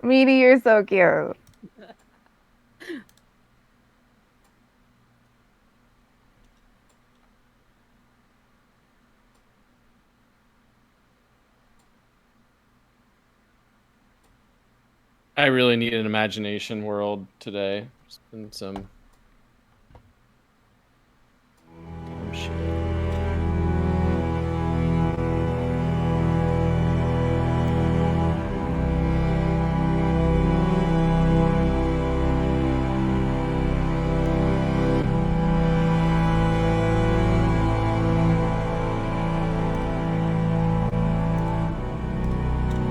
Meanie, you're so cute. I really need an imagination world today. There's been some dumb shit.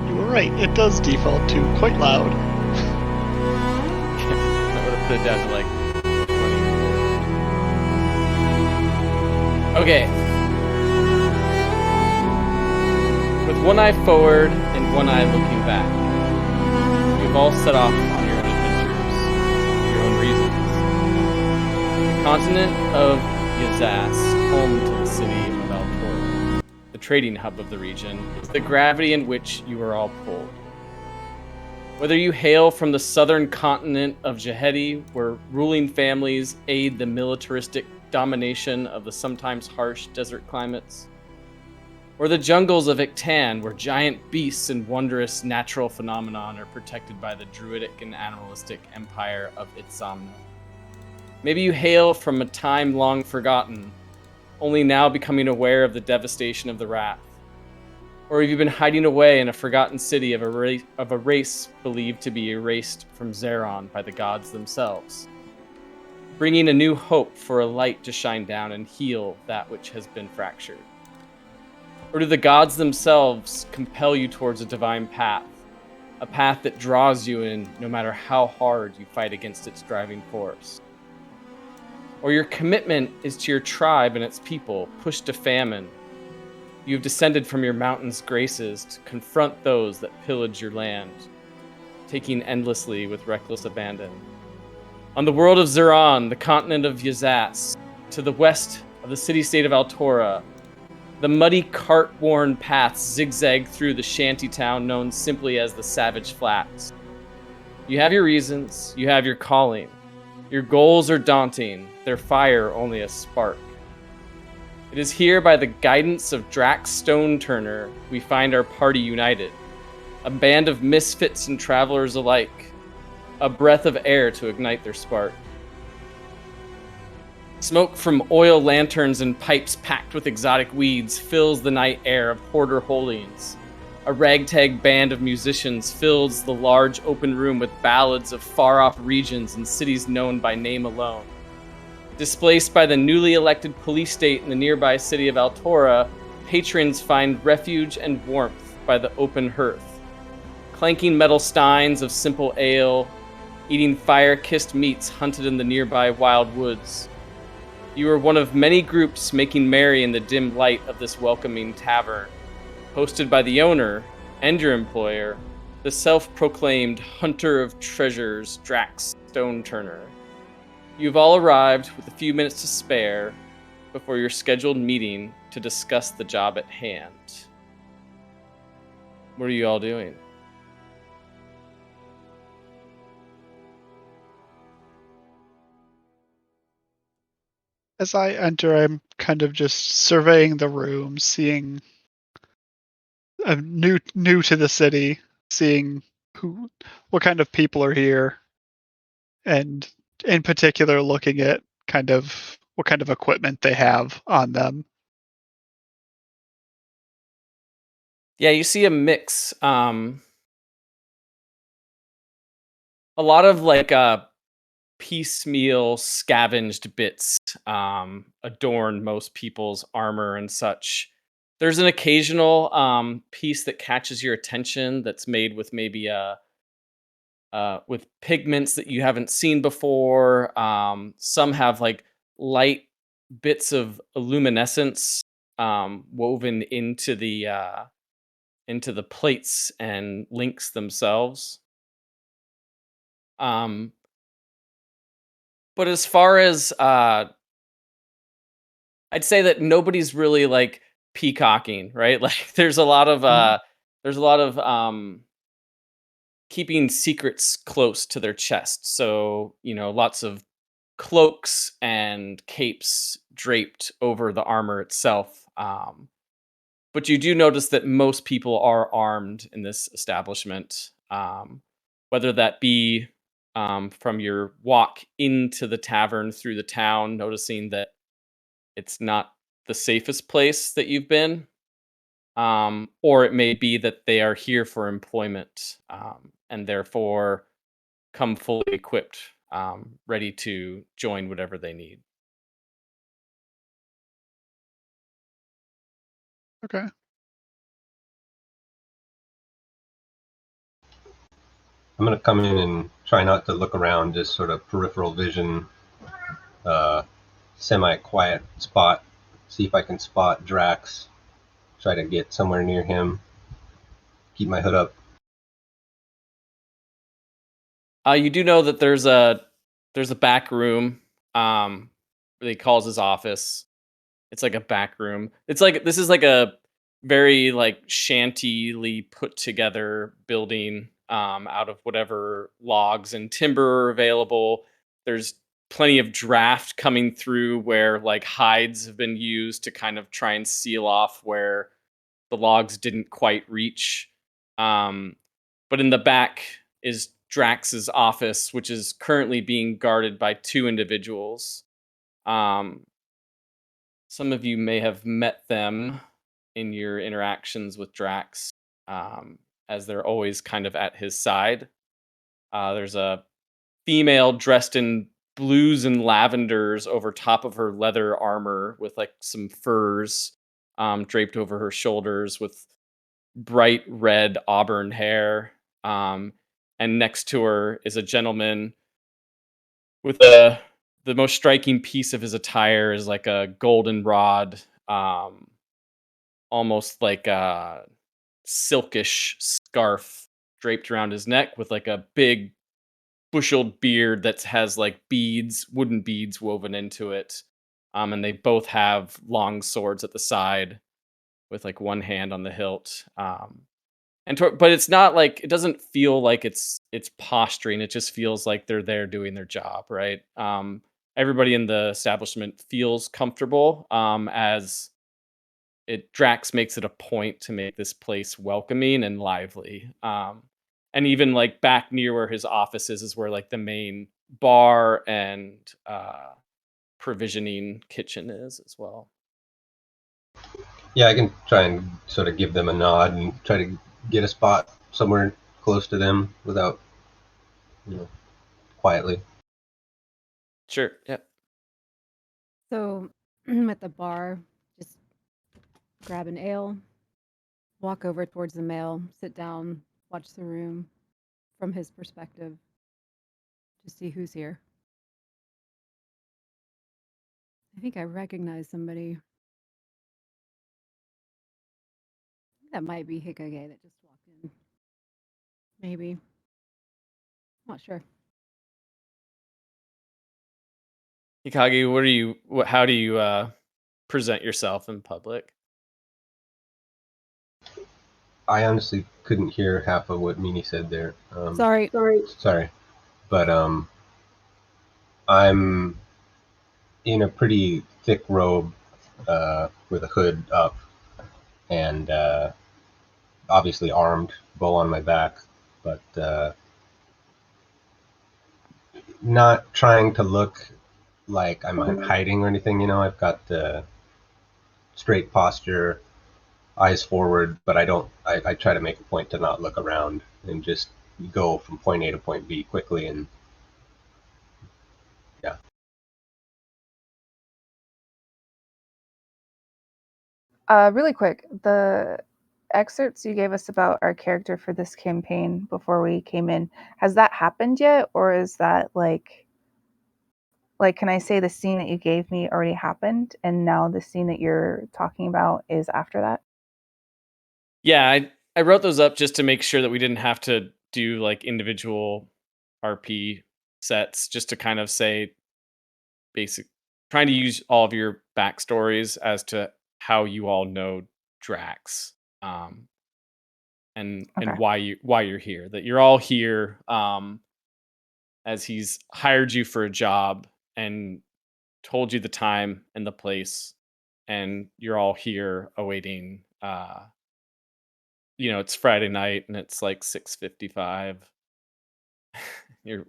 You were right, it does default to quite loud. I would have put it down to like 20. Okay. With one eye forward and one eye looking back, you've all set off on your own adventures, for your own reasons. The continent of Yazas, home to the city of Altora, the trading hub of the region, is the gravity in which you are all pulled. Whether you hail from the southern continent of Jahedi, where ruling families aid the militaristic domination of the sometimes harsh desert climates, or the jungles of Iktan, where giant beasts and wondrous natural phenomenon are protected by the druidic and animalistic empire of Itzamna. Maybe you hail from a time long forgotten, only now becoming aware of the devastation of the wrath. Or have you been hiding away in a forgotten city of a race believed to be erased from Zeron by the gods themselves, bringing a new hope for a light to shine down and heal that which has been fractured? Or do the gods themselves compel you towards a divine path, a path that draws you in no matter how hard you fight against its driving force? Or your commitment is to your tribe and its people, pushed to famine. You have descended from your mountain's graces to confront those that pillage your land, taking endlessly with reckless abandon. On the world of Zeron, the continent of Yazas, to the west of the city-state of Altora, the muddy cart-worn paths zigzag through the shanty town known simply as the Savage Flats. You have your reasons, you have your calling. Your goals are daunting, their fire only a spark. It is here, by the guidance of Drax Stoneturner, we find our party united. A band of misfits and travelers alike. A breath of air to ignite their spark. Smoke from oil lanterns and pipes packed with exotic weeds fills the night air of Porter Holdings. A ragtag band of musicians fills the large open room with ballads of far-off regions and cities known by name alone. Displaced by the newly elected police state in the nearby city of Altora, patrons find refuge and warmth by the open hearth, clanking metal steins of simple ale, eating fire-kissed meats hunted in the nearby wild woods. You are one of many groups making merry in the dim light of this welcoming tavern, hosted by the owner and your employer, the self-proclaimed hunter of treasures, Drax Stoneturner. You've all arrived with a few minutes to spare before your scheduled meeting to discuss the job at hand. What are you all doing? As I enter, I'm kind of just surveying the room, seeing. I'm new to the city, seeing what kind of people are here, and in particular looking at kind of what kind of equipment they have on them. Yeah, you see a mix. A lot of like piecemeal scavenged bits adorn most people's armor and such. There's an occasional piece that catches your attention that's made with maybe a with pigments that you haven't seen before. Some have like light bits of luminescence woven into the plates and links themselves. Um, but as far as I'd say that nobody's really like peacocking, right? Like there's a lot of Mm. there's a lot of keeping secrets close to their chest. So, lots of cloaks and capes draped over the armor itself. But you do notice that most people are armed in this establishment, whether that be from your walk into the tavern through the town, noticing that it's not the safest place that you've been, or it may be that they are here for employment, and therefore come fully equipped, ready to join whatever they need. Okay. I'm gonna come in and try not to look around, just sort of peripheral vision, uh, semi-quiet spot. See if I can spot Drax. Try to get somewhere near him. Keep my hood up. You do know that there's a back room. That he calls his office. It's like a back room. It's like this is like a very like shantily put together building, out of whatever logs and timber are available. There's plenty of draft coming through where like hides have been used to kind of try and seal off where the logs didn't quite reach. Um, but in the back is Drax's office, which is currently being guarded by two individuals. Um, some of you may have met them in your interactions with Drax, um, as they're always kind of at his side. There's a female dressed in blues and lavenders over top of her leather armor with like some furs, draped over her shoulders with bright red auburn hair. Um, and next to her is a gentleman with the most striking piece of his attire is like a goldenrod, um, almost like a silkish scarf draped around his neck with like a big bushled beard that has like beads, wooden beads woven into it. And they both have long swords at the side with like one hand on the hilt. But it's not like it doesn't feel like it's posturing. It just feels like they're there doing their job, right? Everybody in the establishment feels comfortable, as it Drax makes it a point to make this place welcoming and lively. And even like back near where his office is where like the main bar and provisioning kitchen is as well. Yeah, I can try and sort of give them a nod and try to get a spot somewhere close to them without, you know, quietly. Sure. Yep. So at the bar, just grab an ale, walk over towards the male, sit down, watch the room from his perspective to see who's here. I think I recognize somebody. That might be Hikage that just walked in. Maybe. Not sure. Hikage, how do you present yourself in public? I honestly couldn't hear half of what Mini said there. Sorry. Sorry, but I'm in a pretty thick robe with a hood up and obviously armed, bow on my back, but not trying to look like I'm hiding or anything. You know, I've got straight posture, eyes forward, but I don't. I try to make a point to not look around and just go from point A to point B quickly. And yeah, Really quick, the excerpts you gave us about our character for this campaign before we came in, has that happened yet, or is that like can I say the scene that you gave me already happened and now the scene that you're talking about is after that? Yeah, I wrote those up just to make sure that we didn't have to do like individual RP sets, just to kind of say basic, trying to use all of your backstories as to how you all know Drax. Um, and Okay. why you're here. That you're all here as he's hired you for a job and told you the time and the place, and you're all here awaiting. It's Friday night and it's like 6:55. You're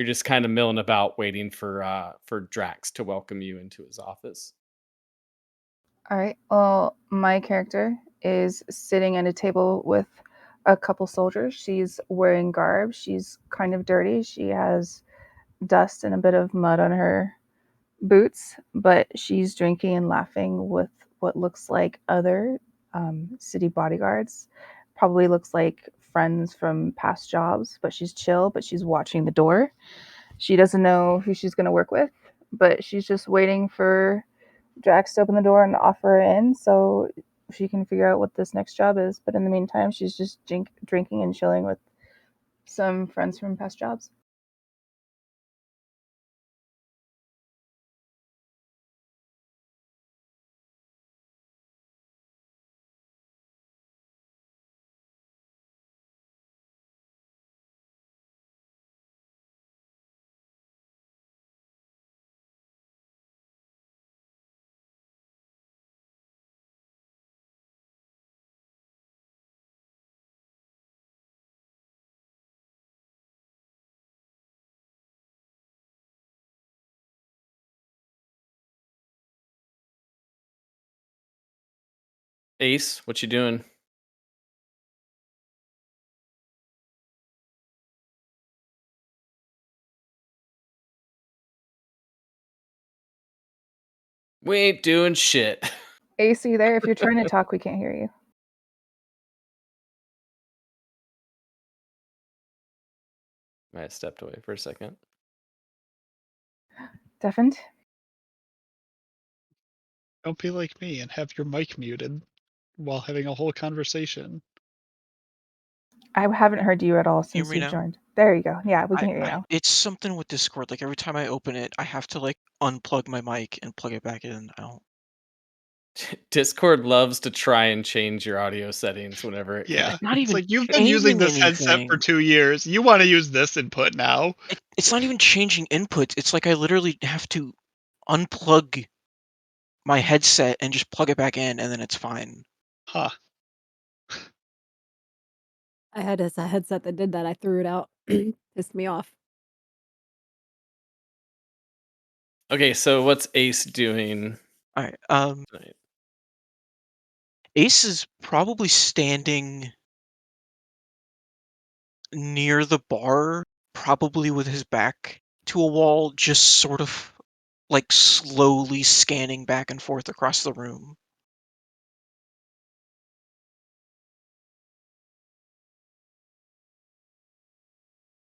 you're just kind of milling about waiting for Drax to welcome you into his office. All right. Well, my character is sitting at a table with a couple soldiers. She's wearing garb. She's kind of dirty. She has dust and a bit of mud on her boots, but she's drinking and laughing with what looks like other city bodyguards. Probably looks like friends from past jobs, but she's chill, but she's watching the door. She doesn't know who she's going to work with, but she's just waiting for Drax to open the door and offer her in so she can figure out what this next job is. But in the meantime, she's just drinking and chilling with some friends from past jobs. Ace, what you doing? We ain't doing shit. AC there, if you're trying to talk, we can't hear you. I stepped away for a second. Deafened? Don't be like me and have your mic muted while having a whole conversation. I haven't heard you at all Hear since me you've now? joined. There you go. Yeah, we can hear you now. It's something with Discord. Like every time I open it, I have to like unplug my mic and plug it back in. I don't. Discord loves to try and change your audio settings whenever it Yeah. can. Not It's even like you've been using changing this headset for anything. 2 years. You want to use this input now? It's not even changing inputs. It's like I literally have to unplug my headset and just plug it back in, and then it's fine. Huh. I had a headset that did that. I threw it out. Pissed me off. Okay, so what's Ace doing All right. tonight? Ace is probably standing near the bar, probably with his back to a wall, just sort of like slowly scanning back and forth across the room.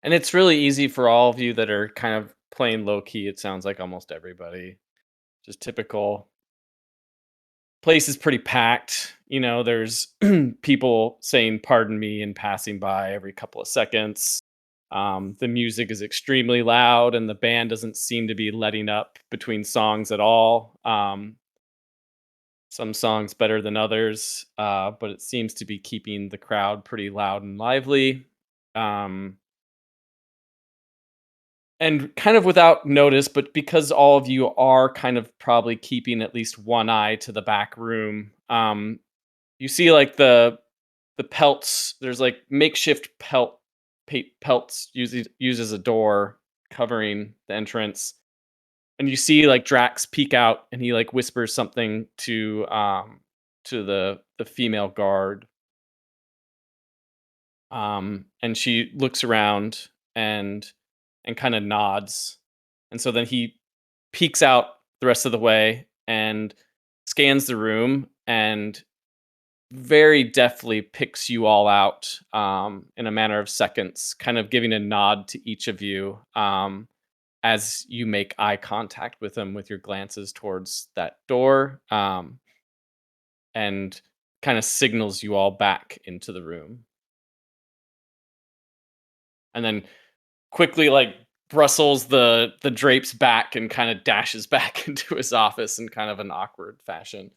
And it's really easy for all of you that are kind of playing low key. It sounds like almost everybody. Just typical. Place is pretty packed. There's people saying pardon me and passing by every couple of seconds. The music is extremely loud and the band doesn't seem to be letting up between songs at all. Some songs better than others, but it seems to be keeping the crowd pretty loud and lively. And kind of without notice, but because all of you are kind of probably keeping at least one eye to the back room, you see like the pelts. There's like makeshift pelts uses a door covering the entrance, and you see like Drax peek out, and he like whispers something to the female guard, and she looks around and kind of nods. And so then he peeks out the rest of the way and scans the room and very deftly picks you all out in a matter of seconds, kind of giving a nod to each of you as you make eye contact with him with your glances towards that door, and kind of signals you all back into the room. And then quickly like brustles the drapes back and kind of dashes back into his office in kind of an awkward fashion.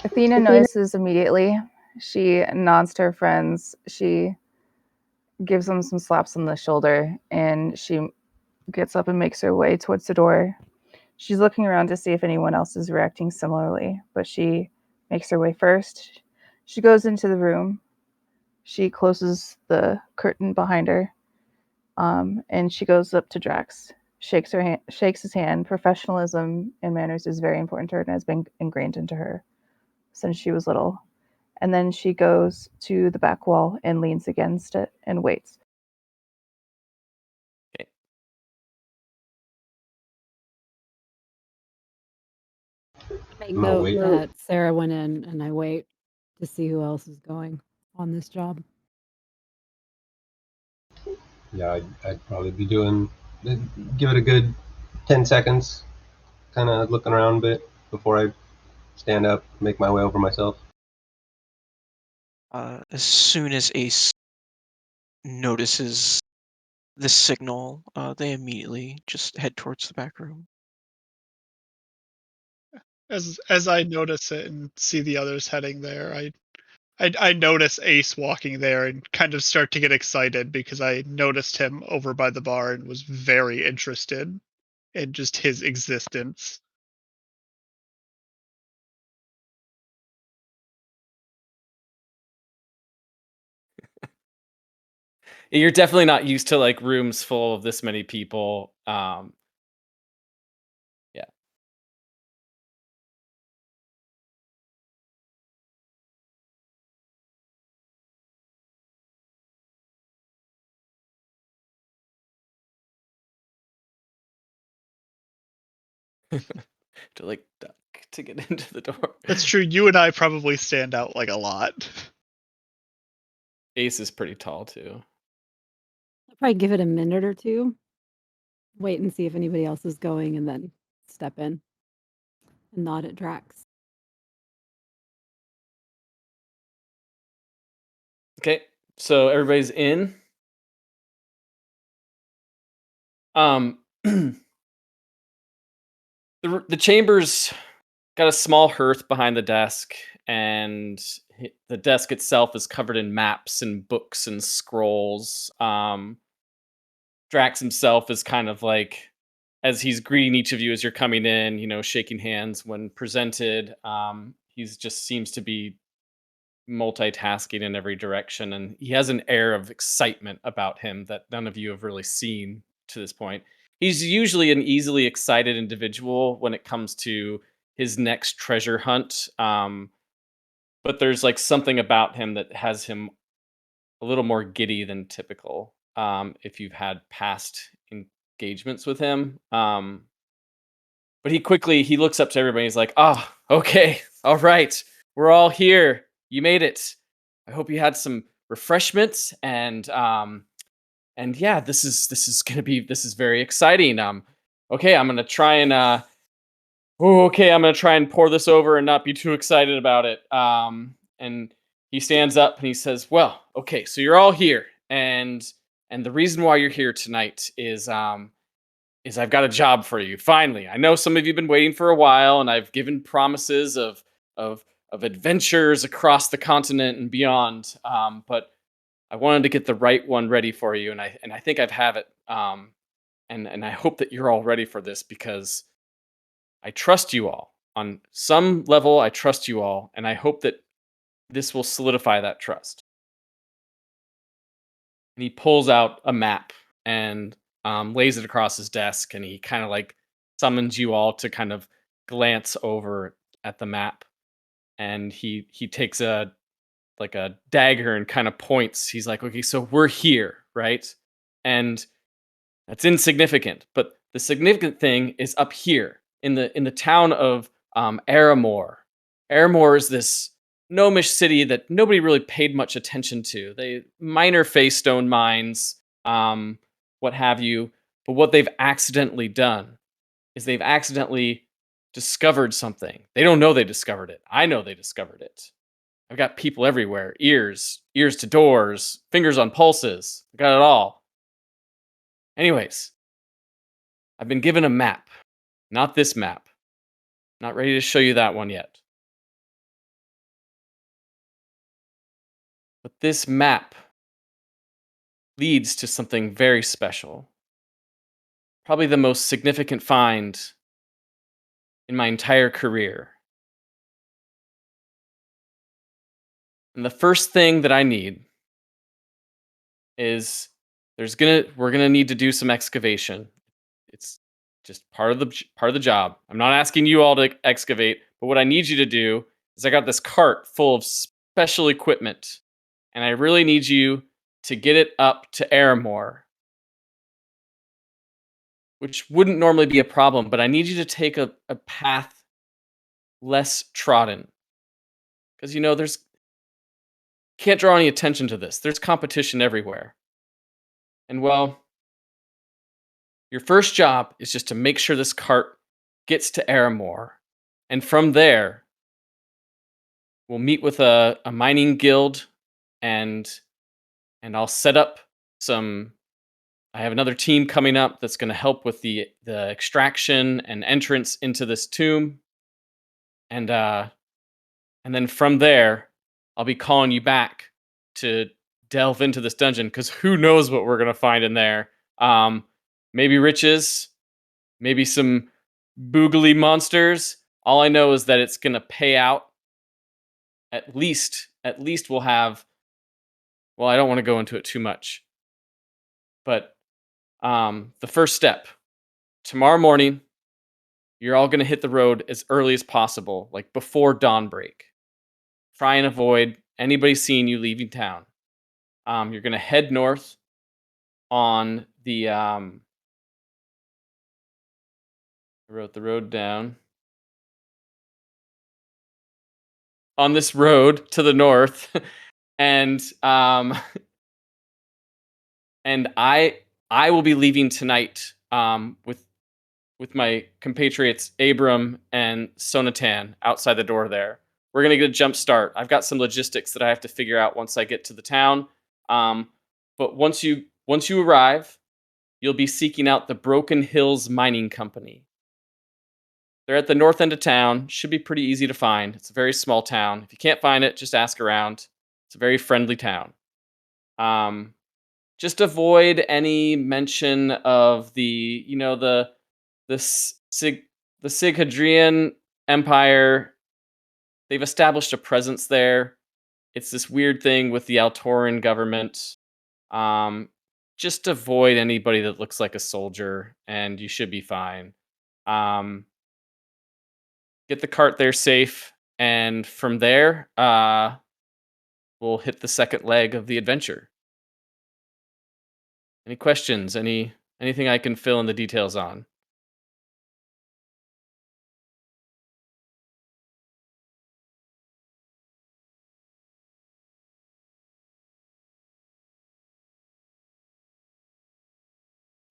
Athena notices immediately. She nods to her friends. She gives them some slaps on the shoulder, and she gets up and makes her way towards the door. She's looking around to see if anyone else is reacting similarly, but she makes her way first. She goes into the room. She closes the curtain behind her, and she goes up to Drax, shakes his hand. Professionalism and manners is very important to her and has been ingrained into her since she was little. And then she goes to the back wall and leans against it and waits. Okay. Make I'm gonna note wait. that Sarah went in, and I wait to see who else is going on this job. Yeah, I'd probably be doing, give it a good 10 seconds, kind of looking around a bit before I stand up, make my way over myself. As soon as Ace notices the signal, they immediately just head towards the back room. As I notice it and see the others heading there, I notice Ace walking there and kind of start to get excited because I noticed him over by the bar and was very interested in just his existence. You're definitely not used to like rooms full of this many people. Yeah. To like duck to get into the door. That's true. You and I probably stand out like a lot. Ace is pretty tall too. I'll probably give it a minute or two, wait and see if anybody else is going, and then step in and nod at Drax. Okay, so everybody's in. The chamber's got a small hearth behind the desk, and the desk itself is covered in maps and books and scrolls. Drax himself is kind of like, as he's greeting each of you as you're coming in, shaking hands when presented. He's just seems to be multitasking in every direction, and he has an air of excitement about him that none of you have really seen to this point. He's usually an easily excited individual when it comes to his next treasure hunt, but there's like something about him that has him a little more giddy than typical. If you've had past engagements with him, but he looks up to everybody. He's like, "Ah, oh, okay, all right, we're all here. You made it. I hope you had some refreshments, and yeah, this is very exciting. Okay, I'm gonna try and I'm gonna try and pour this over and not be too excited about it. And he stands up and he says, "Well, okay, so you're all here, and the reason why you're here tonight is I've got a job for you. Finally, I know some of you've been waiting for a while, and I've given promises of of adventures across the continent and beyond. But I wanted to get the right one ready for you, and I think I've have it. And I hope that you're all ready for this because I trust you all on some level. I trust you all, and I hope that this will solidify that trust." And he pulls out a map and lays it across his desk, and he kind of like summons you all to kind of glance over at the map. And he takes a dagger and kind of points. He's like, "Okay, so we're here, right?" And that's insignificant, but the significant thing is up here in the town of Aramore. Aramore is this gnomish city that nobody really paid much attention to. They minor face stone mines, what have you. But what they've accidentally done is they've accidentally discovered something. They don't know they discovered it. I know they discovered it. I've got people everywhere, ears to doors, fingers on pulses. I got it all. Anyways, I've been given a map. Not this map. Not ready to show you that one yet. this map leads to something very special. Probably the most significant find in my entire career. And the first thing that I need is we're gonna need to do some excavation. It's just part of the job. I'm not asking you all to excavate, but what I need you to do is I got this cart full of special equipment, and I really need you to get it up to Aramore, which wouldn't normally be a problem, but I need you to take a path less trodden. Because there's can't draw any attention to this. There's competition everywhere. And well, your first job is just to make sure this cart gets to Aramore. And from there, we'll meet with a mining guild and I'll set up I have another team coming up that's going to help with the extraction and entrance into this tomb. And then from there, I'll be calling you back to delve into this dungeon, because who knows what we're going to find in there. Maybe riches, maybe some boogly monsters. All I know is that it's going to pay out. At least we'll have, well, I don't want to go into it too much. But the first step, tomorrow morning, you're all going to hit the road as early as possible, like before dawnbreak. Try and avoid anybody seeing you leaving town. You're going to head north on the... I wrote the road down. On this road to the north. And I will be leaving tonight with my compatriots Abram and Sonatan outside the door there. We're going to get a jump start. I've got some logistics that I have to figure out once I get to the town. But once you arrive, you'll be seeking out the Broken Hills Mining Company. They're at the north end of town. Should be pretty easy to find. It's a very small town. If you can't find it, just ask around. It's a very friendly town. Just avoid any mention of the Sighadrian Empire. They've established a presence there. It's this weird thing with the Altoran government. Just avoid anybody that looks like a soldier, and you should be fine. Get the cart there safe, and from there, we'll hit the second leg of the adventure. Any questions? Anything I can fill in the details on?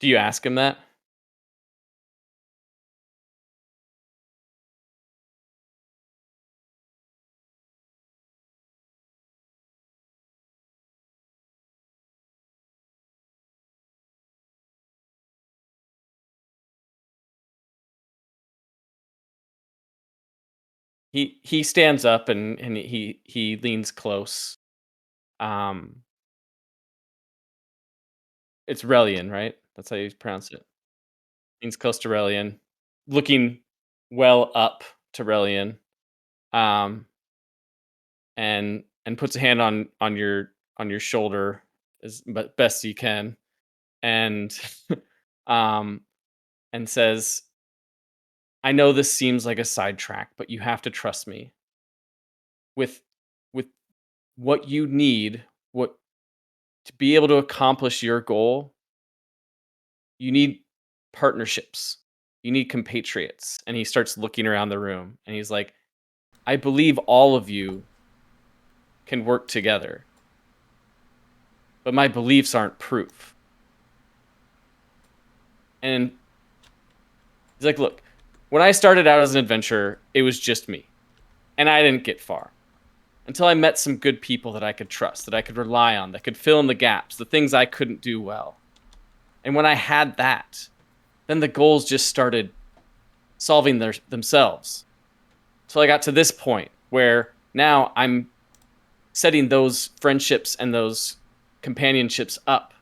Do you ask him that? He stands up and he leans close. It's Relian, right? That's how you pronounce it. Leans close to Relian, looking well up to Relian, and puts a hand on your shoulder as best he can, and and says, "I know this seems like a sidetrack, but you have to trust me. With what you need, to be able to accomplish your goal, you need partnerships. You need compatriots." And he starts looking around the room, and he's like, "I believe all of you can work together, but my beliefs aren't proof." And he's like, "Look, when I started out as an adventurer, it was just me, and I didn't get far until I met some good people that I could trust, that I could rely on, that could fill in the gaps, the things I couldn't do well. And when I had that, then the goals just started solving themselves. So I got to this point where now I'm setting those friendships and those companionships up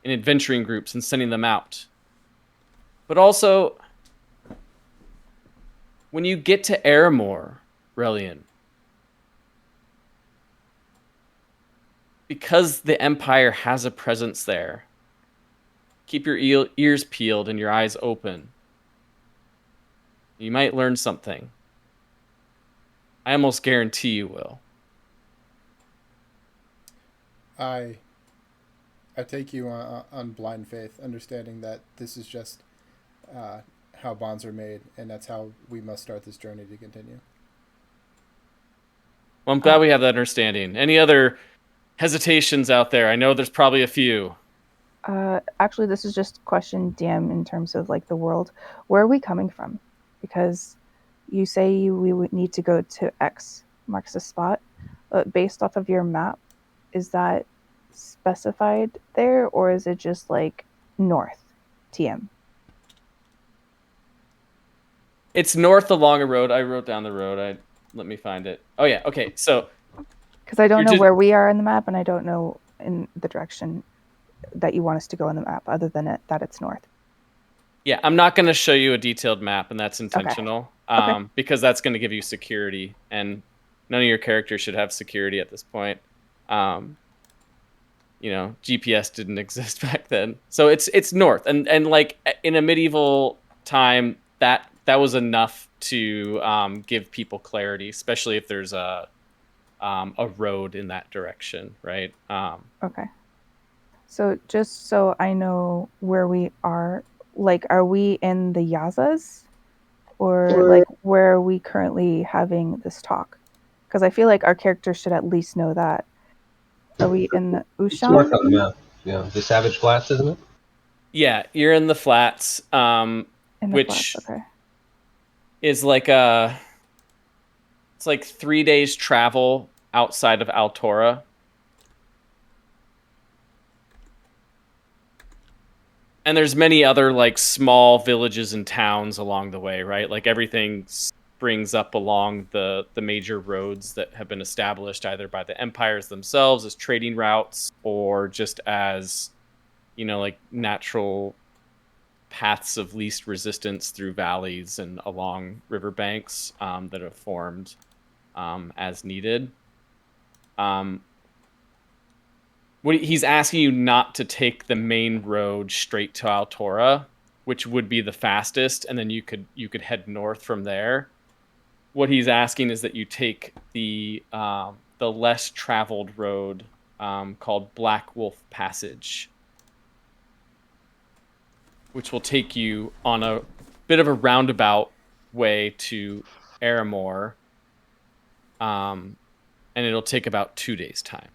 in adventuring groups and sending them out. But also, when you get to Aramor, Relian, because the Empire has a presence there, keep your ears peeled and your eyes open. You might learn something. I almost guarantee you will. I take you on blind faith, understanding that this is just how bonds are made, and that's how we must start this journey to continue. Well, I'm glad we have that understanding. Any other hesitations out there? I know there's probably a few. Actually, this is just question DM in terms of like the world. Where are we coming from? Because you say we would need to go to X marks the spot. Based off of your map, is that specified there, or is it just like north TM? It's north along a road. I wrote down the road. Let me find it. Oh yeah. Okay. So because I don't you're know just- where we are in the map, and I don't know in the direction that you want us to go in the map, other than that it's north. Yeah, I'm not going to show you a detailed map, and that's intentional. Okay. Because that's going to give you security, and none of your characters should have security at this point. You know, GPS didn't exist back then, so it's north, and like in a medieval time, that was enough to give people clarity, especially if there's a road in that direction, right? Okay. So just so I know where we are, like, are we in the Yazas, or like where are we currently having this talk? Because I feel like our characters should at least know that. Are we in the It's north Ushan? on the map. Yeah, the Savage Flats, isn't it? Yeah, you're in the flats, In the which flats, okay. is like it's like 3 days travel outside of Altora. And there's many other like small villages and towns along the way, right? Like everything springs up along the major roads that have been established either by the empires themselves as trading routes or just as, you know, like natural paths of least resistance through valleys and along riverbanks that have formed as needed. What he's asking you not to take the main road straight to Altora, which would be the fastest, and then you could head north from there. What he's asking is that you take the less traveled road called Black Wolf Passage, which will take you on a bit of a roundabout way to Aramor, and it'll take about 2 days' time.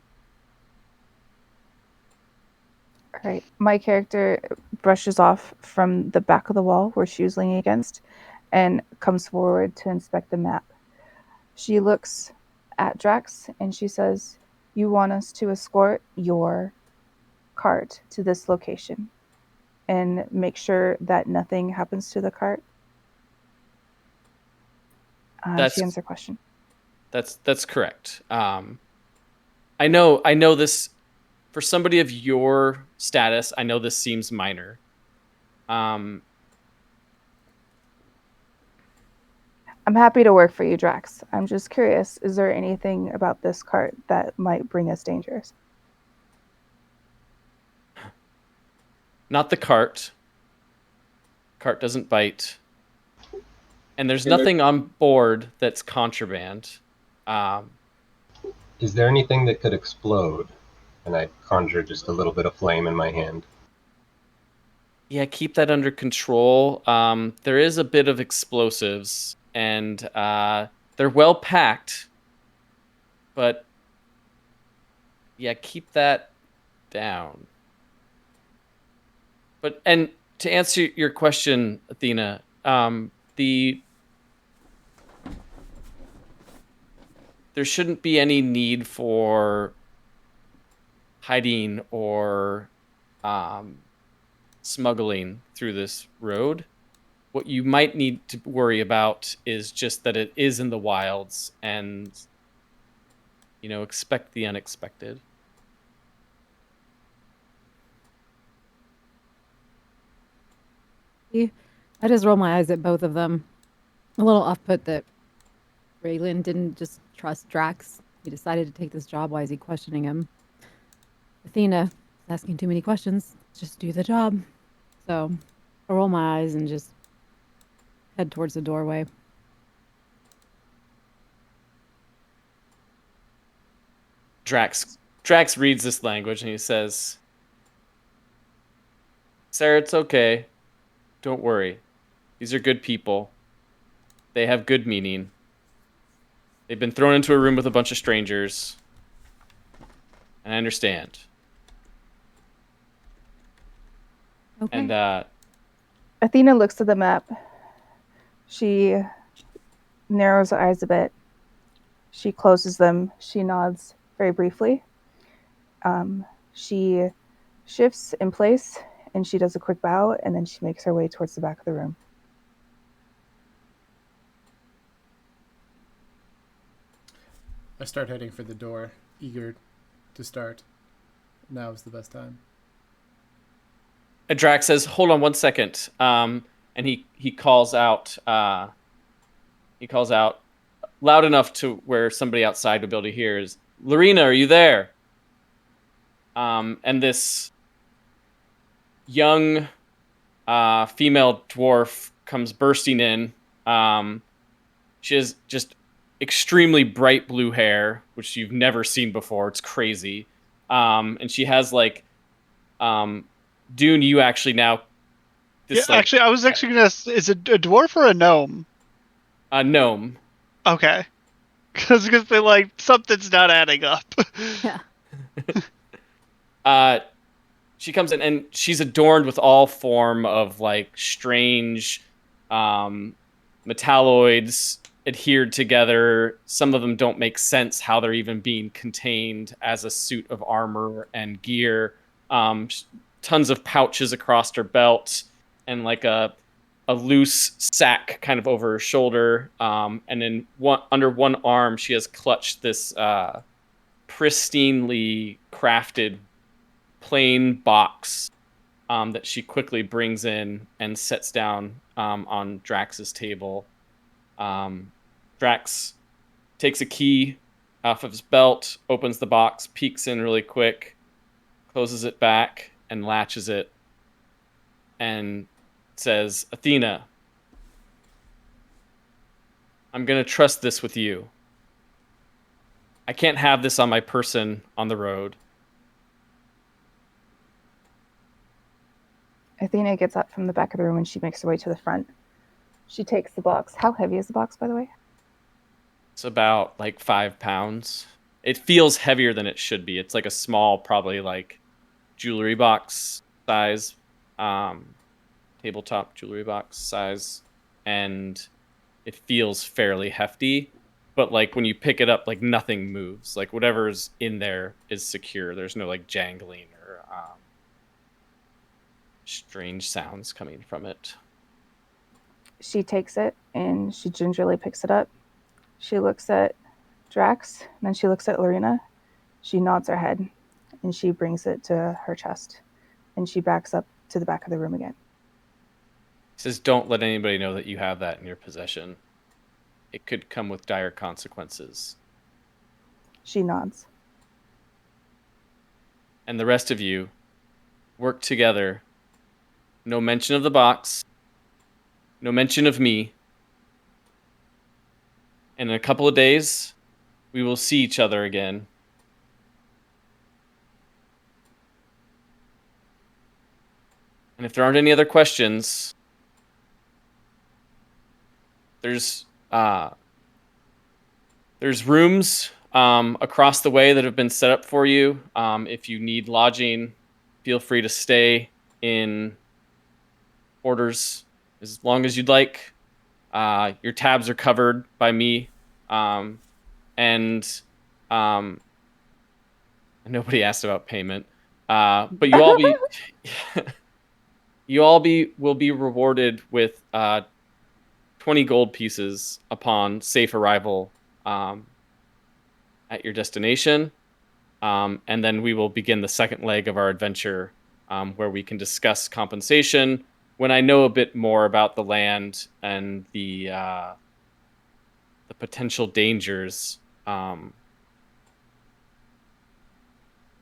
All right. My character brushes off from the back of the wall where she was leaning against and comes forward to inspect the map. She looks at Drax and she says, "You want us to escort your cart to this location and make sure that nothing happens to the cart?" She answered her question. That's correct. I know this. For somebody of your status, I know this seems minor. I'm happy to work for you, Drax. I'm just curious, is there anything about this cart that might bring us dangers? Not the cart. Cart doesn't bite. And there's nothing on board that's contraband. Is there anything that could explode? And I conjure just a little bit of flame in my hand. Yeah, keep that under control. There is a bit of explosives, and they're well packed. But yeah, keep that down. And to answer your question, Athena, there shouldn't be any need for hiding or smuggling through this road. What you might need to worry about is just that it is in the wilds, and expect the unexpected. I just roll my eyes at both of them. A little off put that Raylan didn't just trust Drax. He decided to take this job. Why is he questioning him? Athena is asking too many questions. Just do the job. So I roll my eyes and just head towards the doorway. Drax reads this language and he says, Sarah, it's okay. Don't worry. These are good people. They have good meaning. They've been thrown into a room with a bunch of strangers. And I understand. Okay. And Athena looks at the map. She narrows her eyes a bit. She closes them. She nods very briefly. She shifts in place and she does a quick bow, and then she makes her way towards the back of the room. I start heading for the door, eager to start. Now is the best time. Drax says, "Hold on one second." And he calls out. He calls out loud enough to where somebody outside would be able to hear. Is Lorena, are you there? And this young female dwarf comes bursting in. She has just extremely bright blue hair, which you've never seen before. It's crazy. And she has like, Dune, you actually now. Actually, I was actually gonna. Is it a dwarf or a gnome? A gnome. Okay, because they like something's not adding up. Yeah. She comes in and she's adorned with all form of like strange metalloids adhered together. Some of them don't make sense how they're even being contained as a suit of armor and gear. Tons of pouches across her belt and like a loose sack kind of over her shoulder. And then under one arm, she has clutched this pristinely crafted plain box that she quickly brings in and sets down on Drax's table. Drax takes a key off of his belt, opens the box, peeks in really quick, closes it back, and latches it, and says, Athena, I'm going to trust this with you. I can't have this on my person on the road. Athena gets up from the back of the room and she makes her way to the front. She takes the box. How heavy is the box, by the way? It's about like 5 pounds. It feels heavier than it should be. It's like a small, probably like jewelry box size, tabletop jewelry box size, and it feels fairly hefty. But like when you pick it up, like nothing moves. Like whatever's in there is secure. There's no like jangling or strange sounds coming from it. She takes it and she gingerly picks it up. She looks at Drax, and then she looks at Lorena. She nods her head and she brings it to her chest, and she backs up to the back of the room again. He says, don't let anybody know that you have that in your possession. It could come with dire consequences. She nods. And the rest of you work together. No mention of the box. No mention of me. And in a couple of days, we will see each other again. And if there aren't any other questions, there's rooms across the way that have been set up for you. If you need lodging, feel free to stay in quarters as long as you'd like. Your tabs are covered by me, and nobody asked about payment. But you all will be rewarded with 20 gold pieces upon safe arrival at your destination. And then we will begin the second leg of our adventure, where we can discuss compensation when I know a bit more about the land and the potential dangers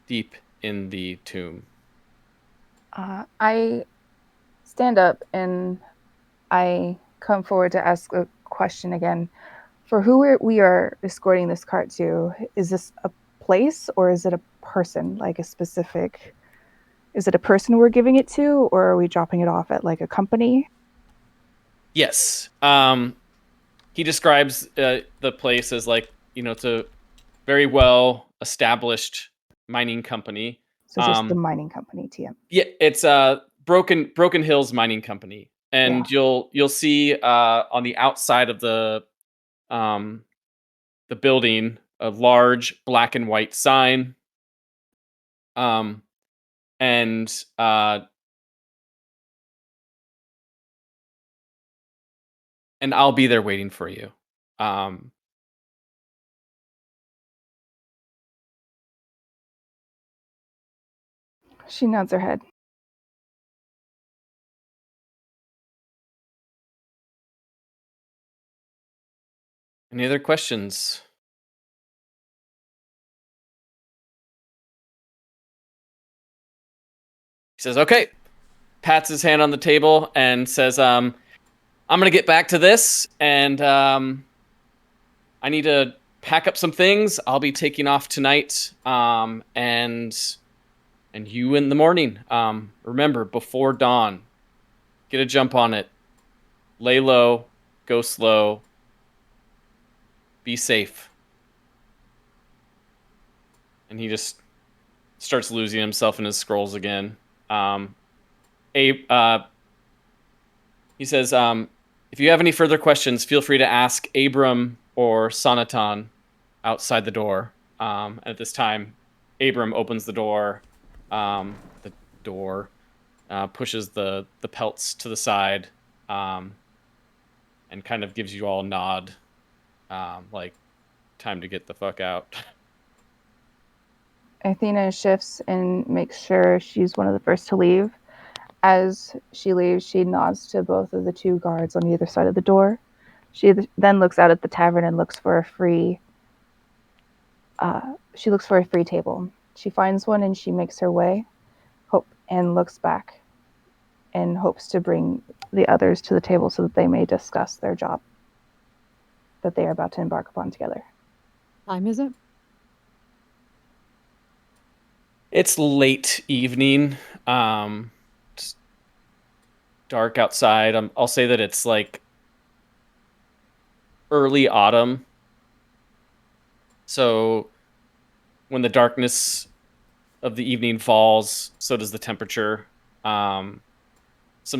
deep in the tomb. I stand up and I come forward to ask a question again. For who we are escorting this cart to, is this a place or is it a person, like a specific... Is it a person we're giving it to, or are we dropping it off at like a company? Yes. He describes the place as like, it's a very well established mining company. So just the mining company, TM. Yeah, it's Broken Hills Mining Company, and you'll see on the outside of the building a large black and white sign, and I'll be there waiting for you. She nods her head. Any other questions? He says, okay, pats his hand on the table and says, I'm going to get back to this, and I need to pack up some things. I'll be taking off tonight, and you in the morning. Remember, before dawn, get a jump on it. Lay low, go slow, be safe. And he just starts losing himself in his scrolls again. He says, if you have any further questions, feel free to ask Abram or Sonatan outside the door. At this time, Abram opens the door. Pushes the pelts to the side, and kind of gives you all a nod, like, time to get the fuck out. Athena shifts and makes sure she's one of the first to leave. As she leaves, she nods to both of the two guards on either side of the door. She then looks out at the tavern and looks for a free table. She finds one and she makes her way, and looks back and hopes to bring the others to the table so that they may discuss their job that they are about to embark upon together. Time is it? It's late evening. It's dark outside. I'll say that it's like early autumn. So when the darkness of the evening falls, so does the temperature. Some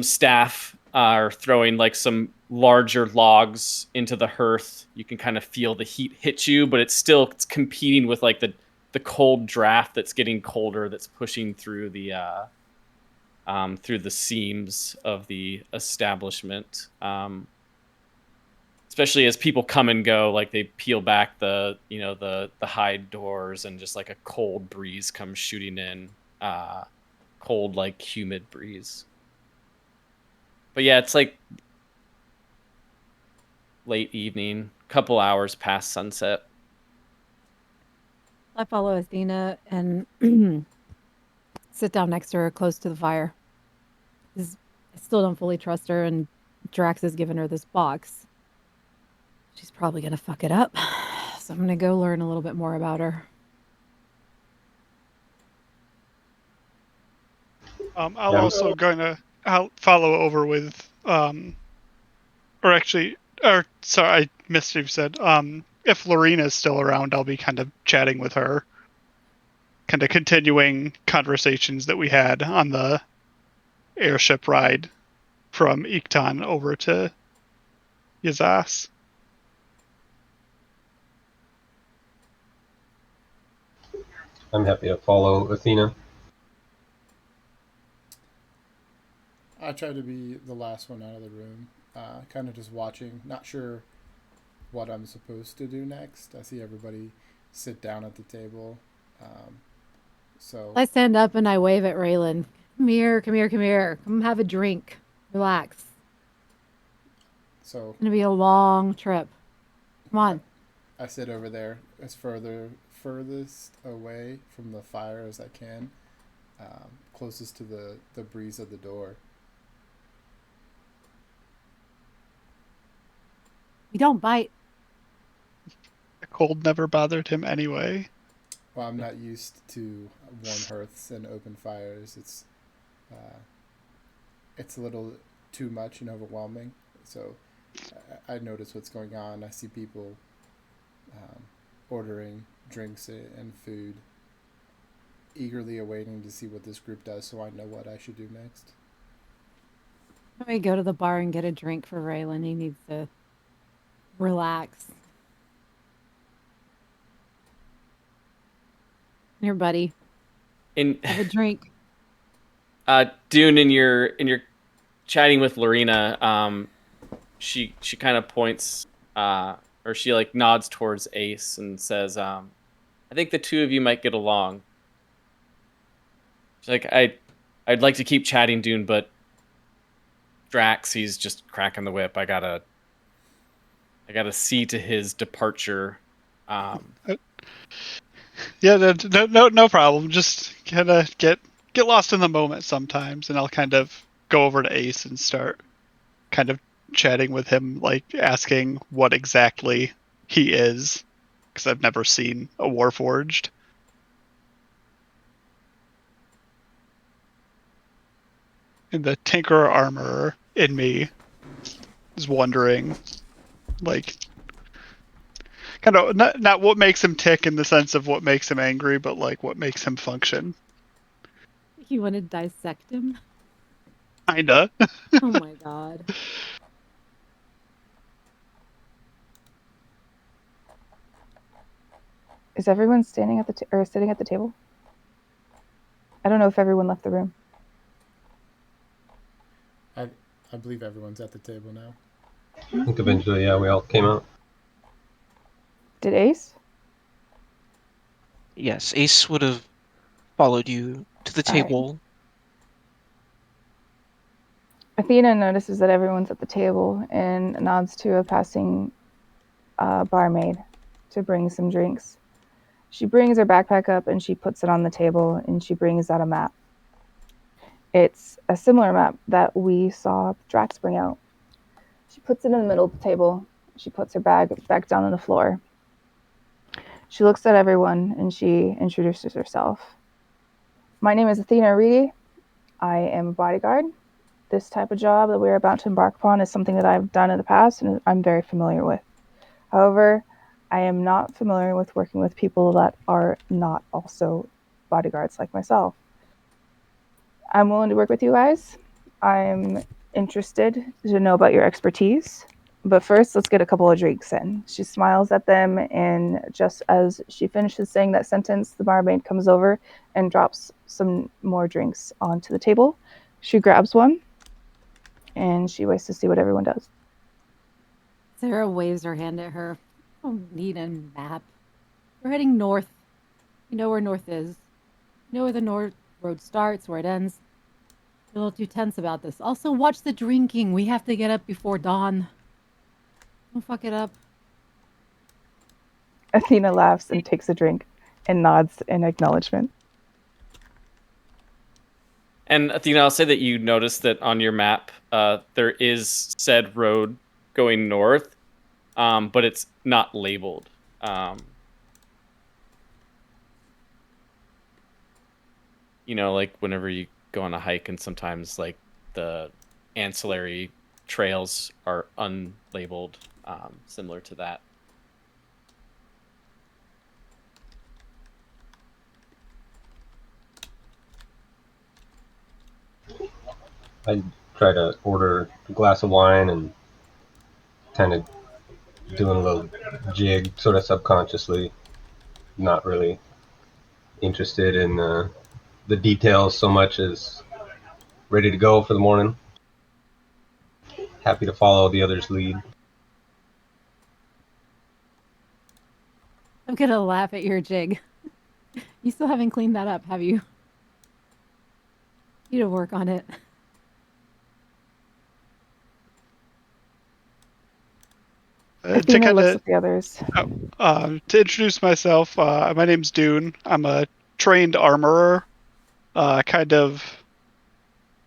staff are throwing like some larger logs into the hearth. You can kind of feel the heat hit you, but it's competing with like the cold draft that's getting colder, that's pushing through the seams of the establishment. Especially as people come and go, like they peel back the hide doors, and just like a cold breeze comes shooting in, cold, like humid breeze. But yeah, it's like late evening, couple hours past sunset. I follow Athena and sit down next to her, close to the fire. I still don't fully trust her, and Drax has given her this box. She's probably going to fuck it up, so I'm going to go learn a little bit more about her. I'll follow over with, sorry, I missed what you said. If Lorena's still around, I'll be kind of chatting with her, kind of continuing conversations that we had on the airship ride from Iktan over to Yazas. I'm happy to follow Athena. I try to be the last one out of the room, kind of just watching, not sure what I'm supposed to do next. I see everybody sit down at the table. So I stand up and I wave at Raylan. Come here, come here, come here. Come have a drink. Relax. so It's gonna be a long trip. Come on. I sit over there as furthest away from the fire as I can, closest to the breeze of the door. We don't bite. The cold never bothered him anyway. Well, I'm not used to warm hearths and open fires. It's a little too much and overwhelming. So I notice what's going on. I see people ordering drinks and food, eagerly awaiting to see what this group does so I know what I should do next. Let me go to the bar and get a drink for Raylan. He needs to relax. Here, buddy. In Have a drink. Dune, in your chatting with Lorena, she kind of points, or she like nods towards Ace and says, "I think the two of you might get along." She's like, I'd like to keep chatting, Dune, but Drax, he's just cracking the whip. I gotta see to his departure. Yeah, no problem. Just kind of get lost in the moment sometimes, and I'll kind of go over to Ace and start kind of chatting with him, like asking what exactly he is, because I've never seen a Warforged. And the Tinkerer Armorer in me is wondering, like, kind of not what makes him tick in the sense of what makes him angry, but like what makes him function. You want to dissect him? Kinda. Oh my god. Is everyone standing at the or sitting at the table? I don't know if everyone left the room. I believe everyone's at the table now. I think eventually, yeah, we all came out. Did Ace? Yes, Ace would have followed you to the All right. table. Athena notices that everyone's at the table and nods to a passing barmaid to bring some drinks. She brings her backpack up and she puts it on the table and she brings out a map. It's a similar map that we saw Drax bring out. She puts it in the middle of the table. She puts her bag back down on the floor. She looks at everyone and she introduces herself. My name is Athena Reedy. I am a bodyguard. This type of job that we're about to embark upon is something that I've done in the past and I'm very familiar with. However, I am not familiar with working with people that are not also bodyguards like myself. I'm willing to work with you guys. I'm interested to know about your expertise. But first, let's get a couple of drinks in. She smiles at them, and just as she finishes saying that sentence, the barmaid comes over and drops some more drinks onto the table. She grabs one, and she waits to see what everyone does. Sarah waves her hand at her. I don't need a map. We're heading north. You know where north is. You know where the north road starts, where it ends. You're a little too tense about this. Also, watch the drinking. We have to get up before dawn. Don't fuck it up. Athena laughs and takes a drink and nods in acknowledgement. And Athena, I'll say that you notice that on your map, there is said road going north, but it's not labeled. You know, like whenever you go on a hike and sometimes like the ancillary trails are unlabeled, similar to that. I try to order a glass of wine and kind of doing a little jig, sort of subconsciously, not really interested in the details so much as ready to go for the morning. Happy to follow the others' lead. I'm gonna laugh at your jig. You still haven't cleaned that up, have you? You need to work on it. To Athena looks kind at the others. of to introduce myself, my name's Dune. I'm a trained armorer, kind of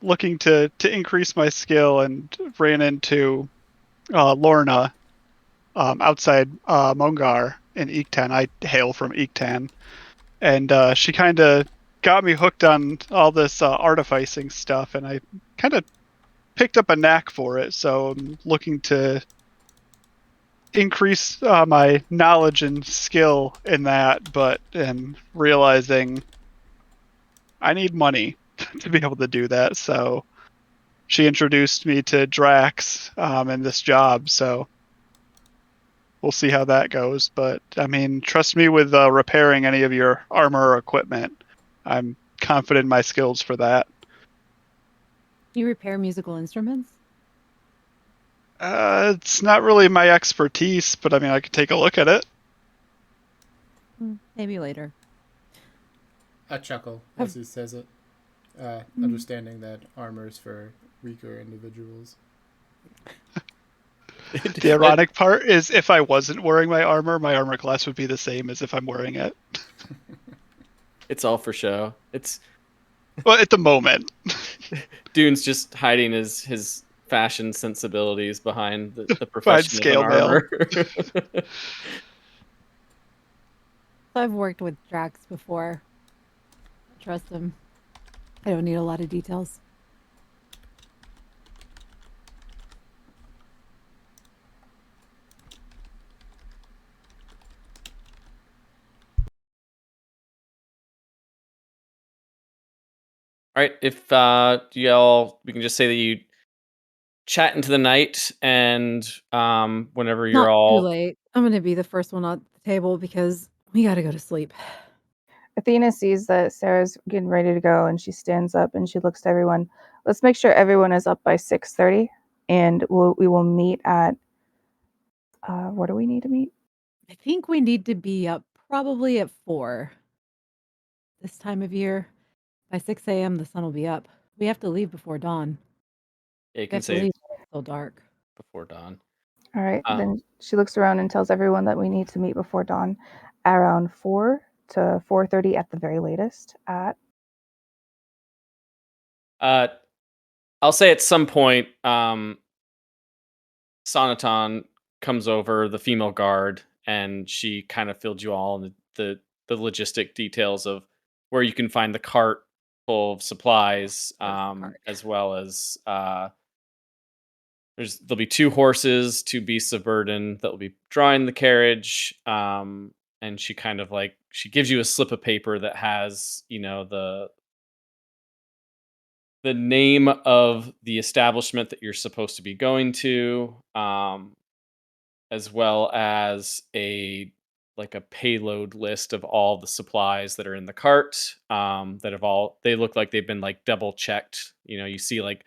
looking to increase my skill, and ran into Lorna outside Mongar in Iktan. I hail from Iktan, and she kind of got me hooked on all this artificing stuff, and I kind of picked up a knack for it. So I'm looking to increase my knowledge and skill in that, but and realizing I need money to be able to do that. So she introduced me to Drax and this job. So we'll see how that goes. But I mean, trust me with repairing any of your armor or equipment. I'm confident in my skills for that. You repair musical instruments? It's not really my expertise, but I mean, I could take a look at it. Maybe later. I chuckle as he says it, understanding that armor is for weaker individuals. The ironic part is if I wasn't wearing my armor class would be the same as if I'm wearing it. It's all for show. It's Well, at the moment. Dune's just hiding his fashion sensibilities behind the Behind profession of scale an mail. armor. So I've worked with Drax before. Trust him. I don't need a lot of details. All right, if y'all, we can just say that you chat into the night, and whenever you're Not too all late. I'm gonna be the first one at the table because we gotta go to sleep. Athena sees that Sarah's getting ready to go, and she stands up and she looks to everyone. Let's make sure everyone is up by 6:30, and we will meet at. Where do we need to meet? I think we need to be up probably at 4 this time of year. By 6 a.m., the sun will be up. We have to leave before dawn. you We can have to say leave when it's still dark. before dawn. All right. Uh, Then she looks around and tells everyone that we need to meet before dawn, around 4 to 4:30 at the very latest. At I'll say at some point, Sonaton comes over, the female guard, and she kind of filled you all in the logistic details of where you can find the cart full of supplies, Cart. as well as there'll be 2 horses, 2 beasts of burden that will be drawing the carriage. And she kind of like she gives you a slip of paper that has, the name of the establishment that you're supposed to be going to, as well as a payload list of all the supplies that are in the cart, that have all they look like they've been like double checked. You see like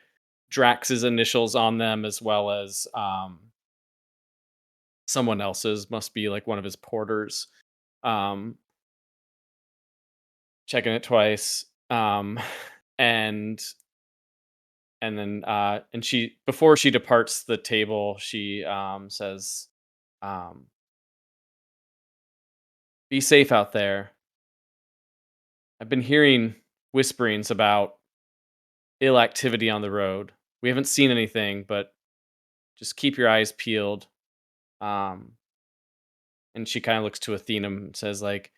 Drax's initials on them, as well as someone else's, must be like one of his porters. Um, checking it twice. And then and she before she departs the table, she says, um, "Be safe out there. I've been hearing whisperings about ill activity on the road. We haven't seen anything, but just keep your eyes peeled." Um, and she kind of looks to Athena and says, like,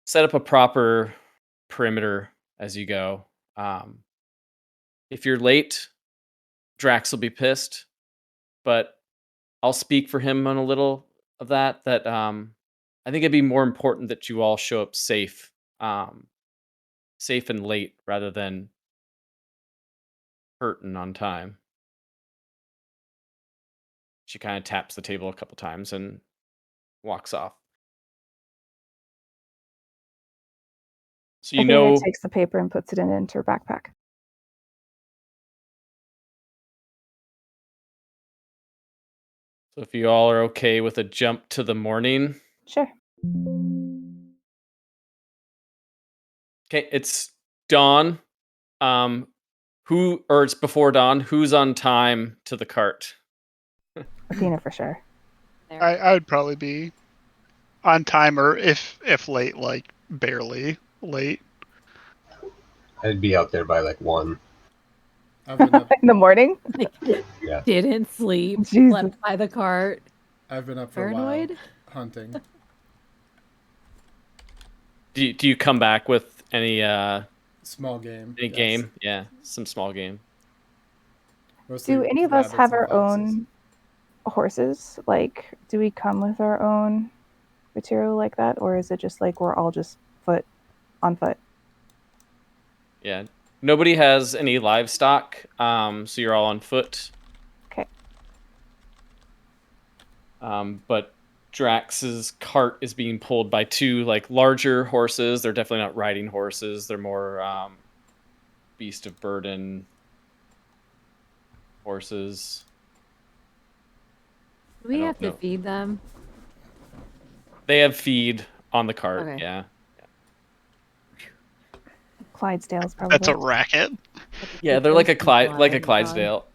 "Set up a proper perimeter as you go. Um, if you're late, Drax will be pissed, but I'll speak for him on a little of that. I think it'd be more important that you all show up safe, safe and late, rather than hurt and on time." She kind of taps the table a couple times and walks off. So Athena takes the paper and puts it into her backpack. So if you all are okay with a jump to the morning, Sure. okay, it's dawn. Or it's before dawn. Who's on time to the cart? Athena for sure. There. I would probably be on time, or if late, like barely late. I'd be out there by like 1. I've been up. In the morning? Like, Yeah. didn't sleep. Jesus. Slept by the cart. I've been up for a while Paranoid. hunting. Do you come back with any Small game. any yes. game? Yeah, some small game. Mostly Do any of us rabbits have and our foxes. own horses? Like, do we come with our own material like that? Or is it just like we're all just on foot? Yeah. Nobody has any livestock, so you're all on foot. Okay. But Drax's cart is being pulled by 2 like larger horses. They're definitely not riding horses. They're more beast of burden horses. Do we I have don't to know. feed them? They have feed on the cart. Okay. Yeah. Clydesdales, probably. That's a racket. Yeah, they're like a Clydesdale.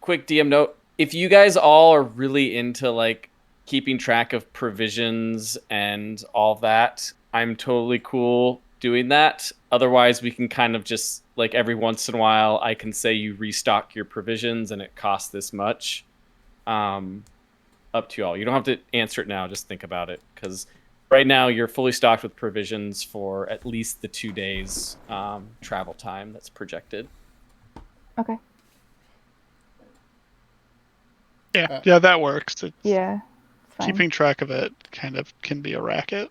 Quick DM note. If you guys all are really into like keeping track of provisions and all that, I'm totally cool doing that. Otherwise, we can kind of just like every once in a while, I can say you restock your provisions and it costs this much. Up to you all. You don't have to answer it now. Just think about it, because right now you're fully stocked with provisions for at least the 2 days travel time that's projected. Okay. Yeah, that works. It's, Yeah. It's fine. keeping track of it kind of can be a racket.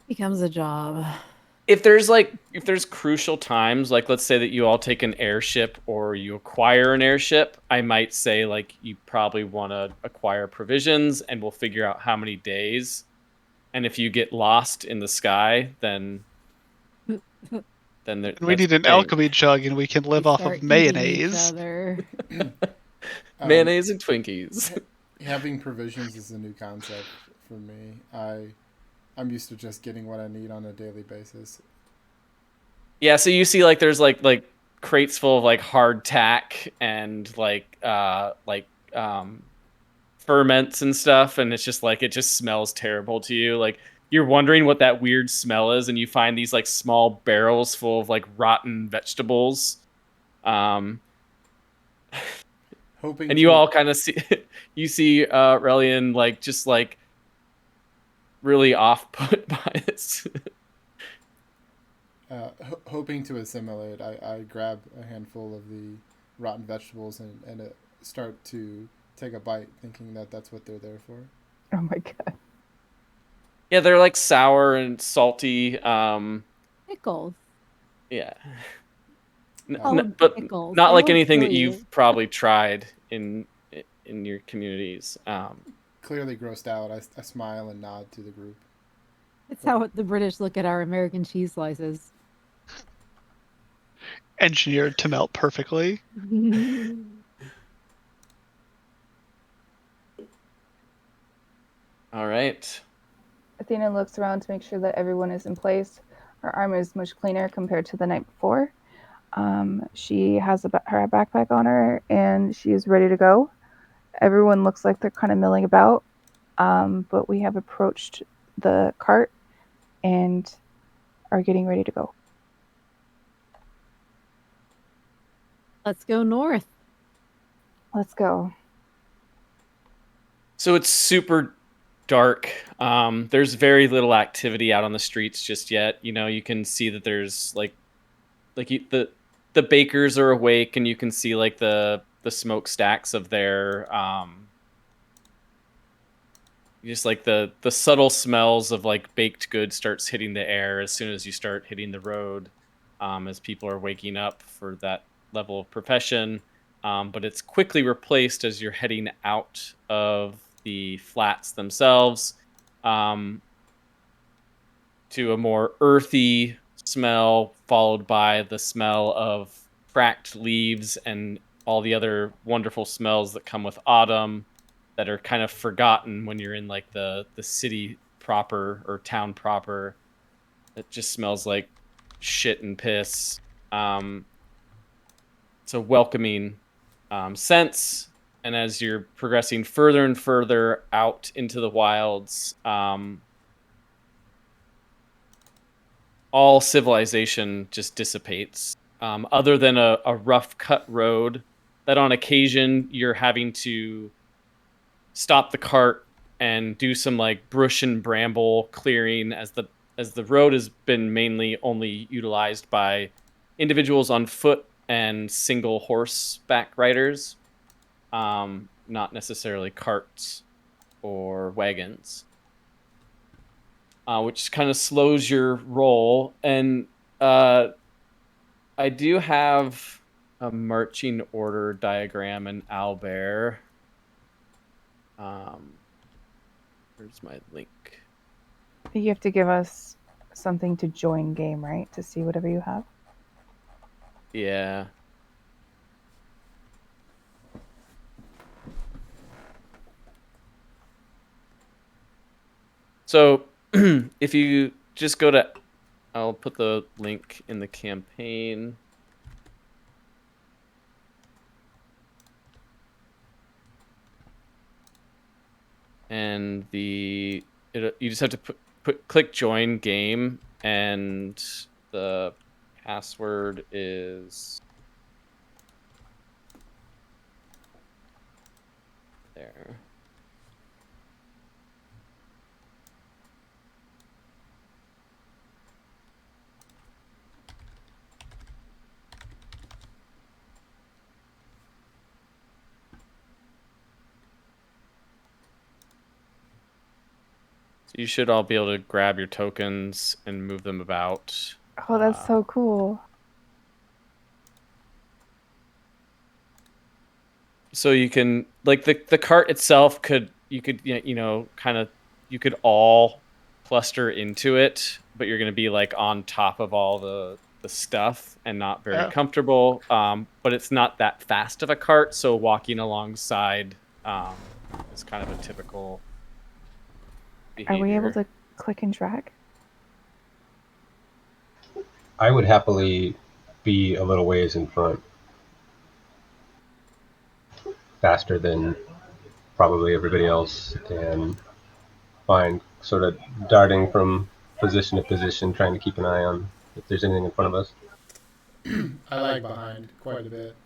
Becomes a job. If there's crucial times, like let's say that you all take an airship or you acquire an airship, I might say like you probably want to acquire provisions and we'll figure out how many days. And if you get lost in the sky, then We need an alchemy jug, and we can live We off start of eating each mayonnaise. other. mayonnaise and Twinkies. Having provisions is a new concept for me. I'm used to just getting what I need on a daily basis. Yeah, so you see like there's like crates full of like hardtack and like ferments and stuff, and it's just like it just smells terrible to you. Like you're wondering what that weird smell is, and you find these like small barrels full of like rotten vegetables. Hoping And you all kind of see Relian like just like really off put by this. hoping to assimilate, I grab a handful of the rotten vegetables and start to take a bite, thinking that that's what they're there for. Oh my god. Yeah, they're like sour and salty. Pickles. Yeah. Oh, But pickles. not They like won't anything kill that you. you've probably tried in your communities. Clearly grossed out, I smile and nod to the group. It's how the British look at our American cheese slices. Engineered to melt perfectly. All right. Athena looks around to make sure that everyone is in place. Her armor is much cleaner compared to the night before. She has her backpack on her, and she is ready to go. Everyone looks like they're kind of milling about, but we have approached the cart and are getting ready to go. Let's go north. Let's go. So it's super dark. There's very little activity out on the streets just yet. You know, you can see that there's the bakers are awake, and you can see like the smokestacks of their just like the subtle smells of like baked goods starts hitting the air as soon as you start hitting the road, as people are waking up for that level of profession. But it's quickly replaced as you're heading out of the flats themselves, to a more earthy smell, followed by the smell of cracked leaves and all the other wonderful smells that come with autumn that are kind of forgotten when you're in like the city proper or town proper. It just smells like shit and piss. It's a welcoming sense. And as you're progressing further and further out into the wilds, all civilization just dissipates, other than a rough cut road that on occasion you're having to stop the cart and do some like brush and bramble clearing as the road has been mainly only utilized by individuals on foot and single horseback riders, not necessarily carts or wagons, which kind of slows your roll. And I do have a marching order diagram in Owlbear. Where's my link? I think you have to give us something to join game, right? To see whatever you have. Yeah. So if you just go to, I'll put the link in the campaign. And you just have to click join game, and the password is there. So you should all be able to grab your tokens and move them about. Oh, that's so cool. So you can, like, the cart itself you could all cluster into it, but you're going to be like on top of all the stuff and not very comfortable. But it's not that fast of a cart, so walking alongside is kind of a typical behavior. Are we able to click and drag? I would happily be a little ways in front. Faster than probably everybody else, and fine sort of darting from position to position, trying to keep an eye on if there's anything in front of us. I lag behind quite a bit.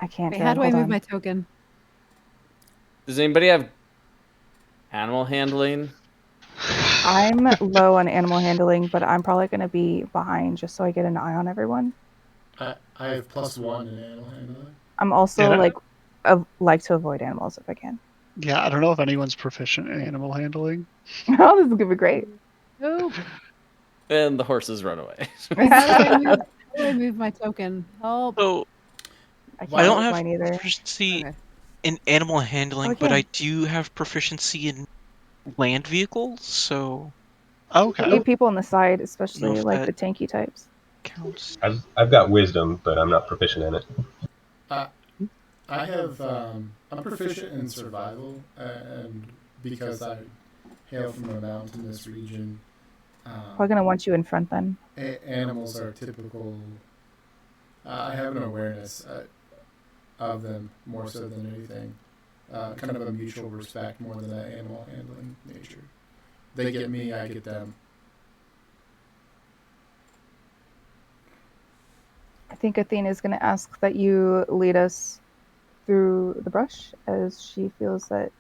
I can't. Wait, how do I Hold move on. my token? Does anybody have animal handling? I'm low on animal handling, but I'm probably going to be behind just so I get an eye on everyone. I have +1 in animal handling. I'm also Yeah. like to avoid animals if I can. Yeah, I don't know if anyone's proficient in animal handling. Oh, this is gonna be great. Oh, And the horses run away. how do I move my token? Help. So I Why I can't don't move have mine either. proficiency Okay. in animal handling, Oh, but yeah. I do have proficiency in land vehicles, so Okay. You people on the side, know especially if like that the tanky types. counts. I've got wisdom, but I'm not proficient in it. I have I'm proficient in survival, and because I hail from a mountainous region, Probably gonna want you in front then. animals are typical. I have an awareness of them more so than anything. Kind of a mutual respect more than an animal handling nature. They get me, I get them. I think Athena is gonna ask that you lead us through the brush, as she feels that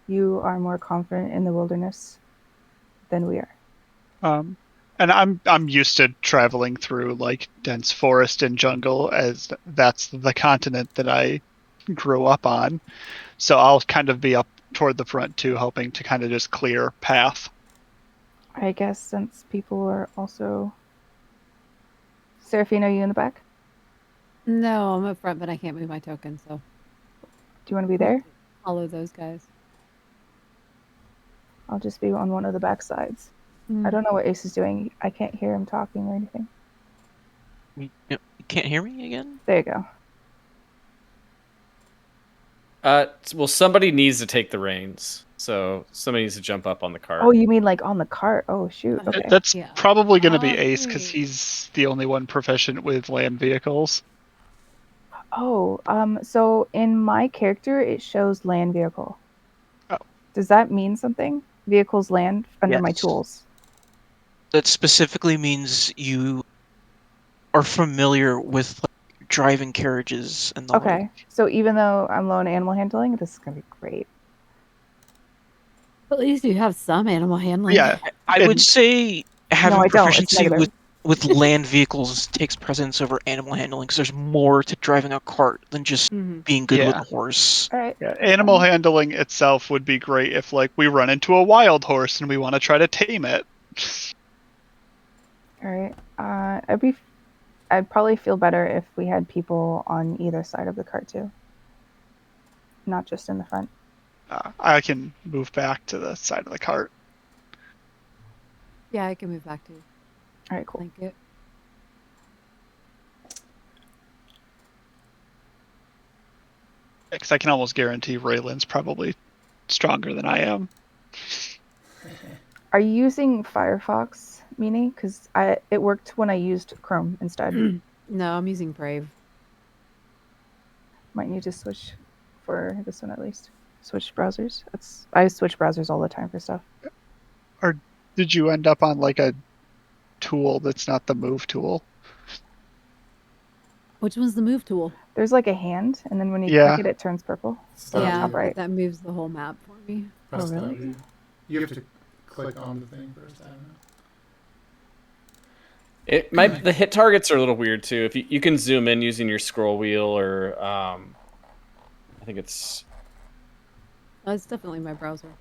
you are more confident in the wilderness than we are. And I'm used to traveling through like dense forest and jungle, as that's the continent that I grew up on. So I'll kind of be up toward the front too, helping to kind of just clear path. I guess since people are also. Seraphine, are you in the back? No, I'm up front, but I can't move my token, so Do you want to be there? follow those guys. I'll just be on one of the back sides. Mm. I don't know what Ace is doing. I can't hear him talking or anything. You can't hear me again? There you go. Well, somebody needs to take the reins. So somebody needs to jump up on the cart. Oh, you mean like on the cart? Oh, shoot. Uh, Okay. That's Yeah. probably going to be Ace because Okay. he's the only one proficient with land vehicles. Oh, so in my character, it shows land vehicle. Oh. Does that mean something? Vehicles land under my Yes. tools. That specifically means you are familiar with like, driving carriages and the Okay. like. So even though I'm low on animal handling, this is going to be great. At least you have some animal handling. Yeah, I would and- say having No, I don't. It's proficiency negative. with land vehicles takes precedence over animal handling because there's more to driving a cart than just Mhm. being good with Yeah. a horse. All right. Yeah, animal handling itself would be great if, like, we run into a wild horse and we want to try to tame it. All right. I'd probably feel better if we had people on either side of the cart too, not just in the front. I can move back to the side of the cart. Yeah, I can move back to All right, cool. blanket. Because I can almost guarantee Raylan's probably stronger than I am. Are you using Firefox, Meanie? Because it worked when I used Chrome instead. No, I'm using Brave. Might need to switch for this one at least. Switch browsers. I switch browsers all the time for stuff. Did you end up on, like, a tool that's not the move tool? Which one's the move tool? There's like a hand, and then when you Yeah. click it, it turns purple. Stop Yeah, top view. right. that moves the whole map for me. Press Oh, stop really? view. You have to click on the thing first. I don't know. It might. The hit targets are a little weird too. If you can zoom in using your scroll wheel, or I think it's It's definitely my browser.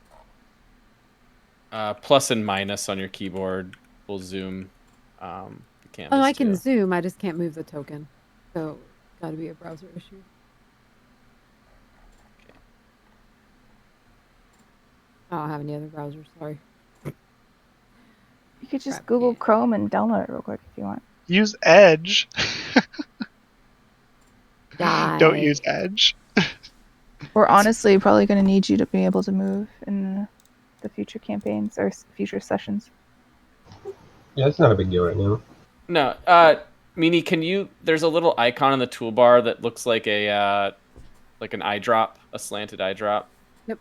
plus and minus on your keyboard will zoom the canvas. Oh, I can too. zoom. I just can't move the token. So, got to be a browser issue. I don't have any other browsers. Sorry. You could just Crap, Google yeah. Chrome and download it real quick if you want. Use Edge. Die. Don't use Edge. We're honestly probably going to need you to be able to move in the future campaigns or future sessions. Yeah, it's not a big deal right now. No, Meanie, can you? There's a little icon in the toolbar that looks like a like an eye drop, a slanted eye drop. Yep.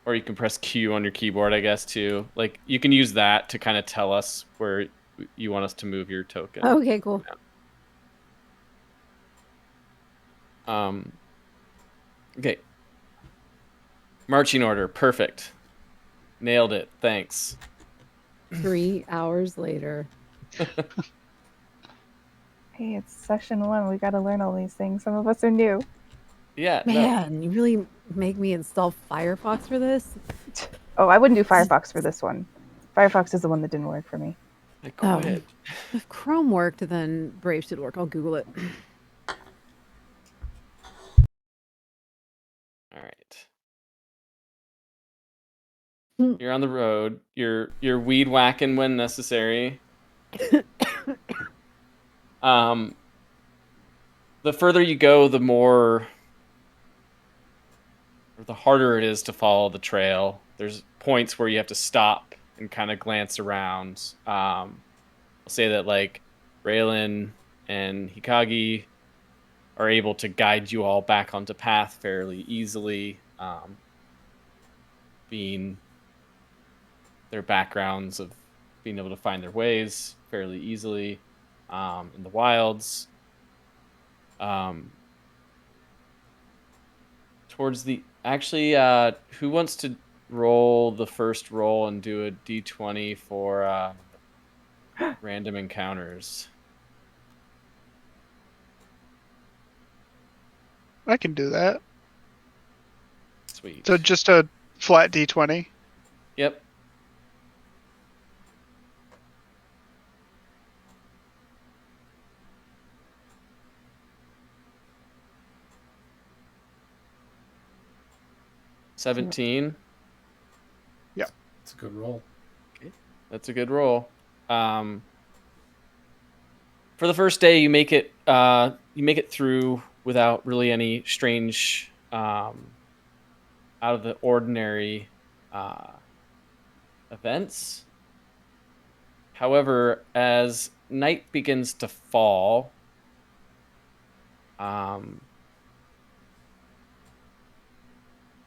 Or you can press Q on your keyboard, I guess, too. Like you can use that to kind of tell us where you want us to move your token. Okay, cool. Okay. Marching order, perfect. Nailed it. Thanks. 3 hours later. Hey, it's session 1. We got to learn all these things. Some of us are new. Yeah. no. Man, you really make me install Firefox for this? Oh, I wouldn't do Firefox for this one. Firefox is the one that didn't work for me. I Oh. quit. If Chrome worked, then Brave should work. I'll Google it. All right. Hmm. You're on the road. You're weed whacking when necessary. The further you go, the harder it is to follow the trail. There's points where you have to stop and kind of glance around. I'll say that like Raylan and Hikagi are able to guide you all back onto path fairly easily, being their backgrounds of being able to find their ways fairly easily in the wilds. Towards the who wants to roll the first roll and do a d20 for random encounters? I can do that. Sweet. So just a flat D20. Yep. $17. a good roll. That's a good roll. For the first day, you make it through without really any strange, out of the ordinary events. However, as night begins to fall, I'm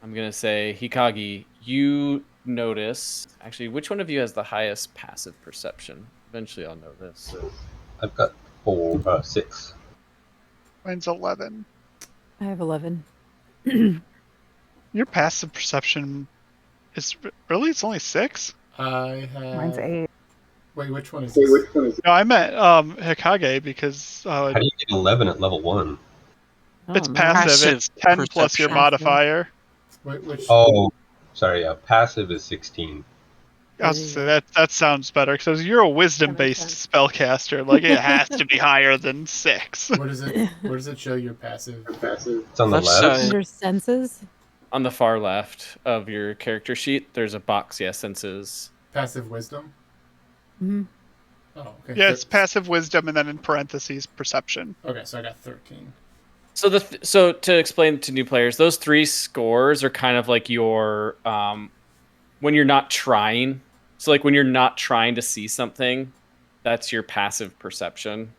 gonna say, Hikagi, you notice. Actually, which one of you has the highest passive perception? Eventually, I'll know this. I've got 6. Mine's 11. I have 11. Your passive perception is it's only 6? I have. Mine's 8. Wait, which one is this? No, I meant Hikage because How do you get 11 at level 1? it's Oh, man. passive. Passive It's 10 plus your perception. modifier. Which? Oh, sorry. Passive is 16. I was gonna say that sounds better because you're a wisdom-based sense. spellcaster. Like it has to be higher than 6. Where does it show your passive? It's on the Let's, left. Under senses? On the far left of your character sheet, there's a box. Yeah, senses. Passive wisdom. Mm-hmm. Oh, okay. Yeah, it's passive wisdom and then in parentheses perception. Okay, so I got 13. So so to explain to new players, those 3 scores are kind of like your when you're not trying. So like when you're not trying to see something, that's your passive perception.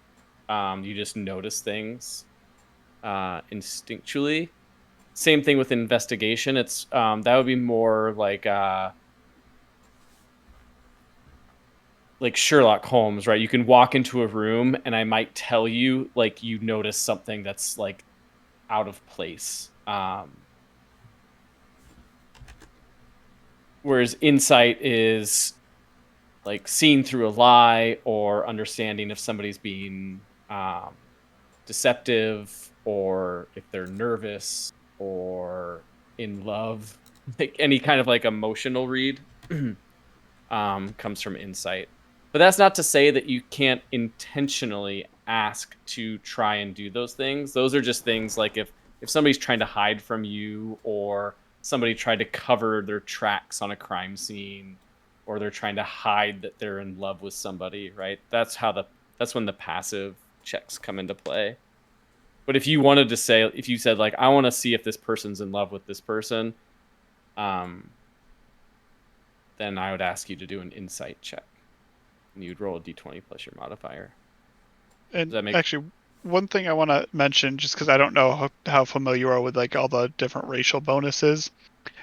You just notice things instinctually. Same thing with investigation. It's that would be more like Sherlock Holmes, right? You can walk into a room and I might tell you like you notice something that's like out of place. Whereas insight is like seeing through a lie or understanding if somebody's being deceptive or if they're nervous or in love. Like any kind of like emotional read comes from insight. But that's not to say that you can't intentionally ask to try and do those things. Those are just things like if somebody's trying to hide from you or somebody tried to cover their tracks on a crime scene or they're trying to hide that they're in love with somebody, right? That's when the passive checks come into play. But if you wanted to say, if you said like, I want to see if this person's in love with this person, then I would ask you to do an insight check. And you'd roll a d20 plus your modifier. And actually, one thing I want to mention, just because I don't know how familiar you are with like all the different racial bonuses,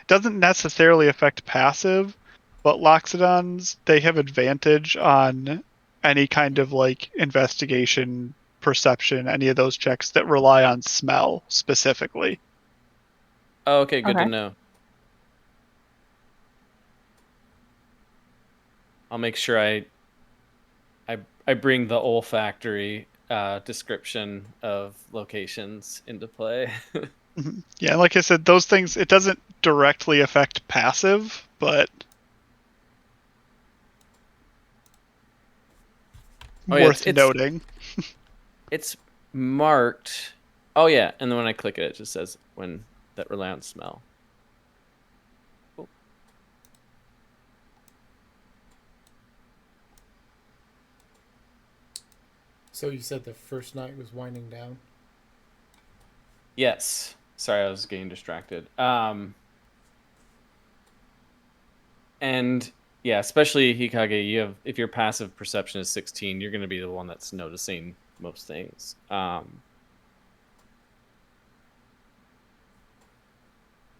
doesn't necessarily affect passive, but Loxodons, they have advantage on any kind of like investigation, perception, any of those checks that rely on smell specifically. Oh, okay, good Okay. to know. I'll make sure I bring the olfactory description of locations into play. Yeah, like I said, those things, it doesn't directly affect passive, but yeah, worth noting. It's marked. Oh yeah, and then when I click it just says when that rely on smell. Cool. So you said the first night was winding down? Yes. Sorry, I was getting distracted. And yeah, especially Hikage, you have, if your passive perception is 16, you're going to be the one that's noticing most things. And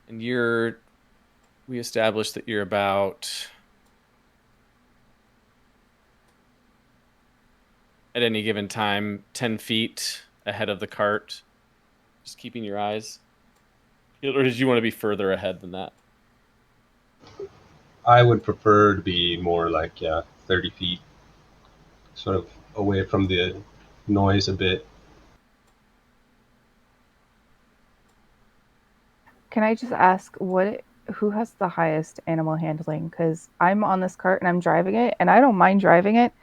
we established that you're about, at any given time, 10 feet ahead of the cart, just keeping your eyes. Or did you want to be further ahead than that? I would prefer to be more like 30 feet, sort of away from the noise a bit. Can I just ask who has the highest animal handling? Because I'm on this cart and I'm driving it, and I don't mind driving it,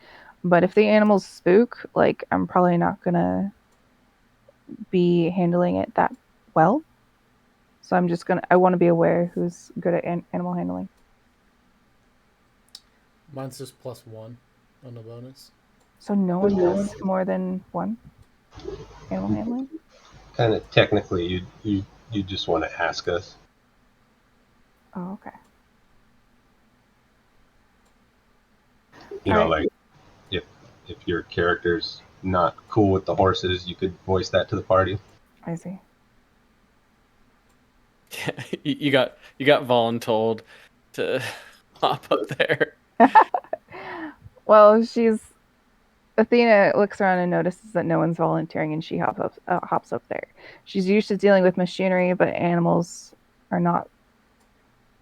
but if the animals spook, like I'm probably not gonna be handling it that well. So I want to be aware who's good at animal handling. Mine's just +1 on the bonus. So no one has more than one animal handling? Kind of technically, you just want to ask us. Oh, okay. You know, Alright. like if your character's not cool with the horses, you could voice that to the party. I see. you got voluntold to hop up there. Well, Athena looks around and notices that no one's volunteering, and she hops up there. She's used to dealing with machinery, but animals are not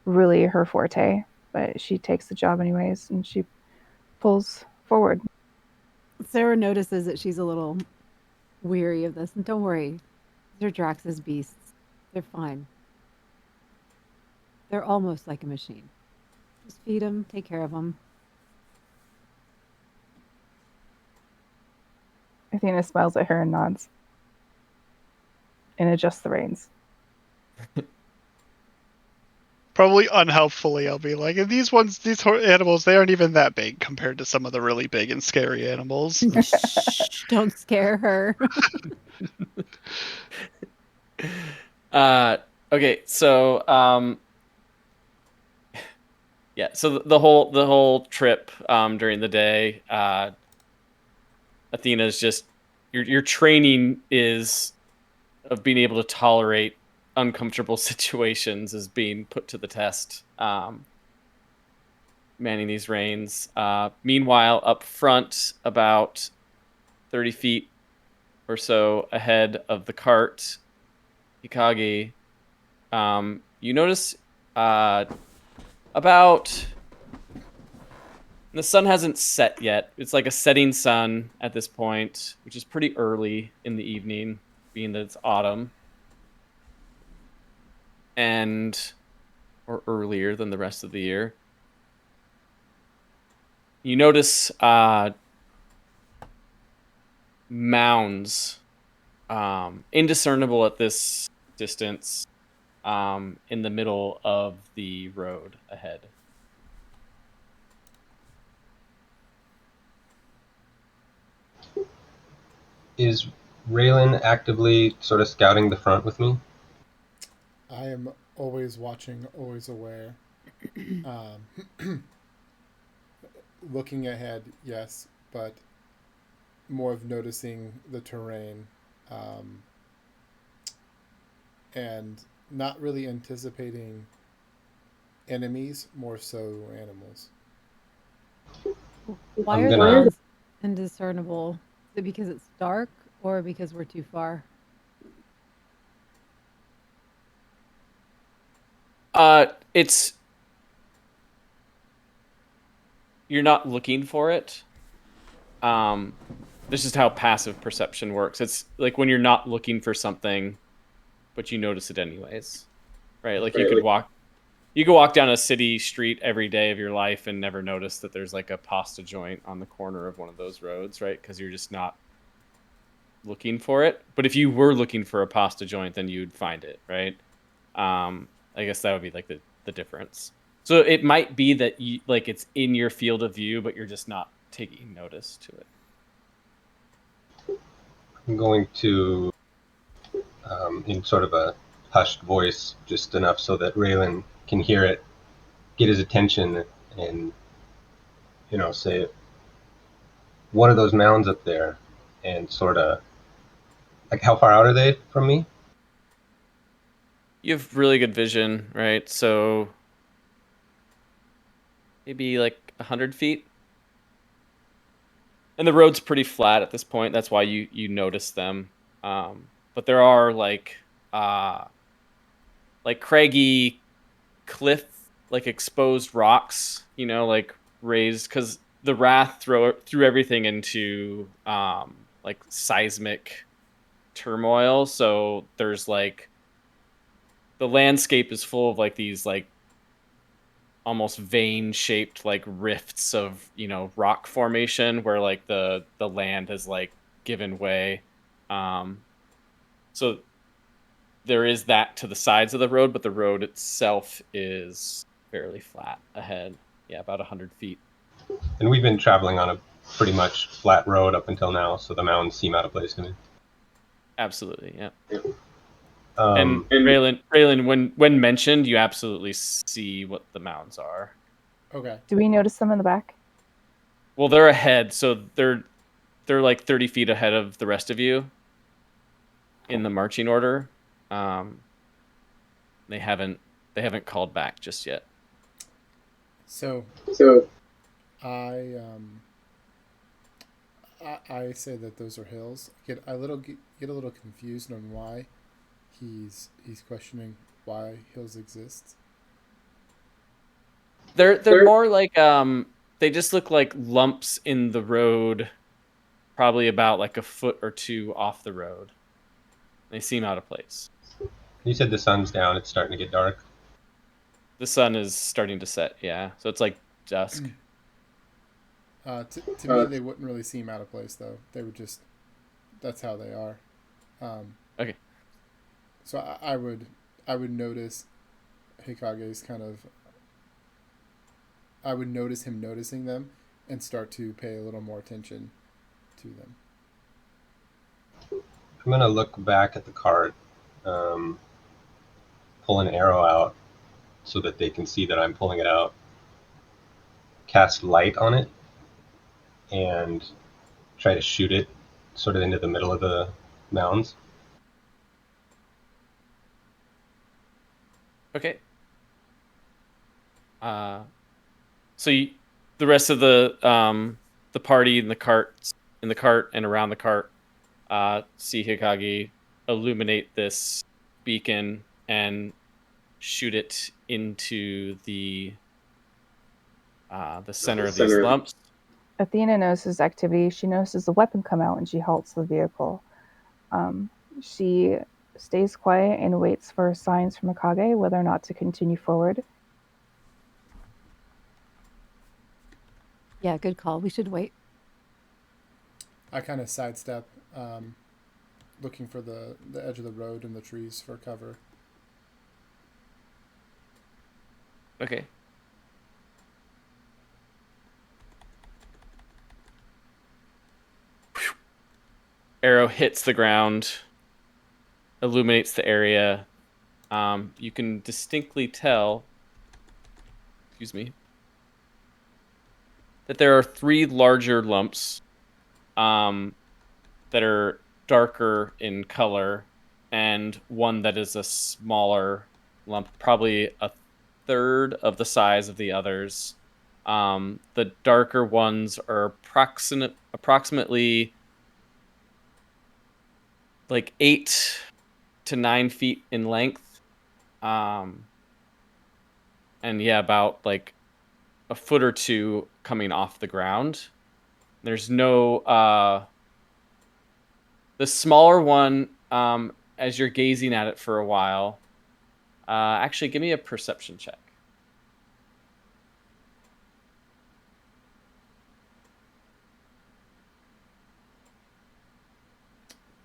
really her forte. But she takes the job anyways, and she pulls forward. Sarah notices that she's a little weary of this, and don't worry, they're Drax's beasts. They're fine. They're almost like a machine. Just feed them, take care of them. Athena smiles at her and nods, and adjusts the reins. Probably unhelpfully, I'll be like, and these animals, they aren't even that big compared to some of the really big and scary animals. Shh, don't scare her. Okay, so yeah, so the whole trip during the day, Athena's just your training is of being able to tolerate uncomfortable situations is being put to the test. Manning these reins. Meanwhile, up front, about 30 feet or so ahead of the cart, Hikage, you notice about the sun hasn't set yet. It's like a setting sun at this point, which is pretty early in the evening, being that it's autumn. Or earlier than the rest of the year. You notice mounds, indiscernible at this distance, in the middle of the road ahead. Is Raylan actively sort of scouting the front with me? I am always watching, always aware. Looking ahead, yes, but more of noticing the terrain, and not really anticipating enemies, more so animals. Why I'm are gonna- those indiscernible? Is it because it's dark or because we're too far? It's you're not looking for it. This is how passive perception works. It's like when you're not looking for something, but you notice it anyways, right? Like you could walk down a city street every day of your life and never notice that there's like a pasta joint on the corner of one of those roads, right? Because you're just not looking for it. But if you were looking for a pasta joint, then you'd find it, right? I guess that would be like the difference. So it might be that you, like it's in your field of view, but you're just not taking notice to it. I'm going to, in sort of a hushed voice, just enough so that Raylan can hear it, get his attention, and say, "What are those mounds up there?" And sort of like, how far out are they from me? You have really good vision, right? So maybe like 100 feet. And the road's pretty flat at this point. That's why you notice them. But there are like craggy cliff, like exposed rocks, like raised, because the Wrath threw everything into like seismic turmoil. So there's like the landscape is full of like these like almost vein shaped like rifts of rock formation where like the land has like given way. So there is that to the sides of the road, but the road itself is fairly flat ahead. Yeah, about 100 feet. And we've been traveling on a pretty much flat road up until now, so the mountains seem out of place to me. Absolutely, yeah. Um, And Raylan, when mentioned, you absolutely see what the mounds are. Okay. Do we notice them in the back? Well, they're ahead, so they're like 30 feet ahead of the rest of you in the marching order. They haven't called back just yet. So I I say that those are hills. Get a little confused on why he's questioning why hills exist. They're more like they just look like lumps in the road, probably about like a foot or two off the road. They seem out of place. you said the sun's down; it's starting to get dark. The sun is starting to set, yeah. So it's like dusk. To me, they wouldn't really seem out of place, though. They would just, that's how they are. Okay. So I would notice Hikage's kind of, I would notice him noticing them and start to pay a little more attention to them. I'm gonna look back at the cart, pull an arrow out so that they can see that I'm pulling it out. Cast light on it and try to shoot it sort of into the middle of the mounds. Okay. So the rest of the party in the cart and around the cart see Hikage illuminate this beacon and shoot it into the center of these lumps. Athena notices activity. She notices the weapon come out and she halts the vehicle. She stays quiet and waits for signs from Hikage whether or not to continue forward. Yeah, good call. We should wait. I kind of sidestep, looking for the edge of the road and the trees for cover. Okay. Arrow hits the ground, illuminates the area. You can distinctly tell, that there are 3 larger lumps that are darker in color, and one that is a smaller lump, probably a third of the size of the others. The darker ones are approximately like 8 to 9 feet in length. And yeah, about like a foot or two coming off the ground. There's no the smaller one, as you're gazing at it for a while, actually give me a perception check.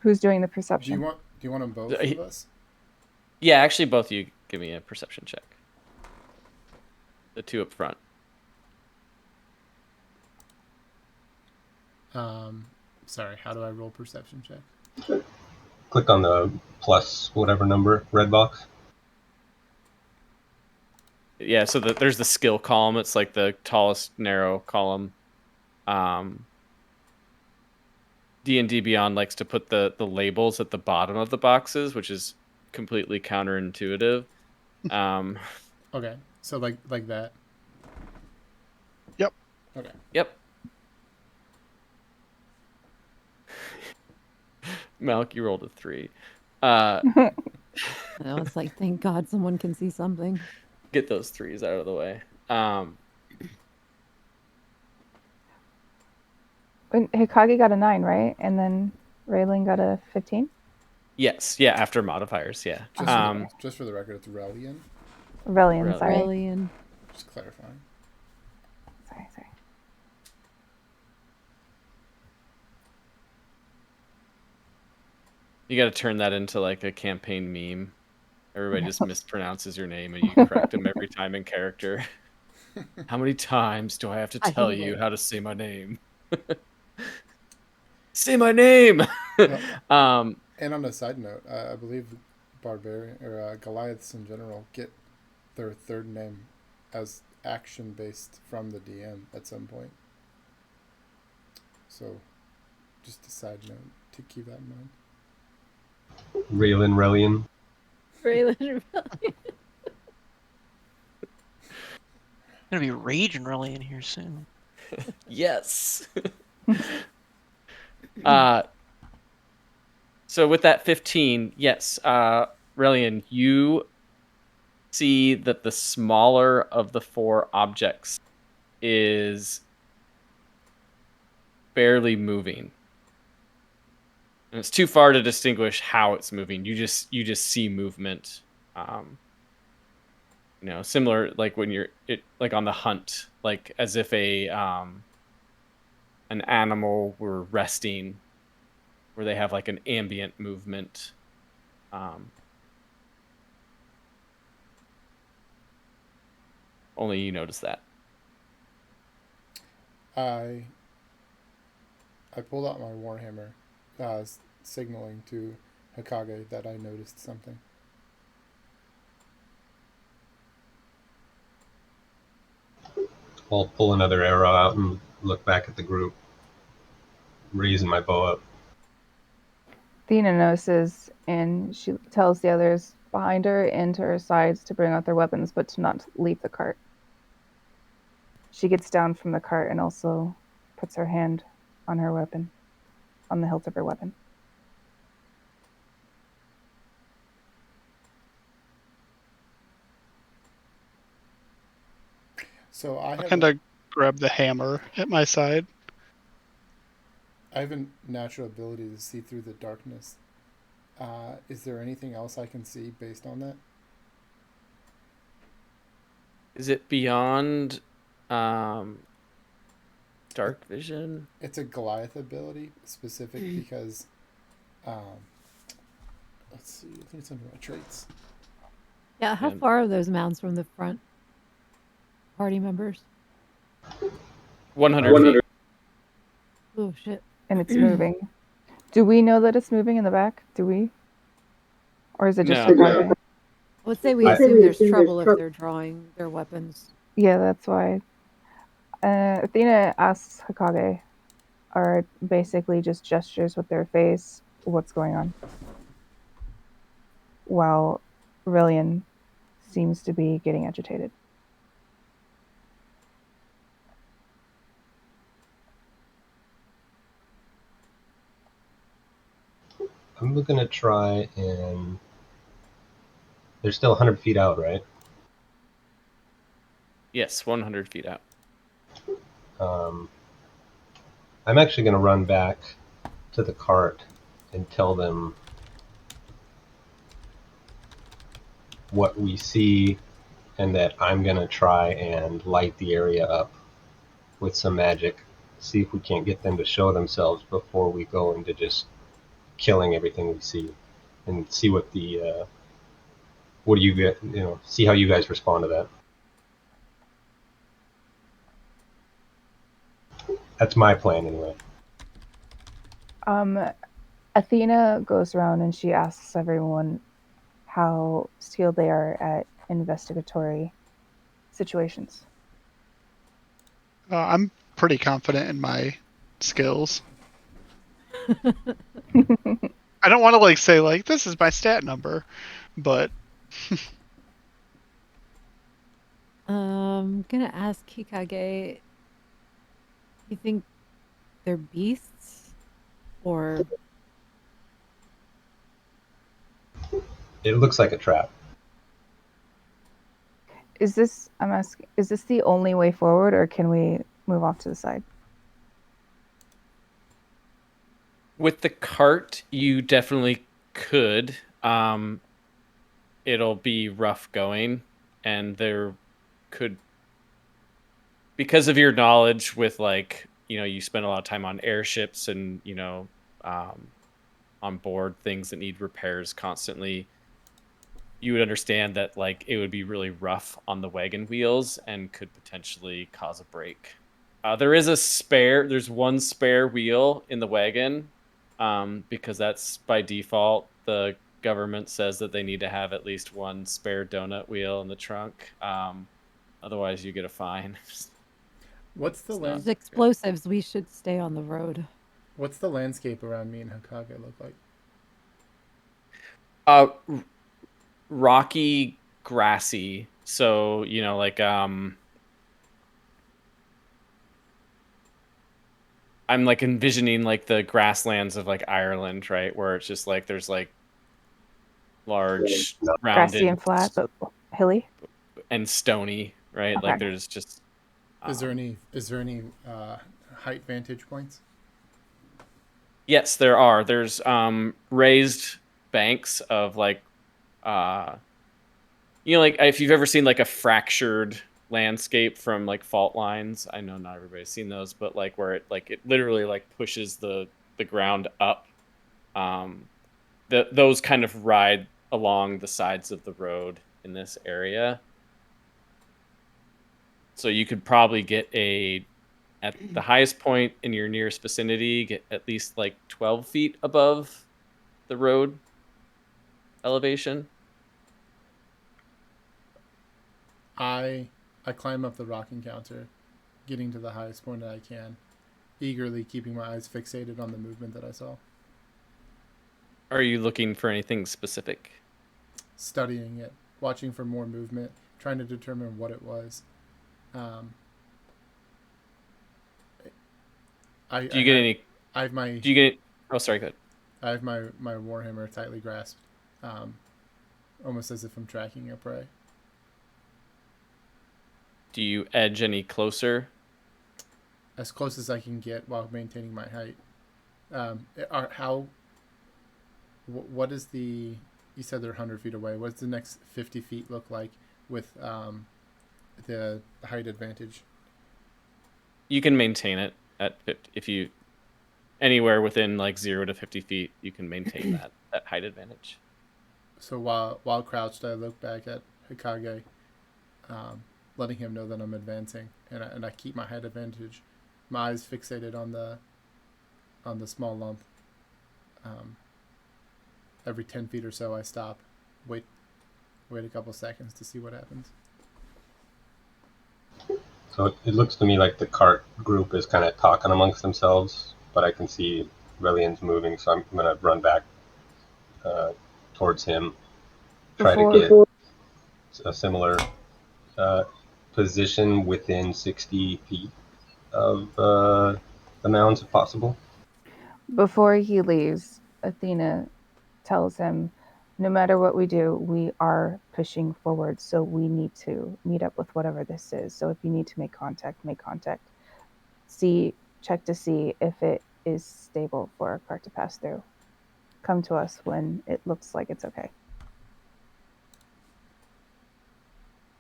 Who's doing the Do perception? you want them both of us? Yeah, actually both of you give me a perception check. The 2 up front. Sorry, how do I roll perception check? Click on the plus whatever number red box. Yeah, so there's the skill column. It's like the tallest narrow column. D&D Beyond likes to put the labels at the bottom of the boxes, which is completely counterintuitive. Okay, so like that. Yep. Okay. Yep. Malk, you rolled a 3. I was like, thank God someone can see something. Get those 3s out of the way. Hikage got a 9, right? And then Raylan got a 15? Yes, yeah, after modifiers, yeah. Just for the record, it's Relian. Relian, sorry. Relian. Just clarifying. Sorry. You got to turn that into like a campaign meme. Everybody just mispronounces your name and you correct them every time in character. How many times do I have to I tell hate you it. how to say my name? Say my name. Well, and on a side note, I believe barbarian or Goliaths in general get their third name as action based from the DM at some point. So, just a side note to keep that in mind. Raylan Relian. Raylan, Gonna be raging really in here soon. Yes. So with that 15, yes, Relian, you see that the smaller of the four objects is barely moving. And it's too far to distinguish how it's moving. You just see movement. Similar like when you're like on the hunt, like as if an animal were resting, where they have like an ambient movement. Only you notice that. I pulled out my warhammer, signaling to Hokage that I noticed something. I'll pull another arrow out and look back at the group, raising my bow up. Athena notices, and she tells the others behind her and to her sides to bring out their weapons, but to not leave the cart. She gets down from the cart and also puts her hand on her weapon, on the hilt of her weapon. So I kind of grab the hammer at my side. I have a natural ability to see through the darkness. Is there anything else I can see based on that? Is it beyond dark vision? It's a Goliath ability, specific because, let's see, I think it's under my traits. Yeah, how And- far are those mounds from the front party members? 100 feet. Oh shit. And it's moving. Do we know that it's moving in the back? Do we? Or is it just No. Hokage? I would say we I- assume there's trouble if they're drawing their weapons. Yeah, that's why. Athena asks Hokage, are basically just gestures with their face, what's going on? While Rillian seems to be getting agitated. I'm going to try and... They're still 100 feet out, right? Yes, 100 feet out. I'm actually going to run back to the cart and tell them what we see and that I'm going to try and light the area up with some magic. See if we can't get them to show themselves before we go into just killing everything we see, and see what the what do you get, see how you guys respond to that. That's my plan anyway. Athena goes around and she asks everyone how skilled they are at investigatory situations. I'm pretty confident in my skills. I don't want to say this is my stat number, but I'm gonna ask Hikage. You think they're beasts, or It looks like a trap. Is this the only way forward, or can we move off to the side? With the cart, you definitely could. It'll be rough going, and there could, because of your knowledge with you spend a lot of time on airships and on board things that need repairs constantly. you would understand that like it would be really rough on the wagon wheels and could potentially cause a break. There's one spare wheel in the wagon, because that's by default. The government says that they need to have at least one spare donut wheel in the trunk. Otherwise, you get a fine. What's the It's not- land? There's explosives. We should stay on the road. What's the landscape around me and Hokage look like? R- rocky, grassy. So like I'm like envisioning like the grasslands of like Ireland, right, where it's just like there's like large, Grassy rounded, and flat, but hilly. and stony, right? Okay. Like there's just. Is there any height vantage points? Yes, there are. There's raised banks of like like if you've ever seen like a fractured landscape from like fault lines. I know not everybody's seen those, but like where it literally like pushes the ground up. Those kind of ride along the sides of the road in this area. So you could probably get at the highest point in your nearest vicinity, get at least like 12 feet above the road elevation. I climb up the rocking counter, getting to the highest point that I can, eagerly keeping my eyes fixated on the movement that I saw. Are you looking for anything specific? Studying it, watching for more movement, trying to determine what it was. Do you get any? I have my. Do you get? Oh, sorry. Go ahead. I have my warhammer tightly grasped, almost as if I'm tracking a prey. Do you edge any closer? As close as I can get while maintaining my height. What is the? You said they're 100 feet away. What's the next 50 feet look like with the height advantage? You can maintain it at 50, if you anywhere within like 0 to 50 feet, you can maintain that height advantage. So while crouched, I look back at Hokage, letting him know that I'm advancing, and I keep my height advantage, my eyes fixated on the small lump. Every 10 feet or so, I stop, wait a couple seconds to see what happens. So it looks to me like the cart group is kind of talking amongst themselves, but I can see Relian's moving, so I'm going to run back towards him, try to get a similar position within 60 feet of the mounds if possible. Before he leaves, Athena tells him, no matter what we do, we are pushing forward, so we need to meet up with whatever this is. So if you need to make contact. Check to see if it is stable for a cart to pass through. Come to us when it looks like it's okay.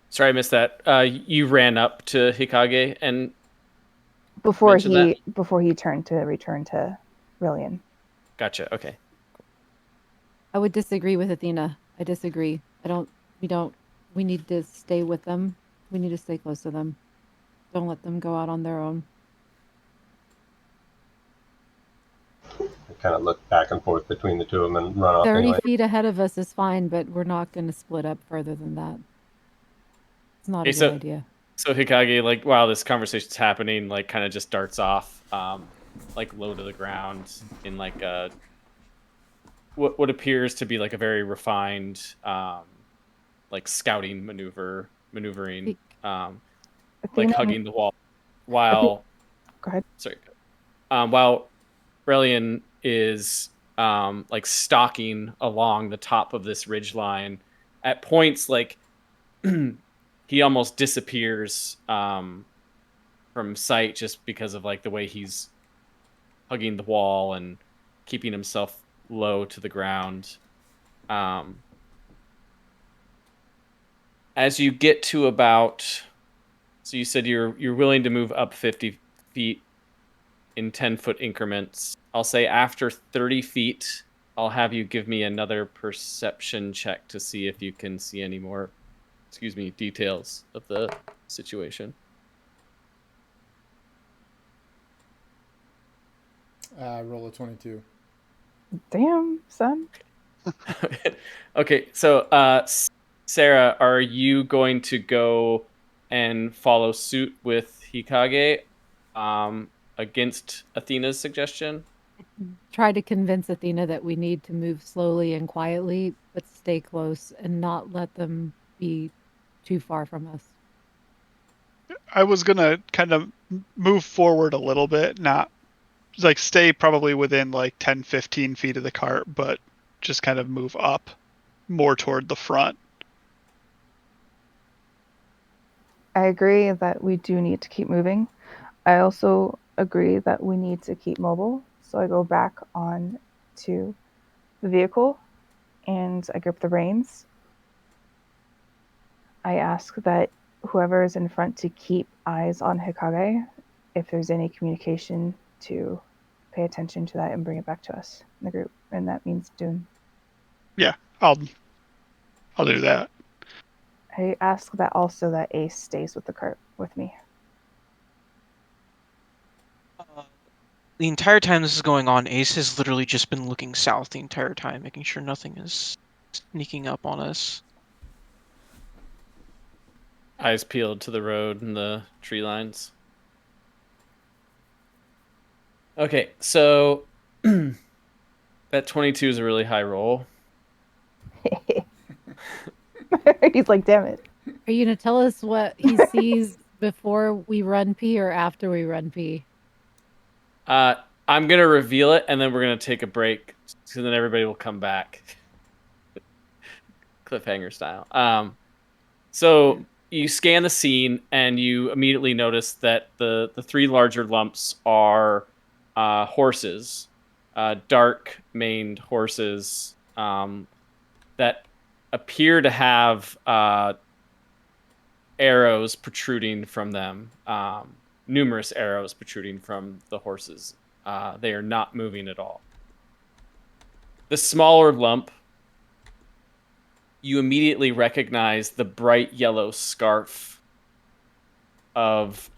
Sorry, I missed that. You ran up to Hikage and Before he turned to return to Rillian. Gotcha. Okay. I would disagree with Athena. I disagree. We need to stay with them. We need to stay close to them. Don't let them go out on their own. I kind of look back and forth between the two of them and run off 30 anyway. feet ahead of us is fine, but we're not going to split up further than that. It's not a good idea. So Hikage, like while this conversation's happening, like kind of just darts off, like low to the ground in like a what appears to be like a very refined, like scouting maneuvering, like hugging the wall, while. Go ahead. Sorry. While Relian is like stalking along the top of this ridge line, at points like he almost disappears from sight just because of like the way he's hugging the wall and keeping himself low to the ground. As you get to about, so you said you're willing to move up 50 feet in 10-foot increments. I'll say after 30 feet I'll have you give me another perception check to see if you can see any more, details of the situation. Roll a 22. Damn, son. Okay, so Sarah, are you going to go and follow suit with Hikage against Athena's suggestion? Try to convince Athena that we need to move slowly and quietly, but stay close and not let them be too far from us. I was gonna kind of move forward a little bit, not like stay probably within like 10, 15 feet of the cart, but just kind of move up more toward the front. I agree that we do need to keep moving. I also agree that we need to keep mobile. So I go back on to the vehicle and I grip the reins. I ask that whoever is in front to keep eyes on Hikage. If there's any communication, to pay attention to that and bring it back to us in the group. And that means Dune. Yeah, I'll do that. I ask that also that Ace stays with the cart with me. The entire time this is going on, Ace has literally just been looking south the entire time, making sure nothing is sneaking up on us. Eyes peeled to the road and the tree lines. Okay, so that 22 is a really high roll. He's like, damn it. Are you gonna tell us what he sees before we run P or after we run P? I'm gonna reveal it, and then we're gonna take a break, so then everybody will come back, cliffhanger style. So you scan the scene, and you immediately notice that the three larger lumps are horses, dark-maned horses that appear to have arrows protruding from them. Numerous arrows protruding from the horses. They are not moving at all. The smaller lump, you immediately recognize the bright yellow scarf of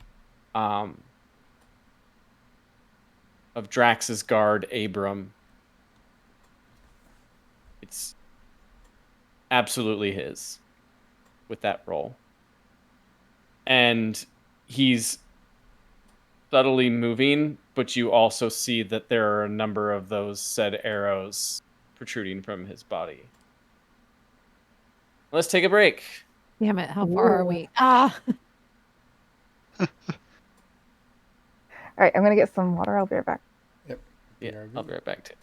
Drax's guard, Abram. It's absolutely his with that roll. And he's subtly moving, but you also see that there are a number of those said arrows protruding from his body. Let's take a break. Damn it, how far are we? Ah! All right, I'm going to get some water. I'll be right back. Yep. Yeah, I'll be right back too.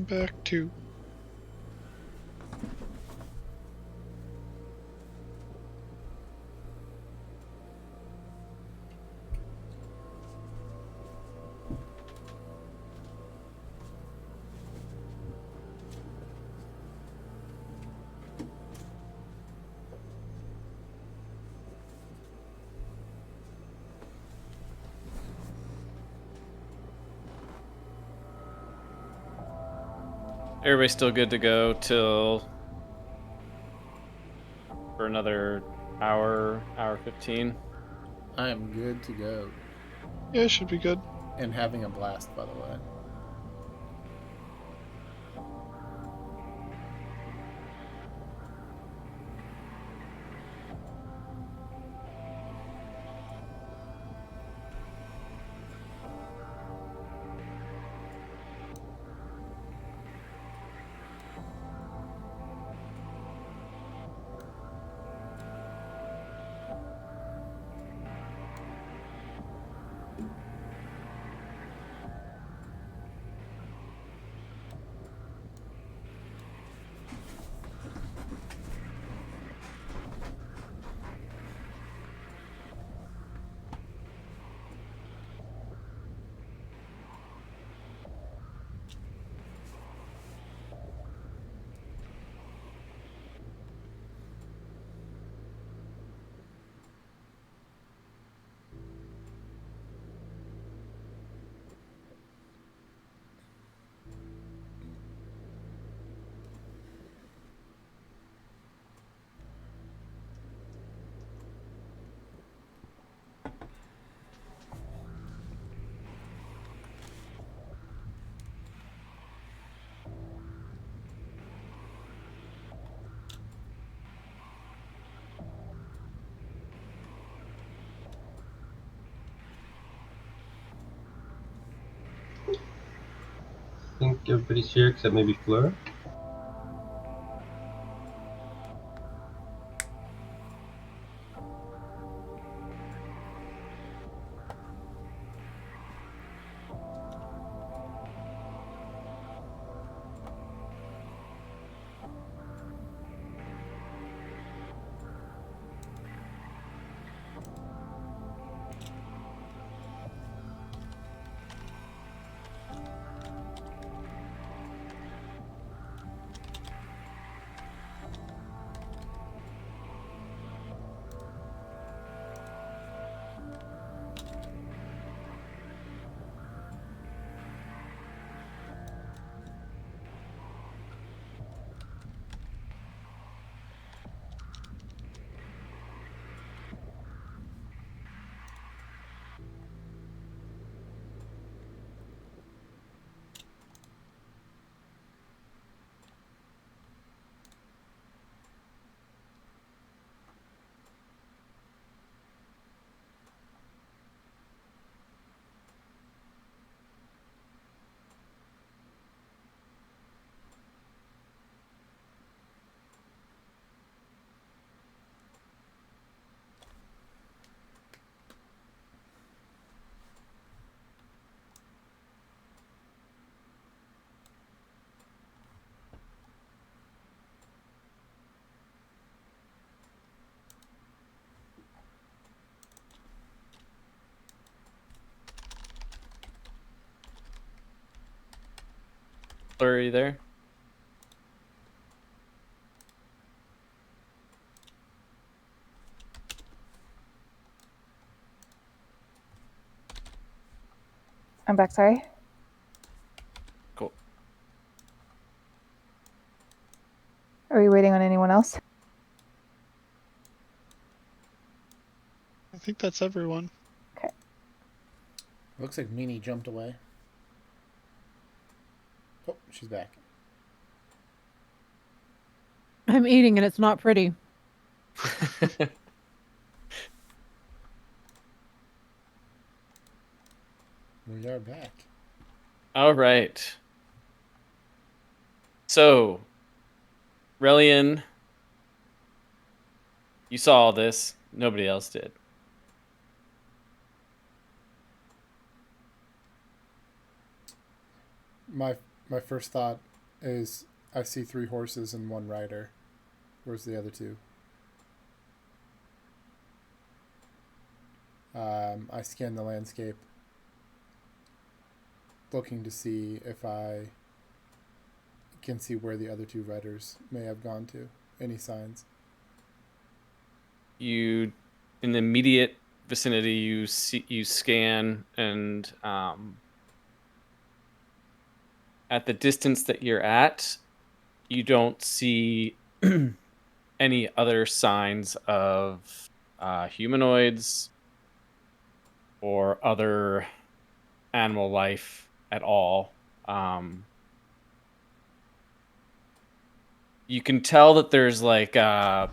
I'm back too. Everybody's still good to go till for another hour 15. I am good to go. Yeah, it should be good. And having a blast, by the way. I think everybody's here except maybe Fleur. Fleur, are you there? I'm back, sorry. Cool. Are we waiting on anyone else? I think that's everyone. Looks like Meanie jumped away. Oh, she's back. I'm eating and it's not pretty. We are back. All right. So, Relian, you saw all this. Nobody else did. My first thought is I see 3 horses and 1 rider. Where's the other 2? I scan the landscape, looking to see if I can see where the other 2 riders may have gone to. Any signs? You, in the immediate vicinity, you scan, and at the distance that you're at, you don't see any other signs of humanoids or other animal life at all. You can tell that there's like there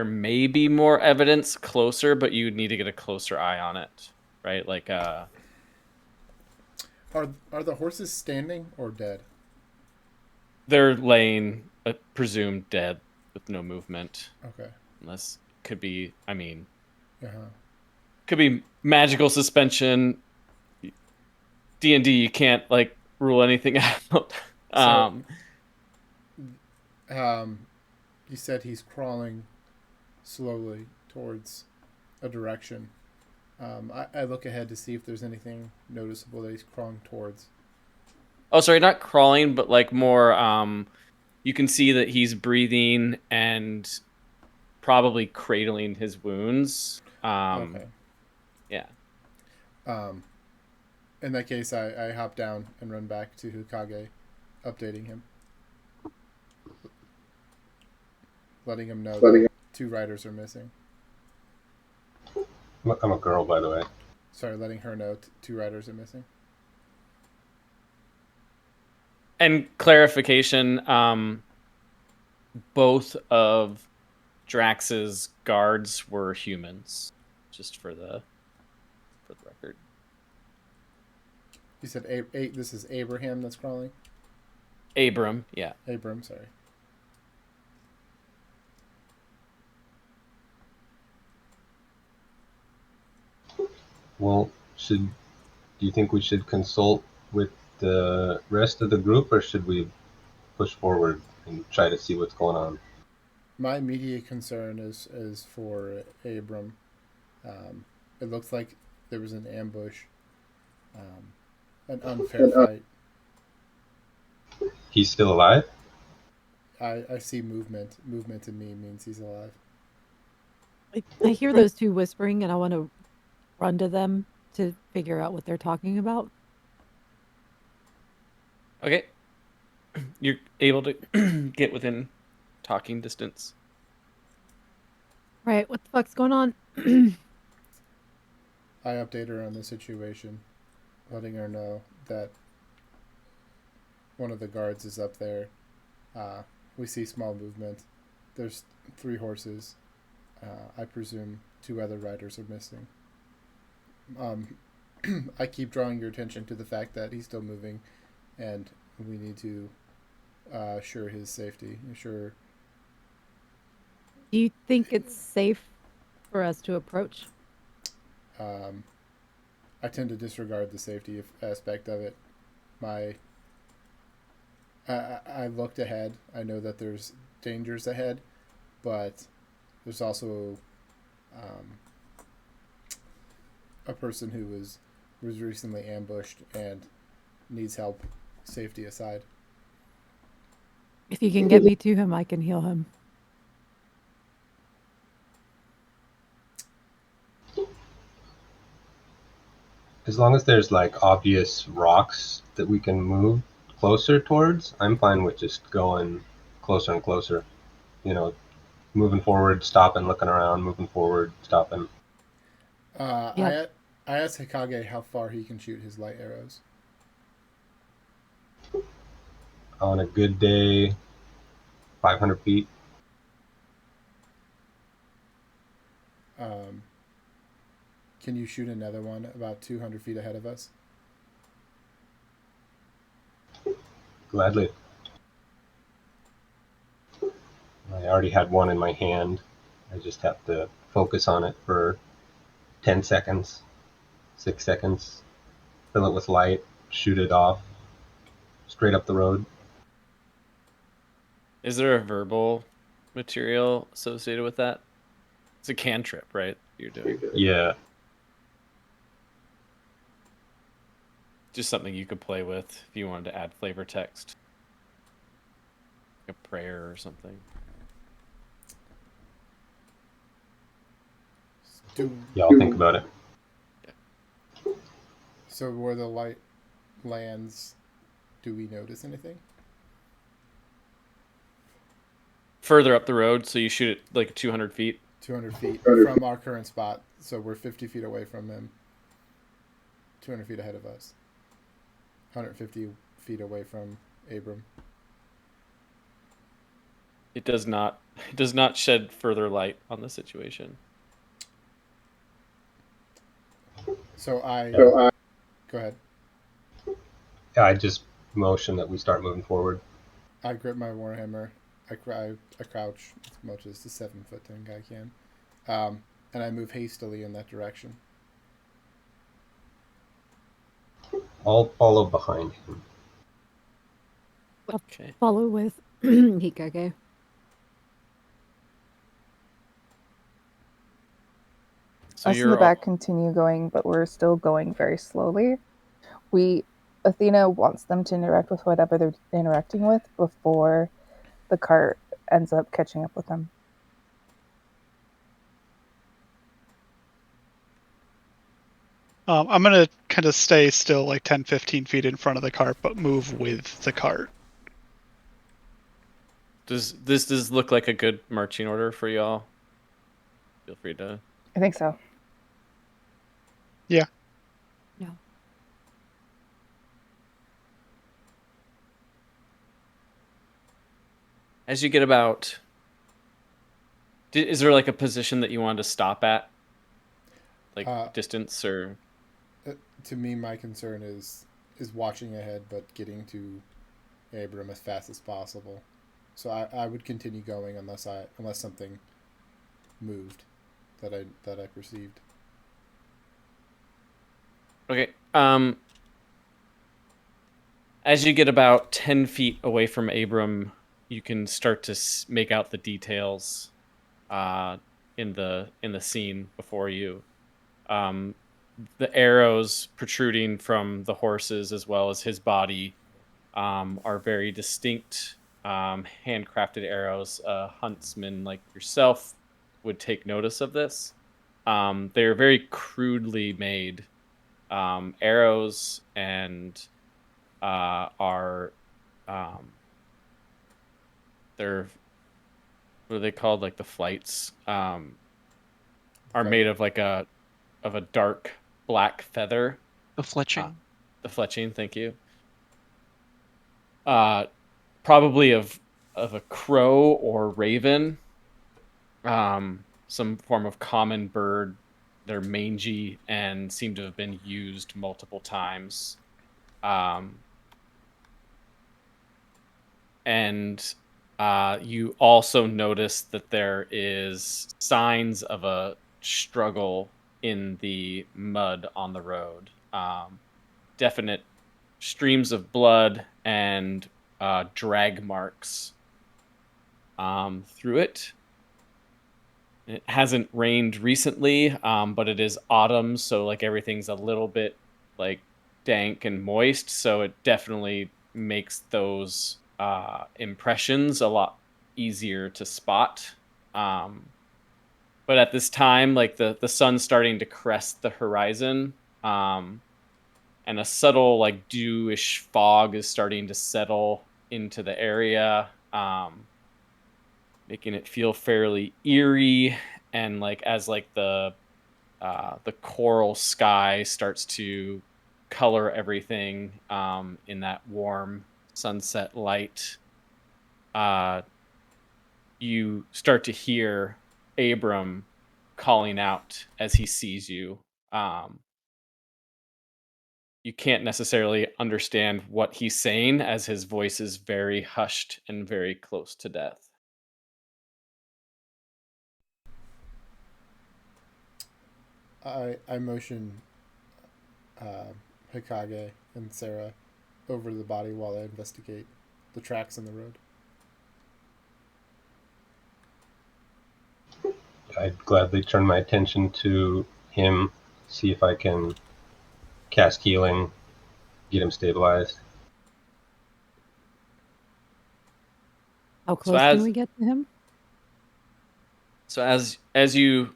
may be more evidence closer, but you need to get a closer eye on it, right? Like Are the horses standing or dead? they're laying, presumed dead with no movement, Okay. unless could be. I mean, Uh-huh. could be magical suspension. D&D, you can't like rule anything out. You said he's crawling slowly towards a direction. I look ahead to see if there's anything noticeable that he's crawling towards. Oh, sorry, not crawling, but like more. You can see that he's breathing and probably cradling his wounds. Okay. Yeah. In that case, I hop down and run back to Hokage, updating him, letting him know that 2 riders are missing. I'm a girl, by the way. Sorry, letting her know 2 riders are missing. And clarification, both of Drax's guards were humans, just for the record. You said this is Abraham that's crawling? Abram, yeah. Abram, sorry. Well, do you think we should consult with the rest of the group, or should we push forward and try to see what's going on? My immediate concern is for Abram. It looks like there was an ambush, an unfair fight. He's still alive? I see movement. Movement to me means he's alive. I hear those 2 whispering, and I want to run to them to figure out what they're talking about. Okay. You're able to get within talking distance. Right, what the fuck's going on? I update her on the situation, letting her know that one of the guards is up there. We see small movement. There's 3 horses. I presume 2 other riders are missing. I keep drawing your attention to the fact that he's still moving, and we need to assure his safety. Assure. Do you think it's safe for us to approach? I tend to disregard the safety aspect of it. I looked ahead. I know that there's dangers ahead, but there's also a person who was recently ambushed and needs help, safety aside. If you can get me to him, I can heal him. As long as there's like obvious rocks that we can move closer towards, I'm fine with just going closer and closer. You know, moving forward, stopping, looking around, moving forward, stopping. I asked Hokage how far he can shoot his light arrows. On a good day, 500 feet. Can you shoot another one about 200 feet ahead of us? Gladly. I already had one in my hand. I just have to focus on it for 10 seconds, 6 seconds, fill it with light, shoot it off, straight up the road. Is there a verbal material associated with that? It's a cantrip, right? You're doing Yeah. just something you could play with if you wanted to add flavor text, like a prayer or something. Yeah, I'll think about it. So where the light lands, do we notice anything? Further up the road, so you shoot it like 200 feet. 200 feet from our current spot, so we're 50 feet away from him. 200 feet ahead of us. 150 feet away from Abram. It does not shed further light on the situation. So I go ahead. Yeah, I just motion that we start moving forward. I grip my warhammer. I crouch as much as the 7'10" guy can, and I move hastily in that direction. I'll follow behind him. Okay. Follow with Hikage. So Us in you're the all, back continue going, but we're still going very slowly. Athena wants them to interact with whatever they're interacting with before the cart ends up catching up with them. I'm going to kind of stay still like 10, 15 feet in front of the cart, but move with the cart. does this look like a good marching order for y'all? Feel free to. I think so. Yeah. No. As you get about, is there like a position that you wanted to stop at, like distance or? To me, my concern is watching ahead, but getting to Abram as fast as possible. So I would continue going unless something moved that I perceived. Okay. As you get about 10 feet away from Abram, you can start to make out the details in the scene before you. The arrows protruding from the horses as well as his body are very distinct, handcrafted arrows. A huntsman like yourself would take notice of this. They're very crudely made arrows and are they're what are they called, like the flights are made of like a dark black feather. The fletching. The fletching, thank you. Probably of a crow or raven, some form of common bird. They're mangy and seem to have been used multiple times. And you also notice that there is signs of a struggle in the mud on the road. Definite streams of blood and drag marks through it. It hasn't rained recently, but it is autumn, so like everything's a little bit like dank and moist. So it definitely makes those impressions a lot easier to spot. But at this time, like the sun's starting to crest the horizon, and a subtle like dewish fog is starting to settle into the area, making it feel fairly eerie. And like as like the coral sky starts to color everything in that warm sunset light, you start to hear Abram calling out as he sees you. You can't necessarily understand what he's saying as his voice is very hushed and very close to death. I motion Hikage and Sarah over the body while I investigate the tracks in the road. I'd gladly turn my attention to him, see if I can cast healing, get him stabilized. How So close can as we get to him? so as you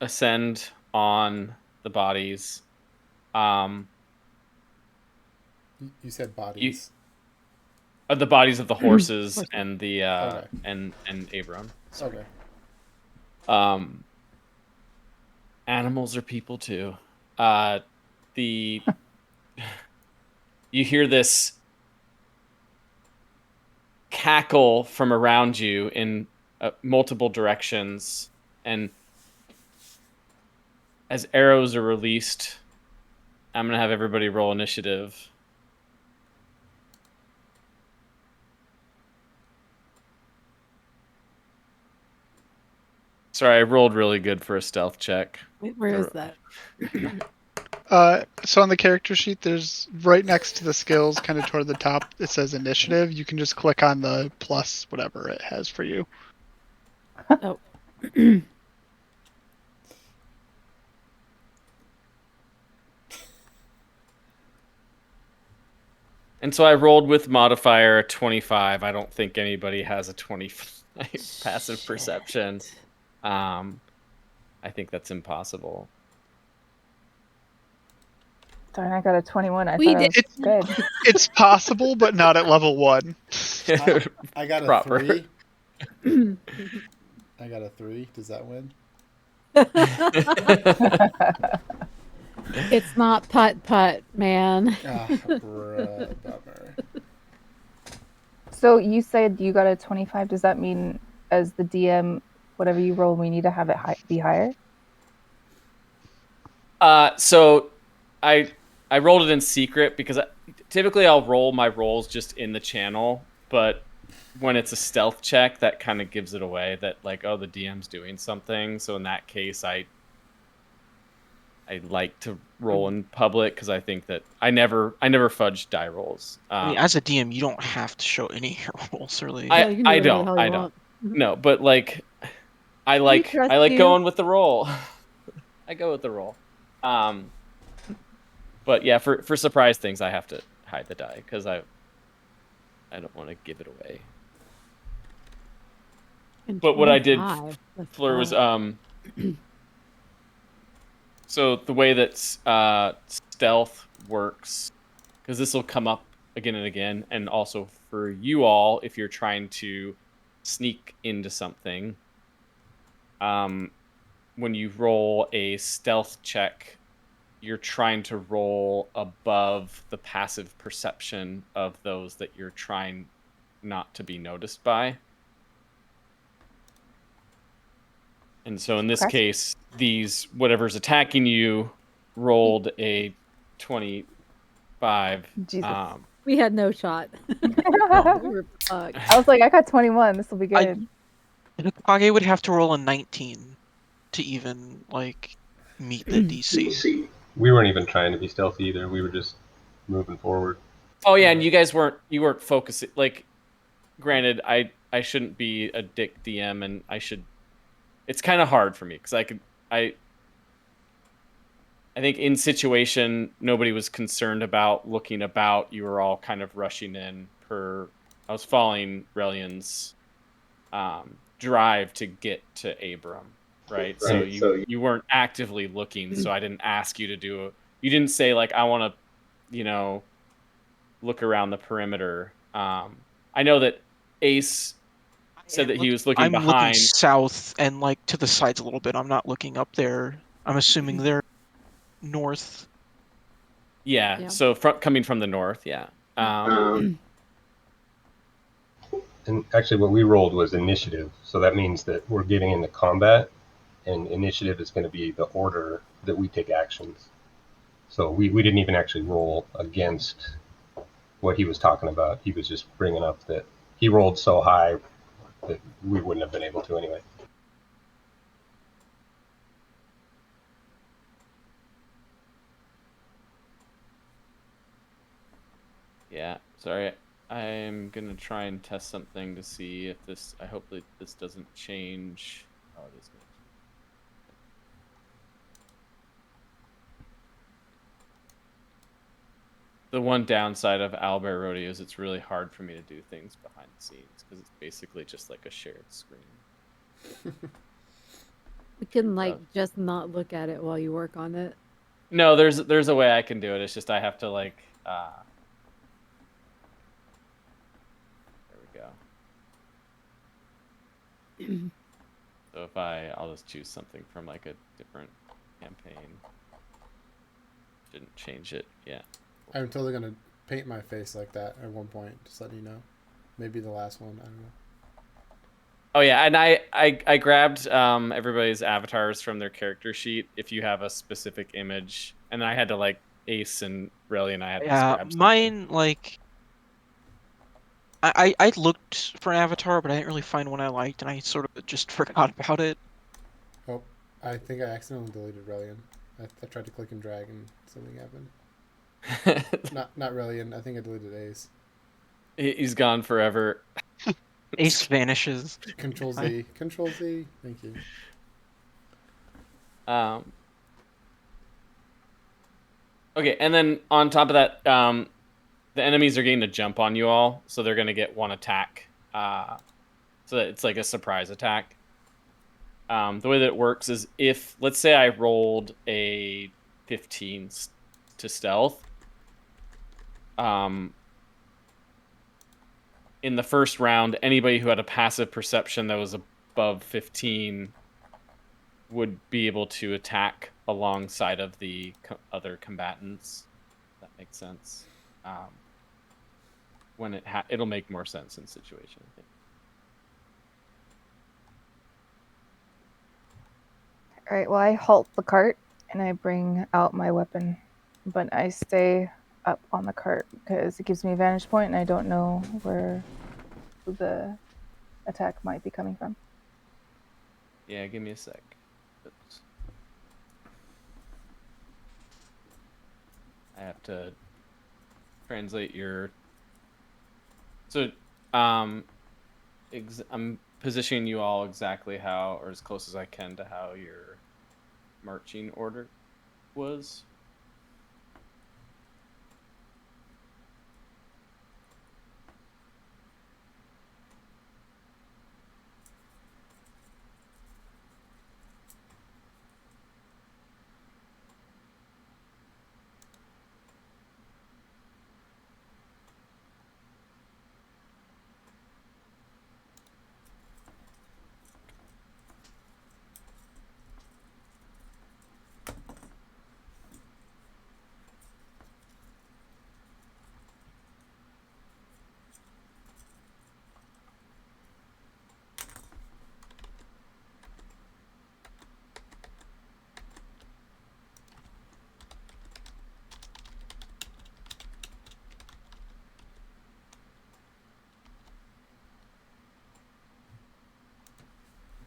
ascend on the bodies, You said you bodies. the bodies of the horses Horses. and the Okay. and Abram. Sorry. Okay. Animals are people too. The you hear this cackle from around you in multiple directions, and as arrows are released, I'm gonna have everybody roll initiative. Sorry, I rolled really good for a stealth check. Wait, where is that? So on the character sheet, there's right next to the skills, kind of toward the top, it says initiative. You can just click on the plus, whatever it has for you. Oh. And so I rolled with modifier 25. I don't think anybody has a 25 passive perception. I think that's impossible. Darn, I got a 21. I We thought I was did- good. It's possible, but not at level 1. I got a Proper. 3. I got a 3. Does that win? It's not putt, man. Ah, bruh, bummer. So you said you got a 25. Does that mean as the DM, whatever you roll, we need to have it be higher? So I rolled it in secret because typically I'll roll my rolls just in the channel, but when it's a stealth check, that kind of gives it away that like, oh, the DM's doing something. So in that case, I like to roll in public because I think that I never fudge die rolls. I mean, as a DM, you don't have to show any of your rolls, really. Yeah, you can do I whatever the don't. hell you I don't. want. No, but like, I like trust you. going with the roll. I go with the roll. But yeah, for surprise things, I have to hide the die because I don't want to give it away. And But what I did, 25, that's Fleur, was bad. so the way that stealth works, because this will come up again and again, and also for you all, if you're trying to sneak into something, when you roll a stealth check, you're trying to roll above the passive perception of those that you're trying not to be noticed by. And so in this Okay. case, whatever's attacking you rolled a 25. Jesus. We had no shot. We were fucked. I was like, I got 21. This will be good. Kage would have to roll a 19 to even like meet the DC. We weren't even trying to be stealthy either. We were just moving forward. Oh yeah, and you guys weren't focusing. Like, granted, I shouldn't be a dick DM, and I should. It's kind of hard for me because I think in situation nobody was concerned about looking about. You were all kind of rushing in. I was following Relian's drive to get to Abram, right? So you weren't actively looking, so I didn't ask you to do. You didn't say like I want to, look around the perimeter. I know that Ace said that he was looking I'm behind. looking south and like to the sides a little bit. I'm not looking up there. I'm assuming they're north. Yeah. So coming from the north, yeah. And actually, what we rolled was initiative, so that means that we're getting into combat, and initiative is going to be the order that we take actions. So we didn't even actually roll against what he was talking about. He was just bringing up that he rolled so high that we wouldn't have been able to anyway. Yeah, sorry. I'm gonna try and test something to see if this. I hope that this doesn't change. Oh, it is good. The one downside of Owlbear Rodeo is it's really hard for me to do things behind the scenes because it's basically just like a shared screen. We can like just not look at it while you work on it. No, there's a way I can do it. It's just I have to like. There we go. So if I'll just choose something from like a different campaign. Didn't change it. Yeah. I'm totally gonna paint my face like that at one point. Just letting you know. Maybe the last one. I don't know. Oh yeah, and I grabbed everybody's avatars from their character sheet. If you have a specific image, and I had to like Ace and Relly and I had to grab something. Mine like. I looked for an avatar, but I didn't really find one I liked, and I sort of just forgot about it. Oh, I think I accidentally deleted Relian. I tried to click and drag, and something happened. not Relian. I think I deleted Ace. He's gone forever. Ace vanishes. Control Z. Control Z. Thank you. Okay, and then on top of that, the enemies are getting to jump on you all, so they're gonna get one attack. So that it's like a surprise attack. The way that it works is if, let's say I rolled a 15 to stealth, in the first round, anybody who had a passive perception that was above 15 would be able to attack alongside of the other combatants. If that makes sense. When it'll make more sense in the situation, I think. All right, well, I halt the cart and I bring out my weapon, but I stay up on the cart because it gives me a vantage point and I don't know where the attack might be coming from. Yeah, give me a sec. Oops. I have to translate your. So, I'm positioning you all exactly how, or as close as I can to how your marching order was.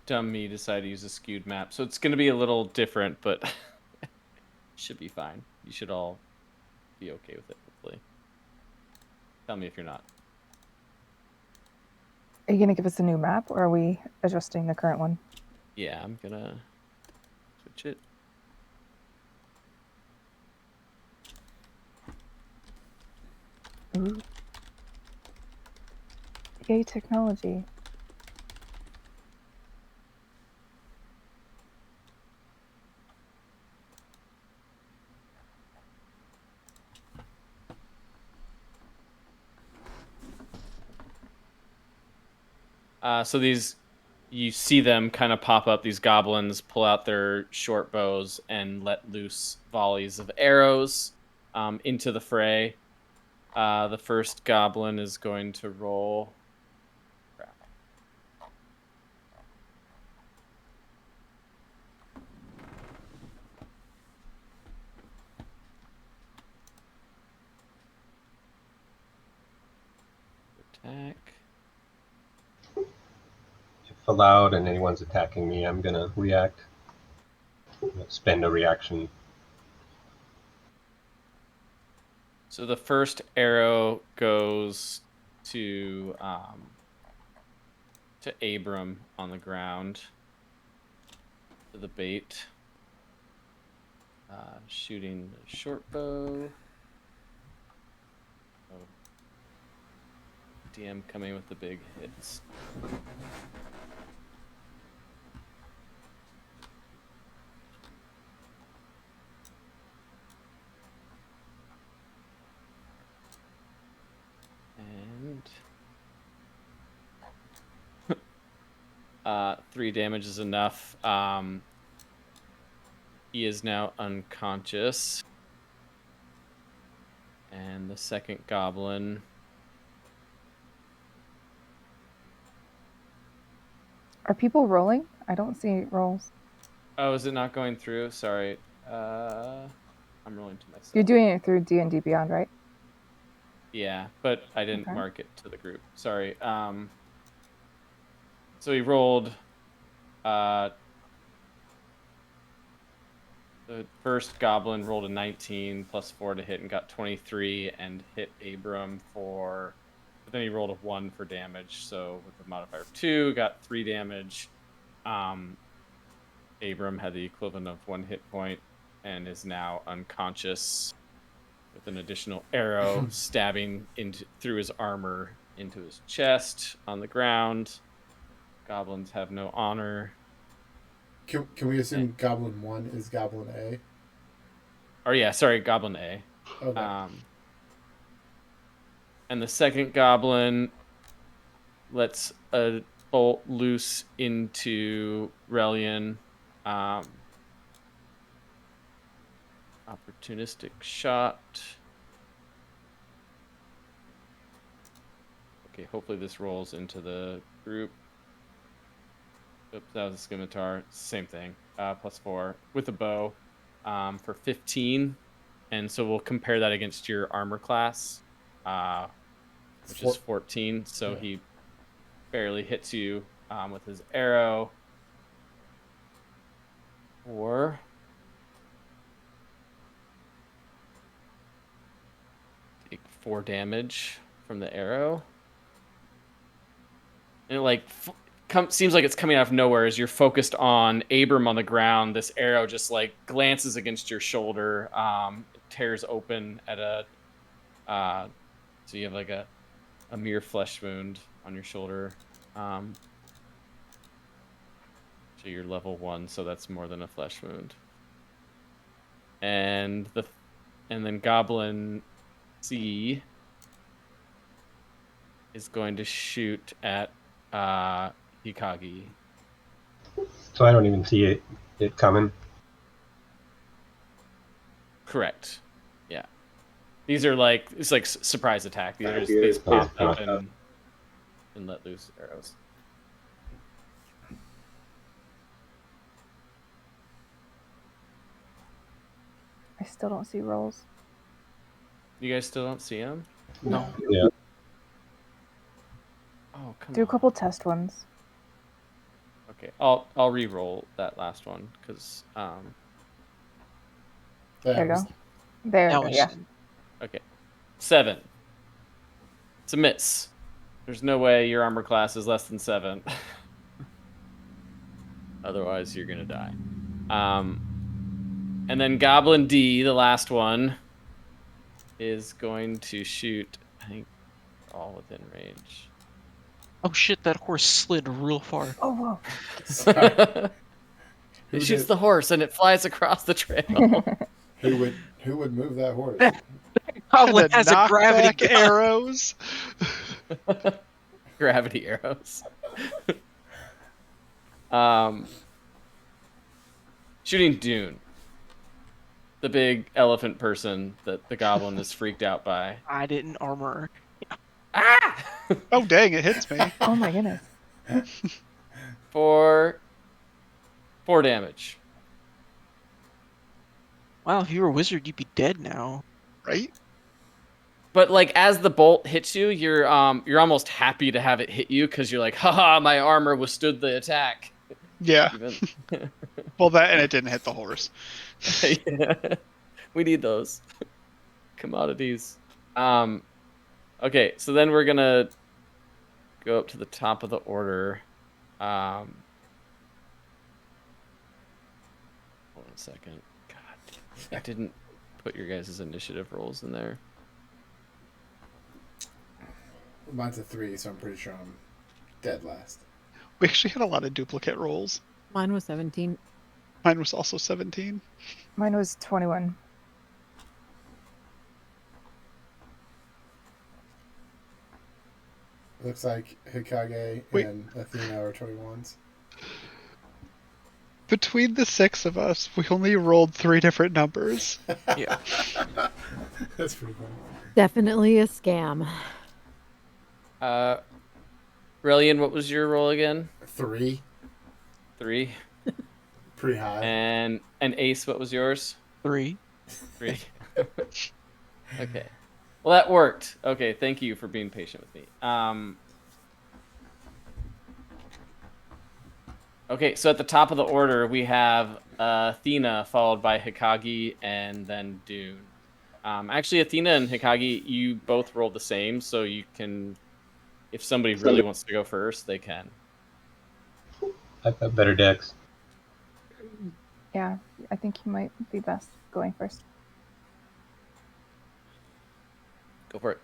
Dumb me decided to use a skewed map, so it's going to be a little different, but should be fine. You should all be okay with it, hopefully. Tell me if you're not. Are you going to give us a new map or are we adjusting the current one? Yeah, I'm going to switch it. Ooh. Yay, technology. So you see them kind of pop up, these goblins pull out their short bows and let loose volleys of arrows into the fray. The first goblin is going to roll. Crap. Attack. If allowed and anyone's attacking me, I'm gonna react. Spend a reaction. So the first arrow goes to Abram on the ground. To the bait. Shooting the short bow. Oh. DM coming with the big hits. And 3 damage is enough. He is now unconscious. And the second goblin. Are people rolling? I don't see rolls. Oh, is it not going through? Sorry. I'm rolling to myself. You're doing it through D&D Beyond, right? Yeah, but I didn't Okay. mark it to the group. Sorry. So he rolled. The first goblin rolled a 19 plus 4 to hit and got 23 and hit Abram for. But then he rolled a 1 for damage. So with the modifier of 2, got 3 damage. Abram had the equivalent of 1 hit point and is now unconscious with an additional arrow stabbing through his armor into his chest on the ground. Goblins have no honor. Can we assume Goblin 1 is Goblin A? Or yeah, sorry, Goblin A. Okay. And the second goblin lets a bolt loose into Relian. Opportunistic shot. Okay, hopefully this rolls into the group. Oops, that was a scimitar. Same thing. Plus 4 with a bow for 15. And so we'll compare that against your armor class, which is 14. So he barely hits you with his arrow. Or take 4 damage from the arrow. And it like seems like it's coming out of nowhere as you're focused on Abram on the ground. This arrow just like glances against your shoulder, tears open at a so you have like a mere flesh wound on your shoulder. So you're level 1, so that's more than a flesh wound. And then Goblin C is going to shoot at Hikagi. So I don't even see it coming. Correct. Yeah. These are like it's like surprise attack. These are just they just pop up and let loose arrows. I still don't see rolls. You guys still don't see them? No. Yeah. Oh, come on. Do a couple test ones. Okay, I'll re-roll that last one because There you go. There, That was- yeah. Okay. 7. It's a miss. There's no way your armor class is less than 7. Otherwise, you're gonna die. And then Goblin D, the last one, is going to shoot. I think they're all within range. Oh shit! That horse slid real far. Oh, whoa. It shoots the horse and it flies across the trail. Who would move that horse? Goblin The has a gravity knockback gun. arrows. Gravity arrows. Shooting Dune. The big elephant person that the goblin is freaked out by. I didn't armor. Ah! Oh dang! It hits me. Oh my goodness. For 4 damage. Wow, if you were a wizard, you'd be dead now. Right? But like as the bolt hits you, you're almost happy to have it hit you because you're like, haha, my armor withstood the attack. Yeah. Even... Well, that and it didn't hit the horse. Yeah. We need those commodities. Okay, so then we're gonna go up to the top of the order. Hold on a second. God, I didn't put your guys' initiative rolls in there. Mine's a 3, so I'm pretty sure I'm dead last. We actually had a lot of duplicate rolls. Mine was 17. Mine was also 17. Mine was 21. Looks like Hikage Wait. and Athena are 21s. Between the 6 of us, we only rolled 3 different numbers. Yeah. That's pretty funny. Definitely a scam. Relian, what was your roll again? 3, 3. pretty high. And Ace, what was yours? 3. 3. Okay. Well, that worked. Okay, thank you for being patient with me. Okay, so at the top of the order, we have Athena, followed by Hikage, and then Dune. Actually, Athena and Hikage, you both rolled the same, so you can, if somebody really wants to go first, they can. I've got better decks. Yeah, I think you might be best going first. Go for it.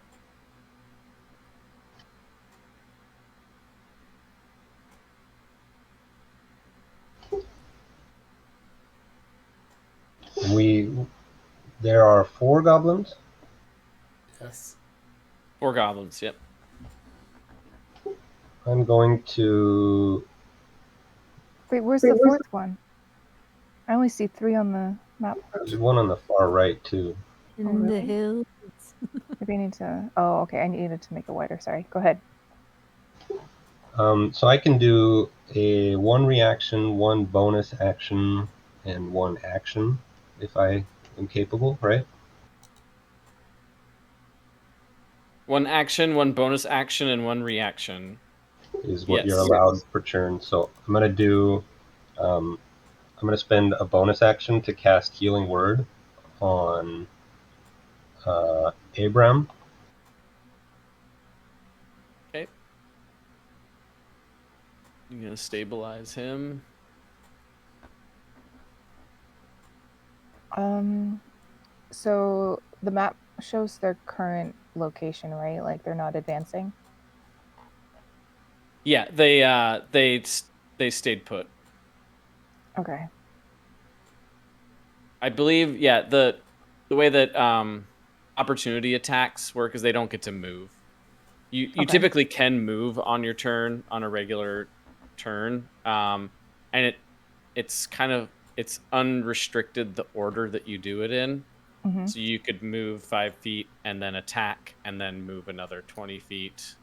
There are 4 goblins. Yes. 4 goblins, yep. I'm going to. Wait, where's the fourth one? I only see 3 on the map. There's one on the far right too. In Oh, really? the hills. Maybe I need to. Oh, okay. I needed to make it wider. Sorry. Go ahead. So I can do a 1 reaction, 1 bonus action, and 1 action if I am capable, right? 1 action, 1 bonus action, and 1 reaction. Is what Yes. you're allowed per turn. So I'm gonna do. I'm gonna spend a bonus action to cast Healing Word on Abram. Okay. You're gonna stabilize him. So the map shows their current location, right? Like they're not advancing. Yeah, they stayed put. Okay. I believe, yeah, the way that opportunity attacks work is they don't get to move. You Okay. typically can move on your turn on a regular turn, and it's unrestricted the order that you do it in. Mm-hmm. So you could move 5 feet and then attack and then move another 20 feet,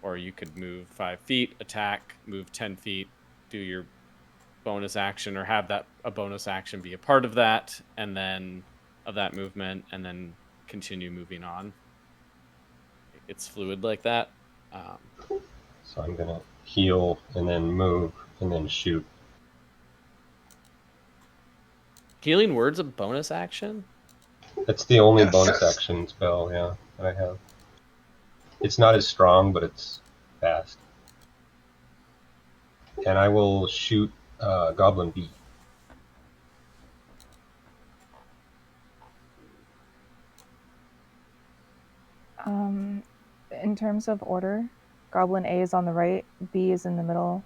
or you could move 5 feet, attack, move 10 feet, do your bonus action, or have that a bonus action be a part of that, and then of that movement, and then continue moving on. It's fluid like that. So I'm gonna heal and then move and then shoot. Healing Word's a bonus action? That's the only Yes. bonus action spell, yeah, that I have. It's not as strong, but it's fast. And I will shoot Goblin B. In terms of order, Goblin A is on the right, B is in the middle,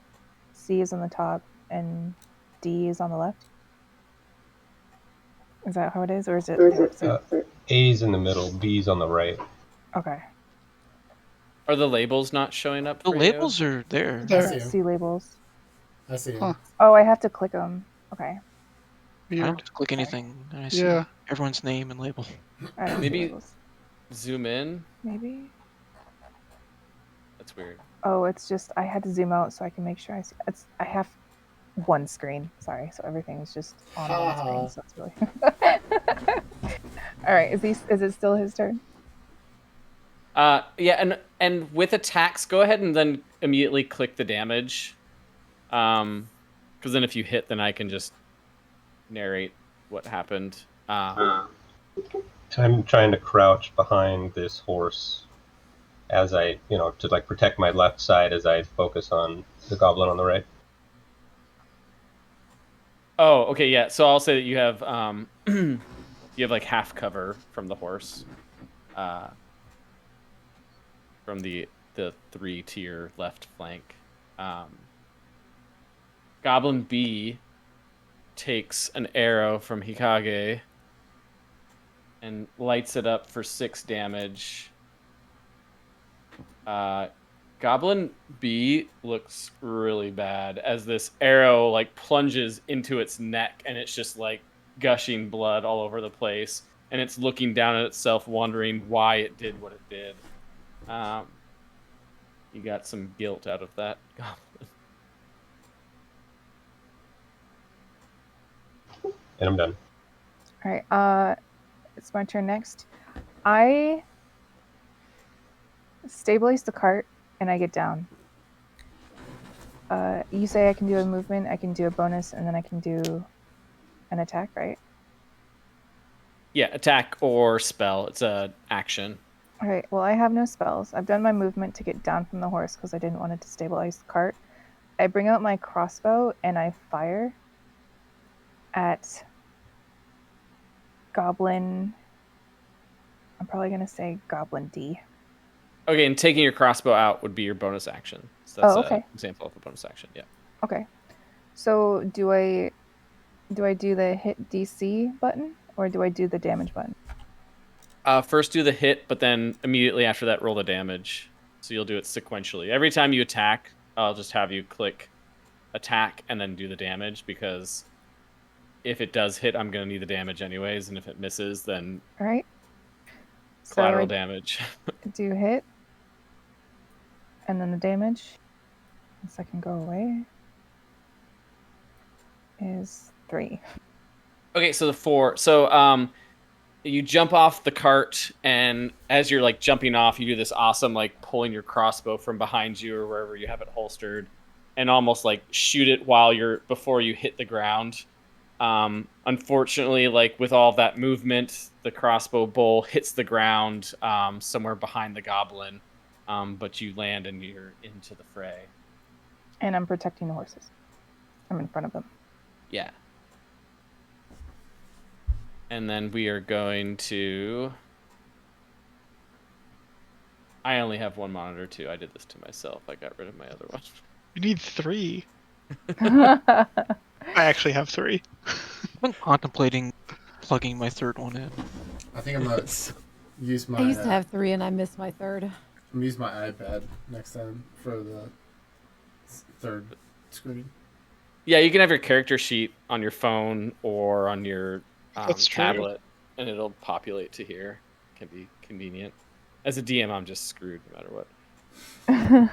C is on the top, and D is on the left. Is that how it is, or is it the opposite? A's in the middle, B's on the right. Okay. Are the labels not showing up The for labels are there. I There. see him. C labels. I see him. Huh. Oh, I have to click them. Okay. I don't Weird. have to click anything. And I see Yeah. everyone's name and label. I don't see Maybe- labels. you? Zoom in? Maybe. That's weird. Oh, it's just I had to zoom out so I can make sure I see. I have one screen. Sorry, so everything's just on one screen. So it's really. All right. Is it still his turn? Yeah, and with attacks, go ahead and then immediately click the damage. Because then if you hit, then I can just narrate what happened. And I'm trying to crouch behind this horse as I, to like protect my left side as I focus on the goblin on the right. Oh, okay, yeah. So I'll say that you have you have like half cover from the horse, from the 3-tier left flank. Goblin B takes an arrow from Hikage and lights it up for 6 damage. Goblin B looks really bad as this arrow like plunges into its neck and it's just like gushing blood all over the place, and it's looking down at itself wondering why it did what it did. You got some guilt out of that, Goblin. And I'm done. All right. It's my turn next. I stabilize the cart and I get down. You say I can do a movement, I can do a bonus, and then I can do an attack, right? Yeah, attack or spell. It's a action. All right. Well, I have no spells. I've done my movement to get down from the horse because I didn't want it to stabilize the cart. I bring out my crossbow and I fire at Goblin. I'm probably going to say Goblin D. Okay, and taking your crossbow out would be your bonus action. So that's okay. an example of a bonus action, yeah. Okay. So do I do the hit DC button or do I do the damage button? First do the hit, but then immediately after that roll the damage. So you'll do it sequentially. Every time you attack, I'll just have you click attack and then do the damage, because if it does hit, I'm going to need the damage anyways, and if it misses, then All right. collateral So damage. do hit and then the damage. Once I can go away is 3. Okay, so the 4. So you jump off the cart, and as you're like jumping off, you do this awesome like pulling your crossbow from behind you or wherever you have it holstered, and almost like shoot it before you hit the ground. Unfortunately, like with all that movement, the crossbow bowl hits the ground somewhere behind the goblin, but you land and you're into the fray. And I'm protecting the horses. I'm in front of them. Yeah. And then we are going to... I only have one monitor too. I did this to myself. I got rid of my other one. You need 3. I actually have 3. I've been contemplating plugging my third one in. I think I'm gonna use my. I used to have 3 and I missed my 3rd. I'm gonna use my iPad next time for the third screen. Yeah, you can have your character sheet on your phone or on your That's true. tablet, and it'll populate to here. Can be convenient. As a DM, I'm just screwed no matter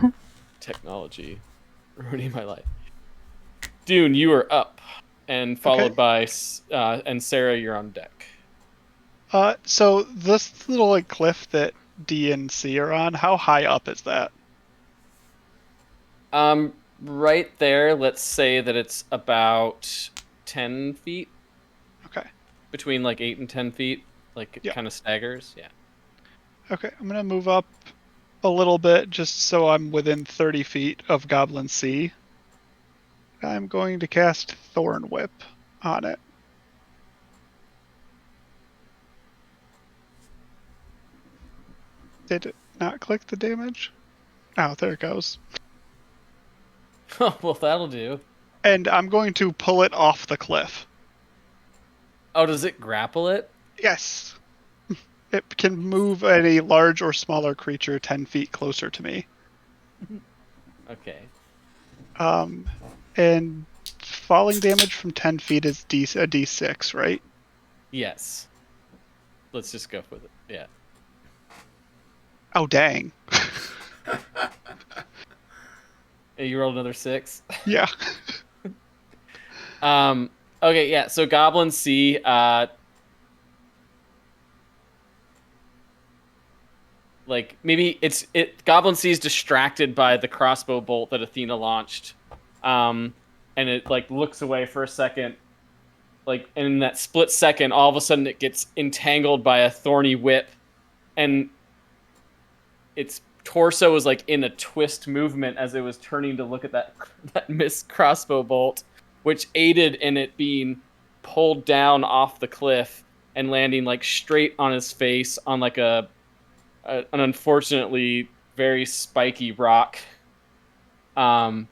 what. Technology ruining my life. Dune, you are up, and followed by and Sarah, you're on deck. So this little like cliff that D and C are on, how high up is that? Right there. Let's say that it's about 10 feet. Okay. Between like 8 and 10 feet, like it Yeah. kind of staggers. Yeah. Okay, I'm gonna move up a little bit just so I'm within 30 feet of Goblin C. I'm going to cast Thorn Whip on it. Did it not click the damage? Oh, there it goes. Well, that'll do. And I'm going to pull it off the cliff. Oh, does it grapple it? Yes. It can move any large or smaller creature 10 feet closer to me. Okay. And falling damage from 10 feet is a D6, right? Yes. Let's just go with it. Yeah. Oh, dang. Hey, you rolled another 6. Yeah. Okay, yeah. So Goblin C, like maybe Goblin C is distracted by the crossbow bolt that Athena launched, and it like looks away for a second, like in that split second, all of a sudden it gets entangled by a thorny whip, and its torso was like in a twist movement as it was turning to look at that missed crossbow bolt, which aided in it being pulled down off the cliff and landing like straight on his face on like an unfortunately very spiky rock. And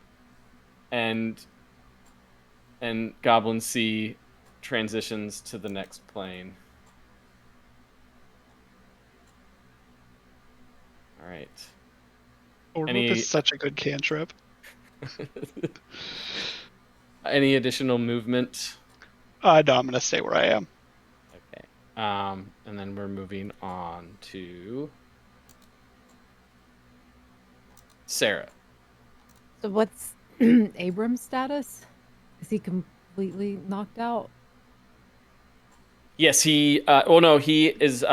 Goblin C transitions to the next plane. All right. Orb Any- is such a good cantrip. Any additional movement? No, I'm gonna stay where I am. Okay. And then we're moving on to Sarah. So what's Abram's status? Is he completely knocked out? Yes, he. No, he is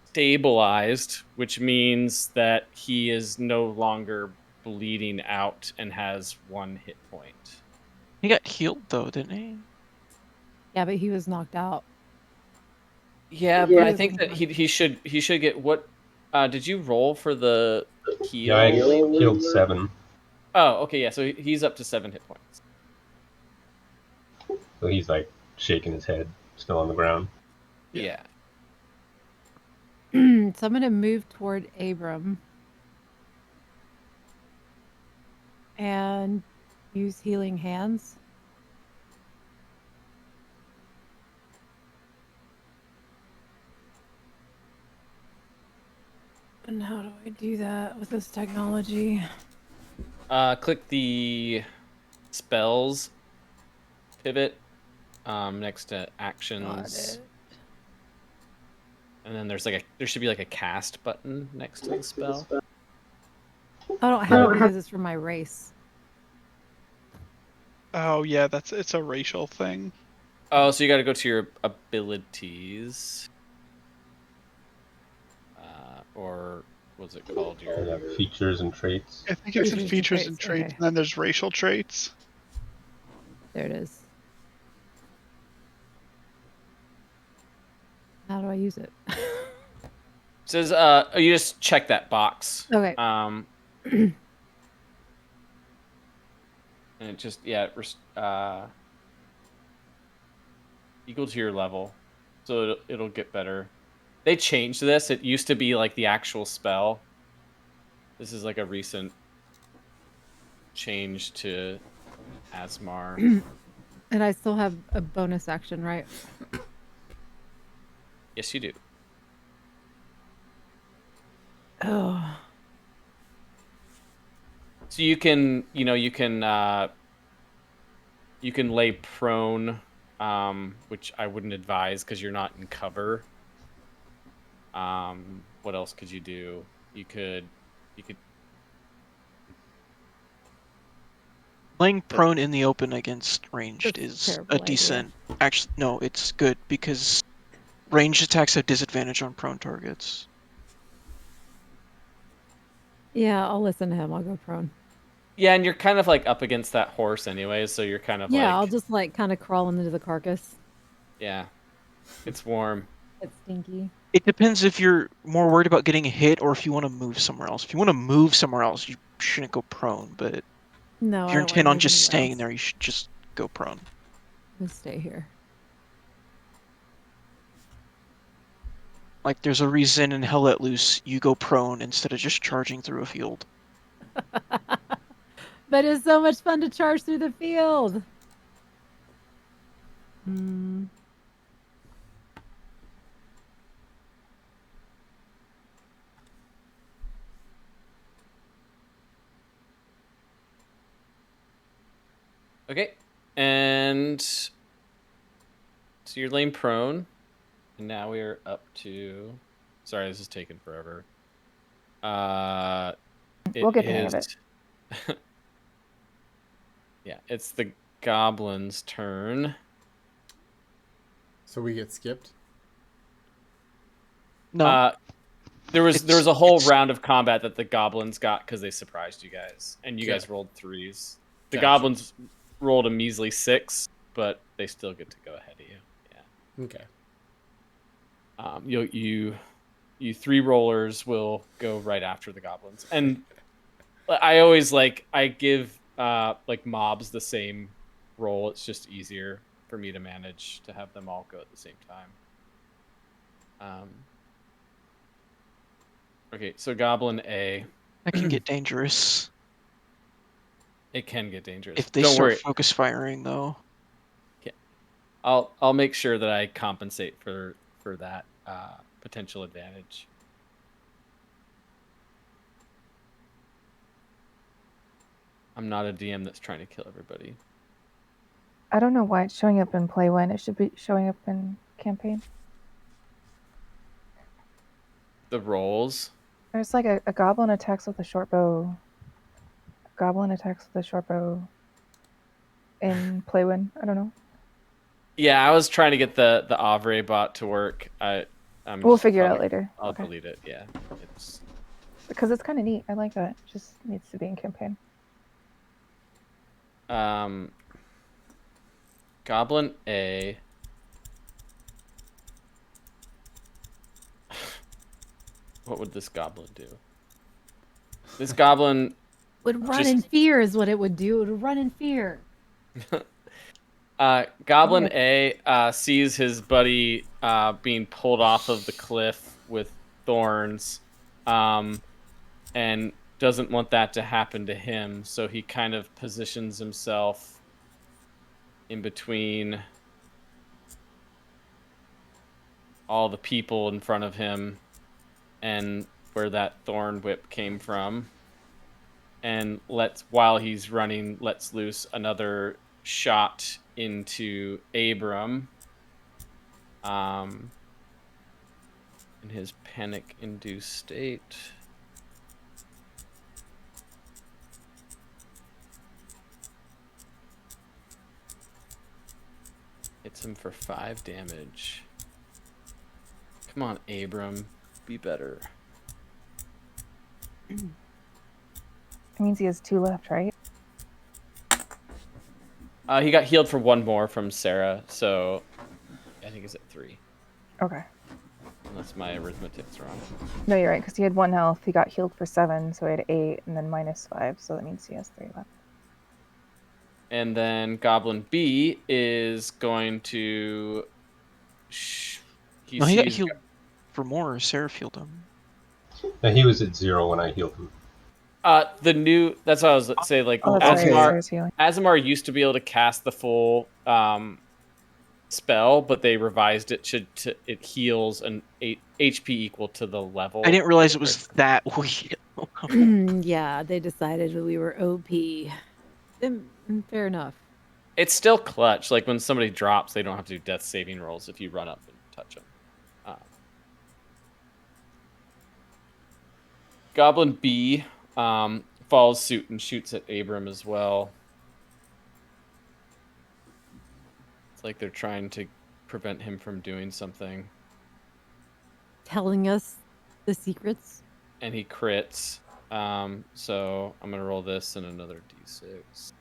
stabilized, which means that he is no longer bleeding out and has 1 hit point. He got healed though, didn't he? Yeah, but he was knocked out. Yeah, but I think that he should get what? Did you roll for the heal? Yeah, I healed 7. Oh, okay, yeah. So he's up to 7 hit points. So he's like shaking his head, still on the ground. Yeah. So I'm gonna move toward Abram and use healing hands. And how do I do that with this technology? Click the spells pivot next to actions. Got it. And then there should be like a cast button next to the spell. I don't have it because it's from my race. Oh yeah, it's a racial thing. Oh, so you got to go to your abilities, or what's it called? And have features and traits. I think it's in Features and features and traits, traits, okay. and then there's racial traits. There it is. How do I use it? It says you just check that box. Okay. And it just equal to your level, so it'll get better. They changed this. It used to be like the actual spell. This is like a recent change to Asmar. And I still have a bonus action, right? Yes, you do. Oh. So you can lay prone, which I wouldn't advise because you're not in cover. What else could you do? You could Laying prone in the open against ranged That's a is terrible a idea. decent. Actually, no, it's good because ranged attacks have disadvantage on prone targets. Yeah, I'll listen to him. I'll go prone. Yeah, and you're kind of like up against that horse anyway, so you're kind of Yeah, like I'll just like kind of crawl into the carcass. yeah, it's warm. It's stinky. It depends if you're more worried about getting hit or if you want to move somewhere else. If you want to move somewhere else, you shouldn't go prone. But No, if I you're don't intent wanna on move just anywhere staying else. there, you should just go prone. Let's stay here. Like there's a reason in Hell Let Loose you go prone instead of just charging through a field. But it's so much fun to charge through the field. Hmm. Okay, and so you're laying prone, and now we are up to. Sorry, this is taking forever. We'll get the hang of it. Yeah, it's the goblin's turn. So we get skipped. No, There was It's- a whole it's- round of combat that the goblins got because they surprised you guys, and you Yeah. guys rolled 3s. The Gotcha. goblins rolled a measly 6, but they still get to go ahead of you. Yeah. Okay. You 3 rollers will go right after the goblins, and I always I give mobs the same roll. It's just easier for me to manage to have them all go at the same time. Okay, so Goblin A. That can get dangerous. It can get dangerous. If they Don't start worry. focus firing, though. I'll make sure that I compensate for that potential advantage. I'm not a DM that's trying to kill everybody. I don't know why it's showing up in play when. It should be showing up in campaign. The rolls. There's like a goblin attacks with a short bow. Goblin attacks with a short bow in Playwin. I don't know. Yeah, I was trying to get the Avre bot to work. We'll figure it out later. I'll Okay. delete it. Yeah, it's Because it's kind of neat. I like that. It just needs to be in campaign. Goblin A. What would this goblin do? This goblin Would run in fear is what it would do. It would run in fear. Goblin A sees his buddy being pulled off of the cliff with thorns, and doesn't want that to happen to him, so he kind of positions himself in between all the people in front of him and where that thorn whip came from, and while he's running, lets loose another shot into Abram in his panic-induced state. Hits him for 5 damage. Come on, Abram. Be better. It means he has 2 left, right? He got healed for 1 more from Sarah, so I think he's at 3. Okay. Unless my arithmetic's wrong. No, you're right, because he had 1 health. He got healed for 7, so he had 8, and then -5, so that means he has 3 left. And then Goblin B is going to... He got healed for more. Sarah healed him. Yeah, he was at 0 when I healed him. That's what I was saying. Azamar used to be able to cast the full spell, but they revised it to it heals an HP equal to the level. I didn't realize it was that weak. Yeah, they decided we were OP. Fair enough. It's still clutch. Like when somebody drops, they don't have to do death saving rolls if you run up and touch them. Goblin B follows suit and shoots at Abram as well. It's like they're trying to prevent him from doing something. Telling us the secrets. And he crits. So I'm going to roll this and another d6.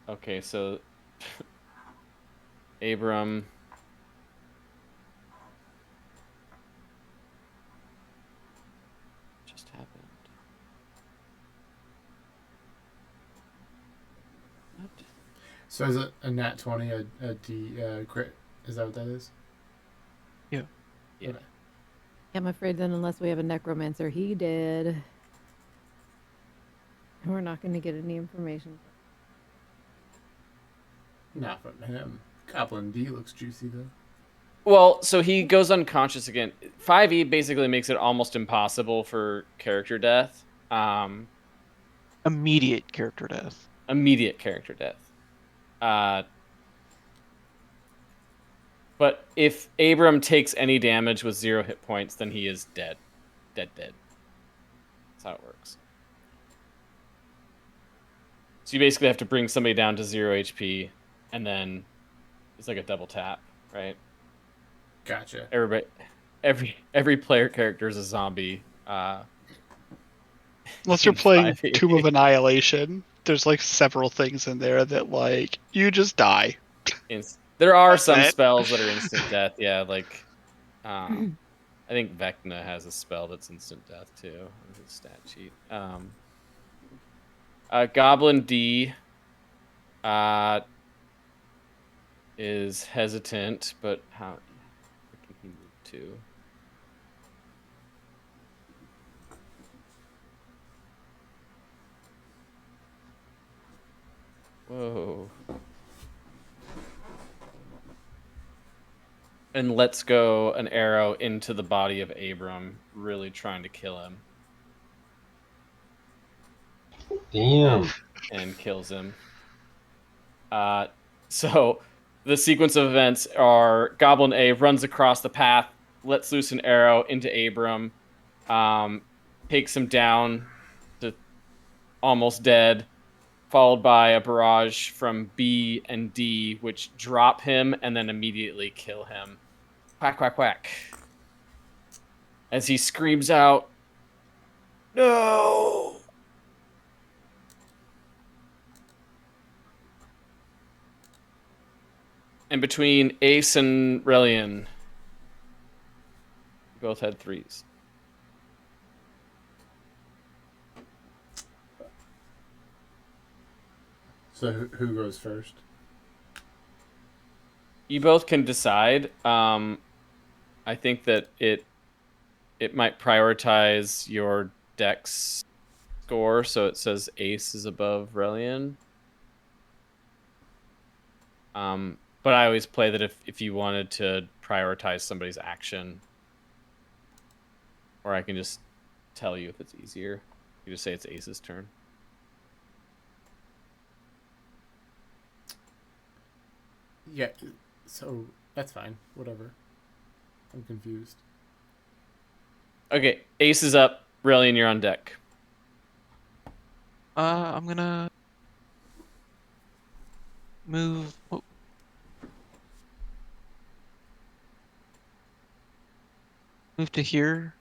Okay, so Abram... just happened. What? So is it a nat 20, a crit? Is that what that is? Yeah. Yeah. Okay. I'm afraid then unless we have a necromancer, he did. And we're not going to get any information. Not from him. Goblin D looks juicy though. Well, so he goes unconscious again. 5e basically makes it almost impossible for character death. Immediate character death. Immediate character death. But if Abram takes any damage with 0 hit points, then he is dead. Dead. That's how it works. So you basically have to bring somebody down to 0 HP, and then it's like a double tap, right? Gotcha. Every player character is a zombie Unless you're in playing 5e. Tomb of Annihilation, there's like several things in there that like you just die. There are That's some it. spells that are instant death. Yeah, like I think Vecna has a spell that's instant death too on his stat sheet. Goblin D is hesitant, but where can he move to? Whoa. And lets go an arrow into the body of Abram, really trying to kill him. Damn. And kills him. So the sequence of events are Goblin A runs across the path, lets loose an arrow into Abram, takes him down to almost dead, followed by a barrage from B and D, which drop him and then immediately kill him. Quack, quack, quack. As he screams out, "No!" And between Ace and Relian, both had 3s. So who goes first? You both can decide. I think that it might prioritize your dex score, so it says Ace is above Relian. But I always play that if you wanted to prioritize somebody's action, or I can just tell you if it's easier. You just say it's Ace's turn. Yeah, so that's fine. Whatever. I'm confused. Okay, Ace is up. Relian, you're on deck. I'm gonna move. Oh. Move to here,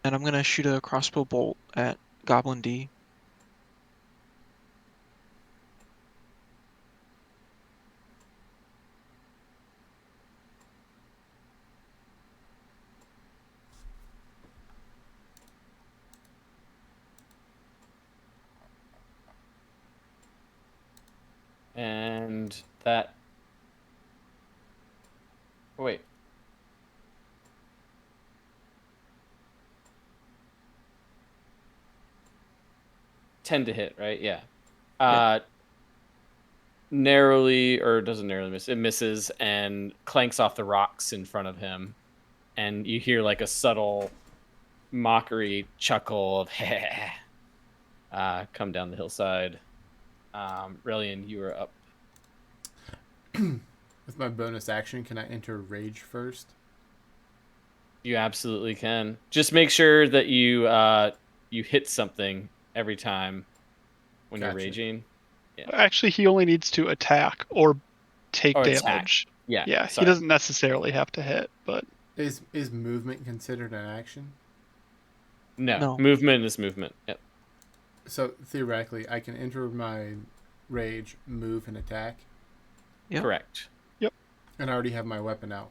and I'm gonna shoot a crossbow bolt at Goblin D. And that... Wait. Tend to hit, right? Yeah. Narrowly, or doesn't narrowly miss, it misses and clanks off the rocks in front of him. And you hear like a subtle mockery chuckle of come down the hillside. Relian, you are up. With my bonus action, can I enter rage first? You absolutely can. Just make sure that you hit something every time when you're Gotcha. raging. Yeah. Actually, he only needs to attack or take Or damage. attack. Yeah. Yeah, sorry. he doesn't necessarily have to hit, but Is movement considered an action? No. Movement is movement. Yep. So theoretically, I can enter my rage, move, and attack. Yep. Correct. Yep. And I already have my weapon out.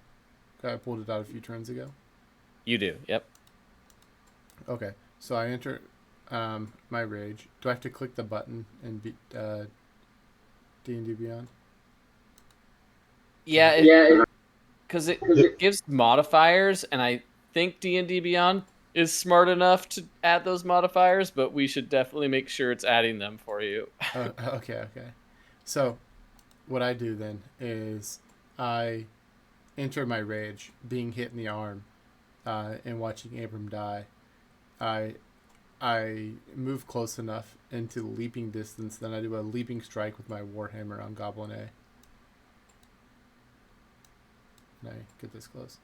I pulled it out a few turns ago. You do. Yep. Okay, so I enter my rage. Do I have to click the button in D&D Beyond? Yeah. Because it gives modifiers, and I think D&D Beyond is smart enough to add those modifiers, but we should definitely make sure it's adding them for you. Okay. So what I do then is I enter my rage, being hit in the arm, and watching Abram die. I move close enough into leaping distance, then I do a leaping strike with my Warhammer on Goblin A. Can I get this close?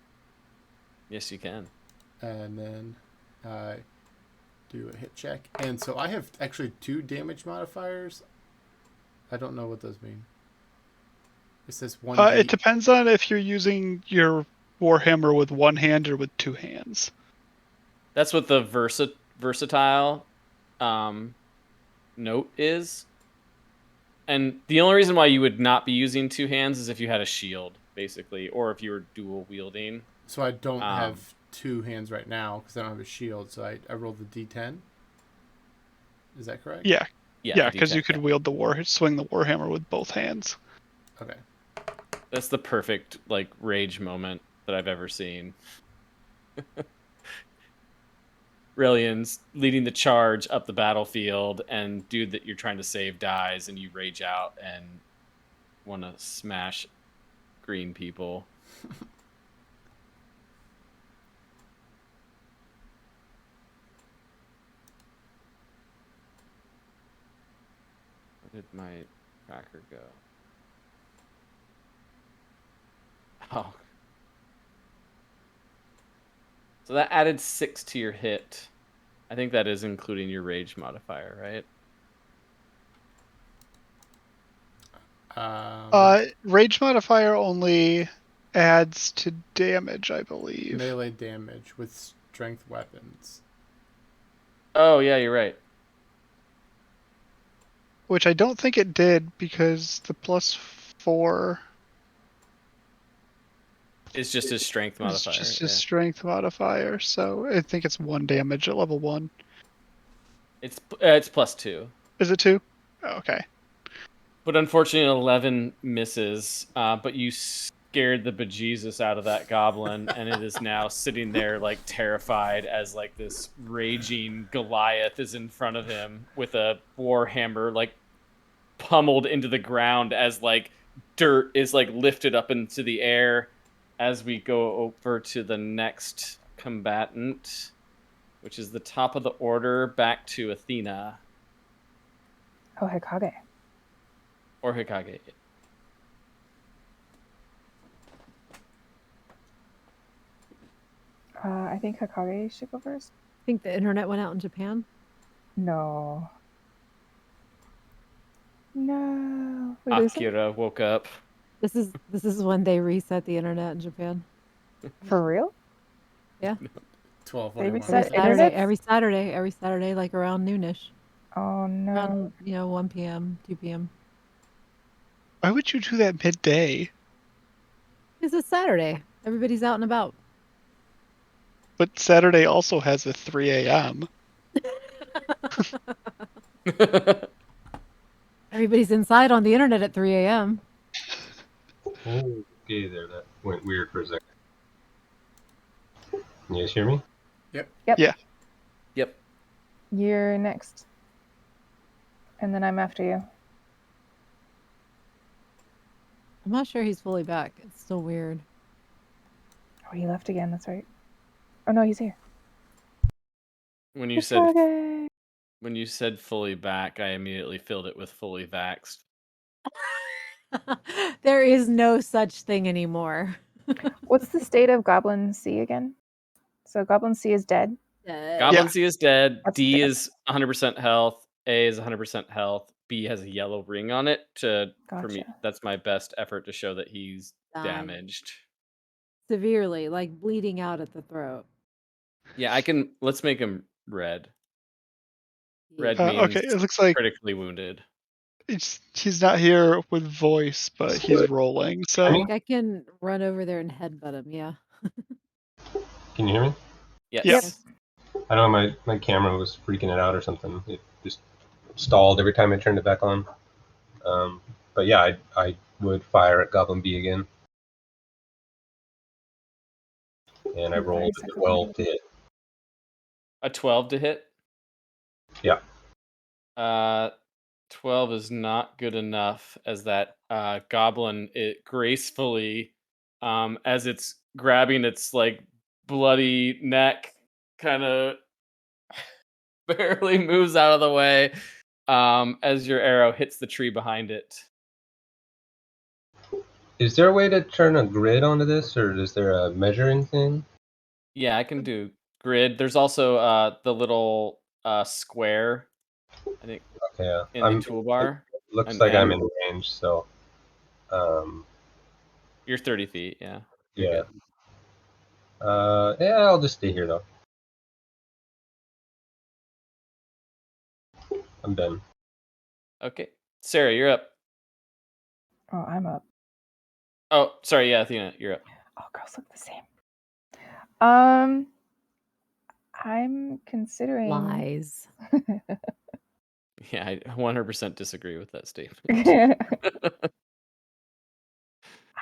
Yes, you can. And then I do a hit check. And so I have actually 2 damage modifiers. I don't know what those mean. It says 1. it depends on if you're using your Warhammer with one hand or with 2 hands. That's what the versatile note is. And the only reason why you would not be using two hands is if you had a shield, basically, or if you were dual wielding. So I don't have two hands right now because I don't have a shield. So I rolled the D10. Is that correct? Yeah, Yeah, because you could yeah. wield swing the warhammer with both hands. Okay. That's the perfect like rage moment that I've ever seen. Rillian's leading the charge up the battlefield, and dude that you're trying to save dies, and you rage out and want to smash green people. Where did my tracker go? Oh. So that added 6 to your hit. I think that is including your rage modifier, right? Rage modifier only adds to damage, I believe. Melee damage with strength weapons. Oh, yeah, you're right. Which I don't think it did because the +4 It's just his strength modifier. It's just his strength modifier, so I think it's 1 damage at level 1. It's +2. Is it 2? Oh, okay. But unfortunately, 11 misses. But you scared the bejesus out of that goblin, and it is now sitting there like terrified as like this raging Goliath is in front of him with a warhammer like pummeled into the ground as like dirt is like lifted up into the air. As we go over to the next combatant, which is the top of the order, back to Athena. Oh, Hikage. Or Hikage. I think Hikage should go first. Think the internet went out in Japan? No. No. We lose him? Akira woke up. This is when they reset the internet in Japan. For real? Yeah. 12:41. reset Every Saturday, like around noonish. Oh no. Around 1 p.m., 2 p.m. Why would you do that midday? It's a Saturday. Everybody's out and about. But Saturday also has a 3 a.m. Everybody's inside on the internet at 3 a.m. Okay, there. That went weird for a second. Can you guys hear me? Yep. Yeah. Yep. You're next. And then I'm after you. I'm not sure he's fully back. It's still weird. Oh, he left again. That's right. Oh no, he's here. When you said fully back, I immediately filled it with fully vaxxed. There is no such thing anymore. What's the state of Goblin C again? So Goblin C is dead. Goblin C is dead. That's D dead. is 100% health. A is 100% health. B has a yellow ring on it. For me, Gotcha. that's my best effort to show that he's Died. damaged. Severely, like bleeding out at the throat. Yeah, I can. Let's make him red. Red means Okay, it looks like critically wounded. he's not here with voice, but he's rolling. So I can run over there and headbutt him. Yeah. Can you hear me? Yes. Yep. I don't know, my camera was freaking it out or something. It just stalled every time I turned it back on. But yeah, I would fire at Goblin B again. And I rolled a 12 to hit. A 12 to hit? Yeah. 12 is not good enough as that goblin, it gracefully, as it's grabbing its like bloody neck, kind of barely moves out of the way as your arrow hits the tree behind it. Is there a way to turn a grid onto this, or is there a measuring thing? Yeah, I can do grid. There's also the little square, I think, in the toolbar. Looks like I'm in range, so. You're 30 feet, yeah. Yeah. Yeah, I'll just stay here though. I'm done. Okay. Sarah, you're up. Oh, I'm up. Oh, sorry. Yeah, Athena, you're up. Oh, girls look the same. I'm considering. Lies. Yeah, I 100% disagree with that statement.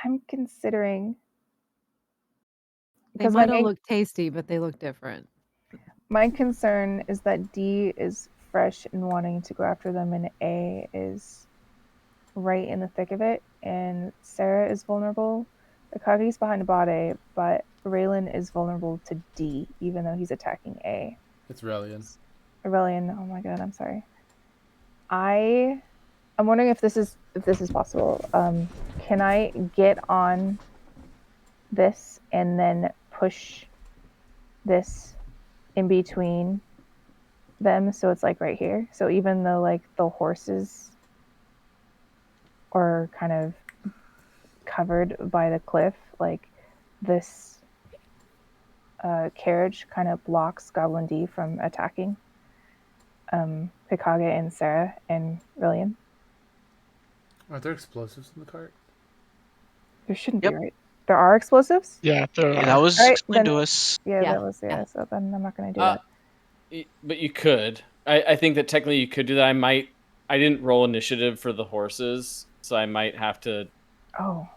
I'm considering They because might all look tasty, but they look different. my concern is that D is fresh and wanting to go after them, and A is right in the thick of it, and Sarah is vulnerable. Akagi's behind Bade, but Raylan is vulnerable to D, even though he's attacking A. It's Relian. Aurelian, oh my god, I'm sorry. I'm wondering if this is possible. Can I get on this and then push this in between them so it's like right here? So even though like the horses are kind of covered by the cliff, like this carriage kind of blocks Goblin D from attacking Hikage and Sarah and Rillian. Are there explosives in the cart? There shouldn't Yep. be, right? There are explosives? Yeah, there Yeah, are. that was Alright, explained then- to us. Yeah, Yeah. that was, so then I'm not going to do Uh, that. But you could. I think that technically you could do that. I didn't roll initiative for the horses, so I might have to. Oh,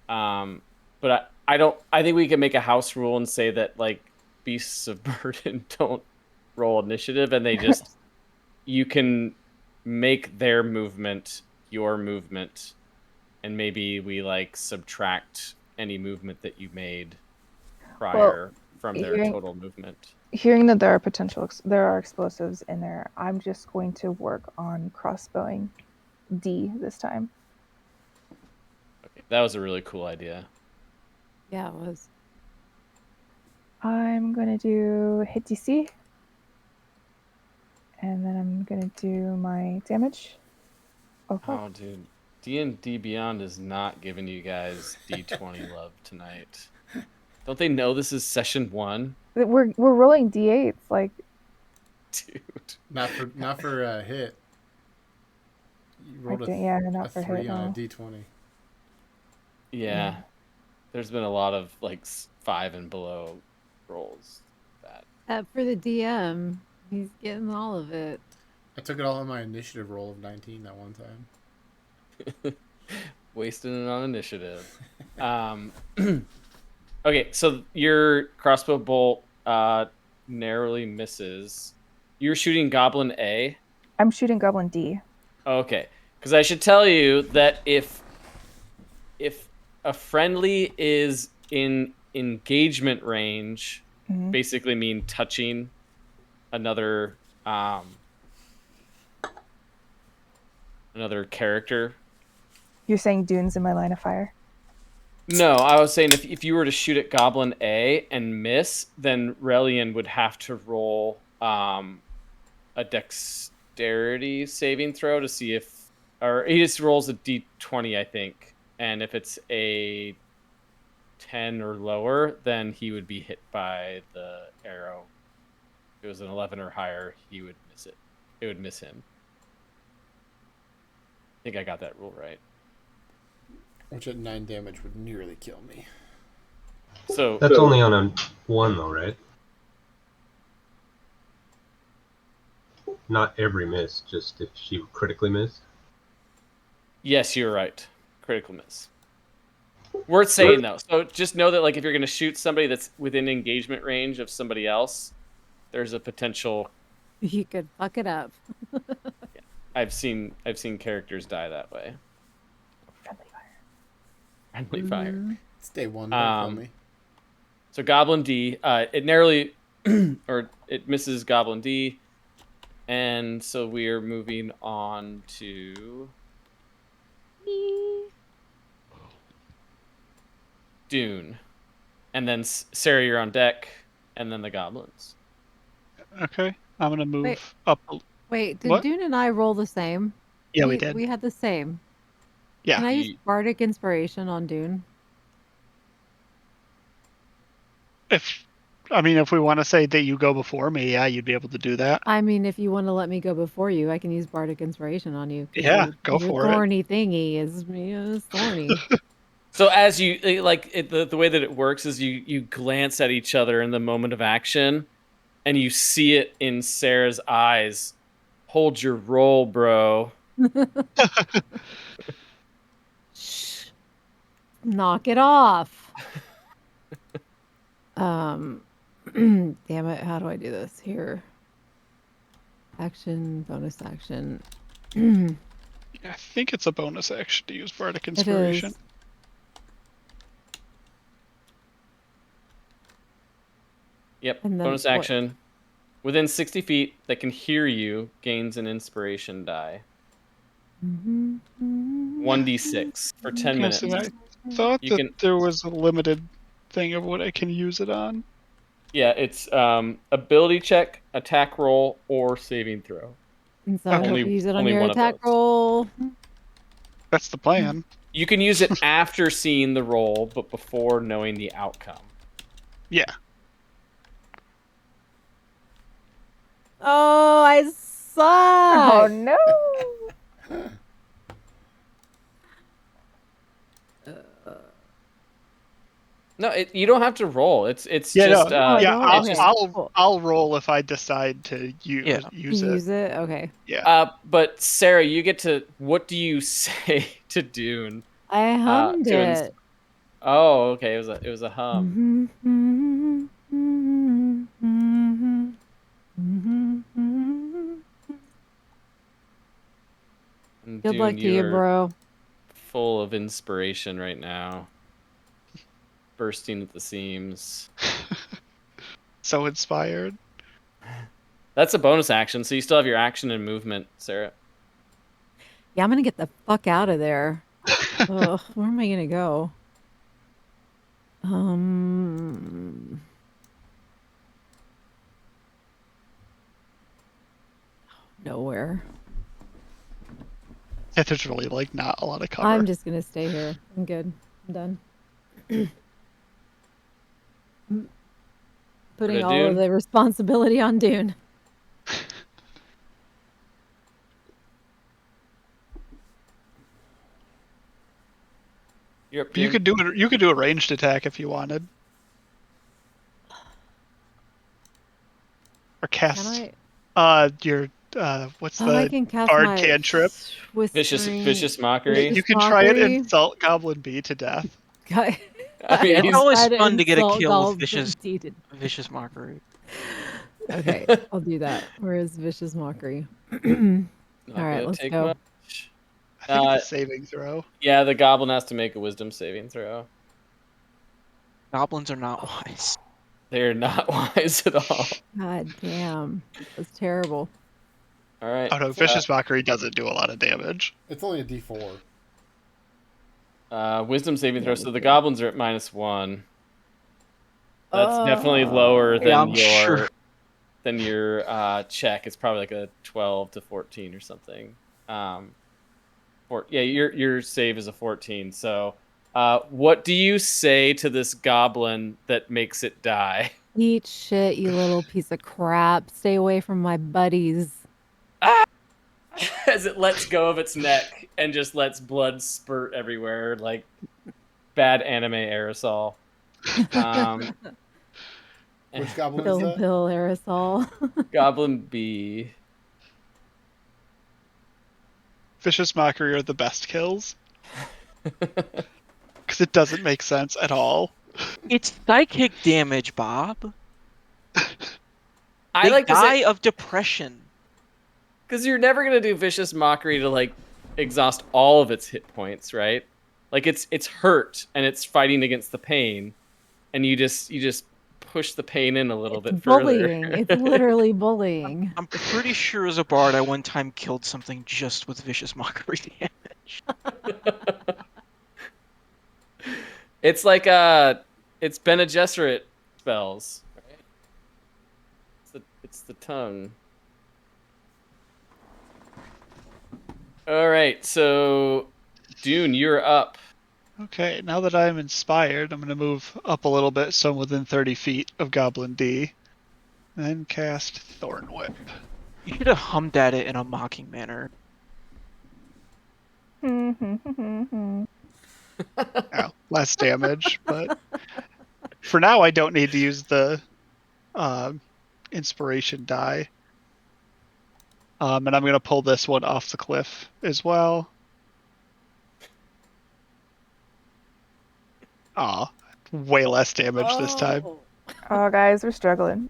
But I don't. I think we can make a house rule and say that like beasts of burden don't roll initiative, and they just you can make their movement your movement, and maybe we like subtract any movement that you made prior from their hearing- total movement. hearing that there are explosives in there, I'm just going to work on crossbowing D this time. Okay, that was a really cool idea. Yeah, it was. I'm going to do hit DC. And then I'm going to do my damage. Oh, dude. D&D Beyond is not giving you guys D20 love tonight. Don't they know this is session 1? We're rolling D8s, like Dude. Not for hit. You rolled not a for 3 hit. on a No. D20. Yeah. There's been a lot of like 5 and below rolls. For the DM, he's getting all of it. I took it all on my initiative roll of 19 that one time. Wasting it on initiative. Okay, so your crossbow bolt narrowly misses. You're shooting Goblin A? I'm shooting Goblin D. Okay, because I should tell you that if a friendly is in engagement range, Mhm. basically mean touching another character. You're saying Dune's in my line of fire? No, I was saying if you were to shoot at Goblin A and miss, then Relian would have to roll a dexterity saving throw to see if, or he just rolls a d20, I think, and if it's a 10 or lower, then he would be hit by the arrow. If it was an 11 or higher, he would miss it. It would miss him. I think I got that rule right. Which at 9 damage would nearly kill me. So That's only on a 1 though, right? Not every miss, just if she critically missed. yes, you're right. Critical miss. Worth saying though. So just know that like if you're gonna shoot somebody that's within engagement range of somebody else, there's a potential. You could fuck it up. I've seen characters die that way. Friendly fire. Friendly fire. Mhm. It's day 1, don't kill me. So Goblin D, it narrowly, or it misses Goblin D, and so we are moving on to Dune, and then Sarah, you're on deck, and then the goblins. Okay, I'm gonna move Wait. up. Wait, did What? Dune and I roll the same? Yeah, we did. We had the same. Yeah. Can I use Ye- Bardic Inspiration on Dune? If I mean, if we want to say that you go before me, yeah, you'd be able to do that. I mean, if you want to let me go before you, I can use Bardic Inspiration on you. 'Cause Yeah, go your for it. thorny thingy is thorny. So as you the way that it works is you glance at each other in the moment of action, and you see it in Sarah's eyes. Hold your roll, bro. Shh. Knock it off. Damn it, how do I do this here? Action, bonus action. It I think it's a bonus action to use Bardic is. Inspiration. Yep. And then Bonus what? action. Within 60 feet that can hear you gains an inspiration die. 1d6 for 10 minutes. And I thought You that can- there was a limited thing of what I can use it on. Yeah, it's ability check, attack roll, or saving throw. And so I hope Only- you use it on only your one of attack those. roll. That's the plan. You can use it after seeing the roll, but before knowing the outcome. Yeah. Oh, I suck. Oh no! No, you don't have to roll. It's Yeah, just no, I yeah. don't? I'll, Okay, I'll cool. I'll roll if I decide to use Yeah. use it. Use it? Okay. Yeah. But Sarah, you get to. What do you say to Dune? I hummed to it. Oh, okay. It was a hum. And Good Dune, luck to you, are bro. Full of inspiration right now. Bursting at the seams. So inspired. That's a bonus action, so you still have your action and movement, Sarah. Yeah, I'm gonna get the fuck out of there. Ugh, where am I gonna go? Nowhere. Yeah, there's really like not a lot of cover. I'm just gonna stay here. I'm good. I'm done. Putting all Dune? of the responsibility on Dune. You're up, You Dune. could do it. You could do a ranged attack if you wanted, or cast. Can I? Your what's Oh, I the can cast bard my cantrip? Vicious mockery. You can try it Mockery. insult Goblin B to death. I mean, It's he's- always Try to fun to get a insult kill with Goblin D to- vicious mockery. Okay, I'll do that. Where is Vicious Mockery? not All right, gonna let's take go. much. I think it's a saving throw. Yeah, the goblin has to make a wisdom saving throw. Goblins are not wise. They're not wise at all. God damn, that's terrible. All right. Oh no, Vicious Mockery doesn't do a lot of damage. It's only a D4. Wisdom saving Yeah, throw. me So the too. goblins are at -1. That's definitely lower than Yeah, I'm your sure. than your check. It's probably like a 12 to 14 or something. Your save is a 14. So, what do you say to this goblin that makes it die? Eat shit, you little piece of crap. Stay away from my buddies. As it lets go of its neck and just lets blood spurt everywhere like bad anime aerosol. Which goblin is Bill that? Bill aerosol. Goblin B. Vicious Mockery are the best kills because it doesn't make sense at all. It's psychic damage, Bob. I They like to die say of depression. because you're never gonna do vicious mockery to like exhaust all of its hit points, right? Like it's hurt and it's fighting against the pain, and you just push the pain in a little bit Bullying. further. It's literally bullying. I'm pretty sure as a bard, I one time killed something just with vicious mockery damage. It's like it's Bene Gesserit spells, right? It's the tongue. All right, so Dune, you're up. Okay, now that I'm inspired, I'm going to move up a little bit so I'm within 30 feet of Goblin D. And then cast Thorn Whip. You should have hummed at it in a mocking manner. Oh, less damage, but for now I don't need to use the inspiration die. And I'm going to pull this one off the cliff as well. Aw, way less damage this time. Oh, guys, we're struggling.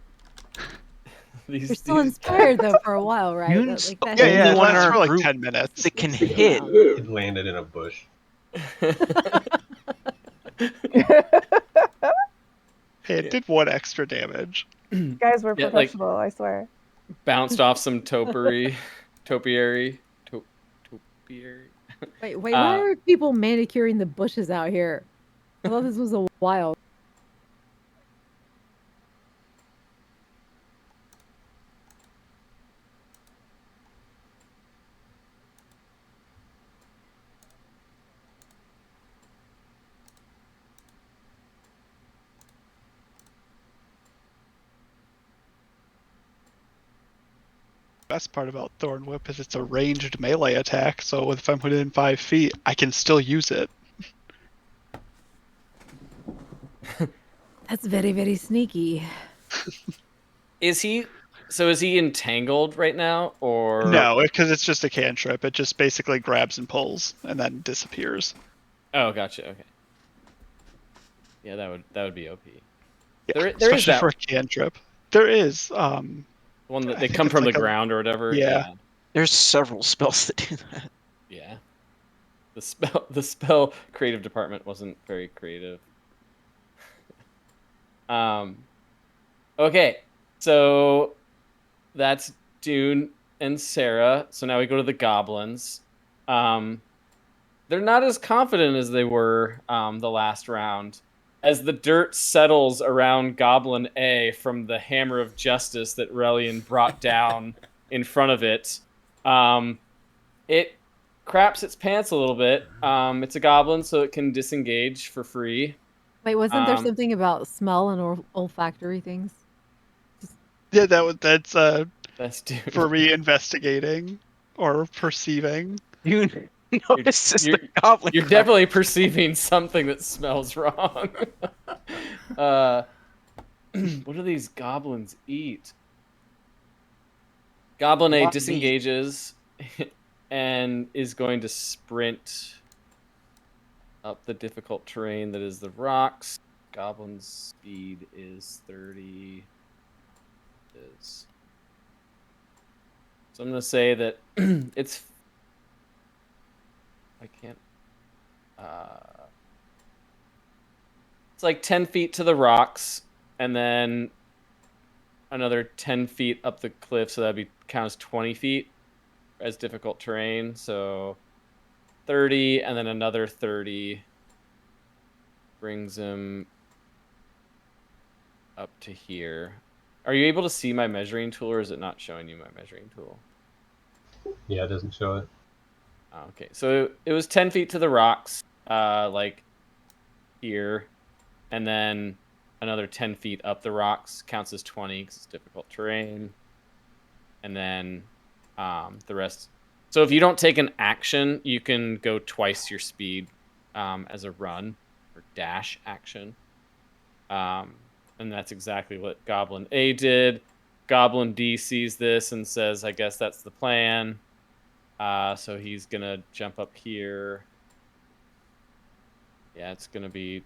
These, You're still these- inspired though for a while, right? Yoon's Like that the Yeah, only yeah, it one in lasts our for like group 10 minutes. that can It's hit. wow. It landed in a bush. Hey, it did 1 extra damage. Guys, we're Yeah, like- professional, I swear. Bounced off some topiary. Topiary. Wait, why are people manicuring the bushes out here? I thought this was a wild. Best part about Thorn Whip is it's a ranged melee attack, so if I'm within 5 feet, I can still use it. That's very, very sneaky. Is he entangled right now, or No, because it's just a cantrip. It just basically grabs and pulls and then disappears. Oh, gotcha. Okay. Yeah, that would be OP. Yeah, There is especially that for a cantrip. There is. one that I they think come it's from like the a- ground or whatever. Yeah. There's several spells that do that. Yeah. The spell creative department wasn't very creative. Okay, so that's Dune and Sarah. So now we go to the goblins. They're not as confident as they were the last round. As the dirt settles around Goblin A from the Hammer of Justice that Relian brought down in front of it, it craps its pants a little bit. It's a goblin, so it can disengage for free. Wait, wasn't there Um, something about smell and olfactory things? Yeah, that's That's Dune. for me investigating or perceiving. You notices you're- the goblin. You're crack. definitely perceiving something that smells wrong. What do these goblins eat? Goblin A Lot of meat. disengages and is going to sprint up the difficult terrain that is the rocks. Goblin's speed is 30. So I'm going to say that it's... I can't... it's like 10 feet to the rocks, and then another 10 feet up the cliff, so that'd be counts 20 feet as difficult terrain. So 30, and then another 30 brings him up to here. Are you able to see my measuring tool, or is it not showing you my measuring tool? Yeah, it doesn't show it. Okay, so it was 10 feet to the rocks, like here, and then another 10 feet up the rocks counts as 20 because it's difficult terrain, and then the rest. So if you don't take an action, you can go twice your speed as a run or dash action, and that's exactly what Goblin A did. Goblin D sees this and says, "I guess that's the plan." So he's gonna jump up here. Yeah, it's gonna be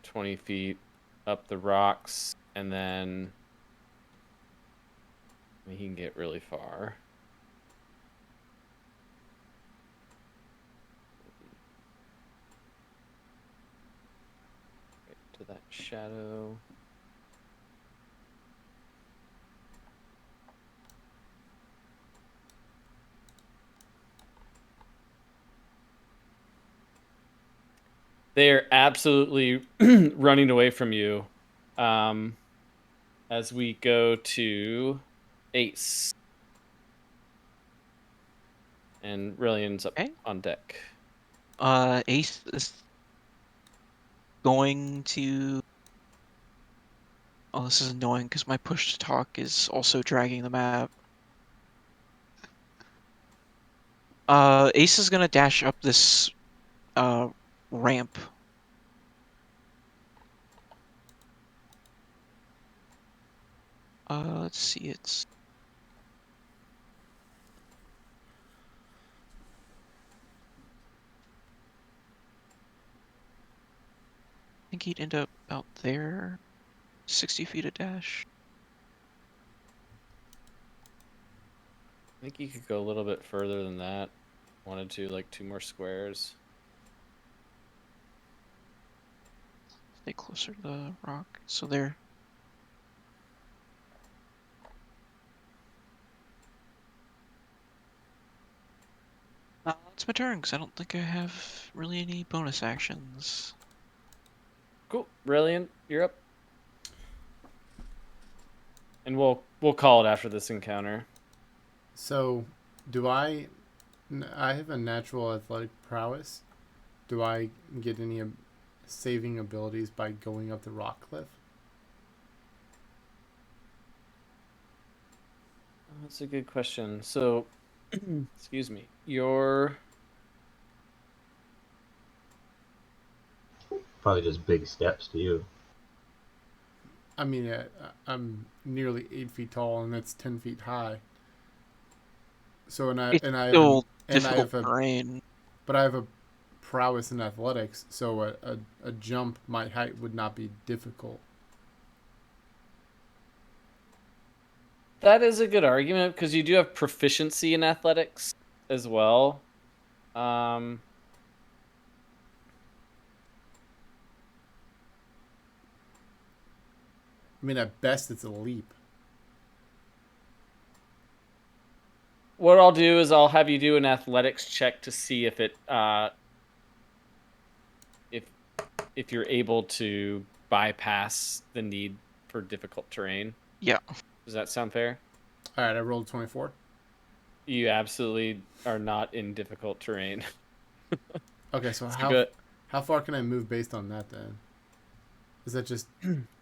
20 feet up the rocks, and then he can get really far. Right to that shadow. They're absolutely running away from you. As we go to Ace. And Rillian's up Okay. on deck. Ace is going to. Oh, this is annoying because my push to talk is also dragging the map. Ace is gonna dash up this ramp. Let's see, it's I think he'd end up out there. 60 feet of dash. I think you could go a little bit further than that. Wanted to, like 2 more squares. Stay closer to the rock. So there. It's my turn because I don't think I have really any bonus actions. Cool. Brilliant. You're up. And we'll call it after this encounter. So, do I have a natural athletic prowess. Do I get any saving abilities by going up the rock cliff? That's a good question. So, excuse me. Your Probably just big steps to you. I mean, I'm nearly 8 feet tall, and that's 10 feet high. So, It's and I still and I difficult have a, terrain. but I have a prowess in athletics, so a jump my height would not be difficult. That is a good argument because you do have proficiency in athletics as well. I mean, at best, it's a leap. What I'll do is I'll have you do an athletics check to see if it if you're able to bypass the need for difficult terrain. Yeah. Does that sound fair? All right, I rolled 24. You absolutely are not in difficult terrain. Okay, so Good. how far can I move based on that then? Is that just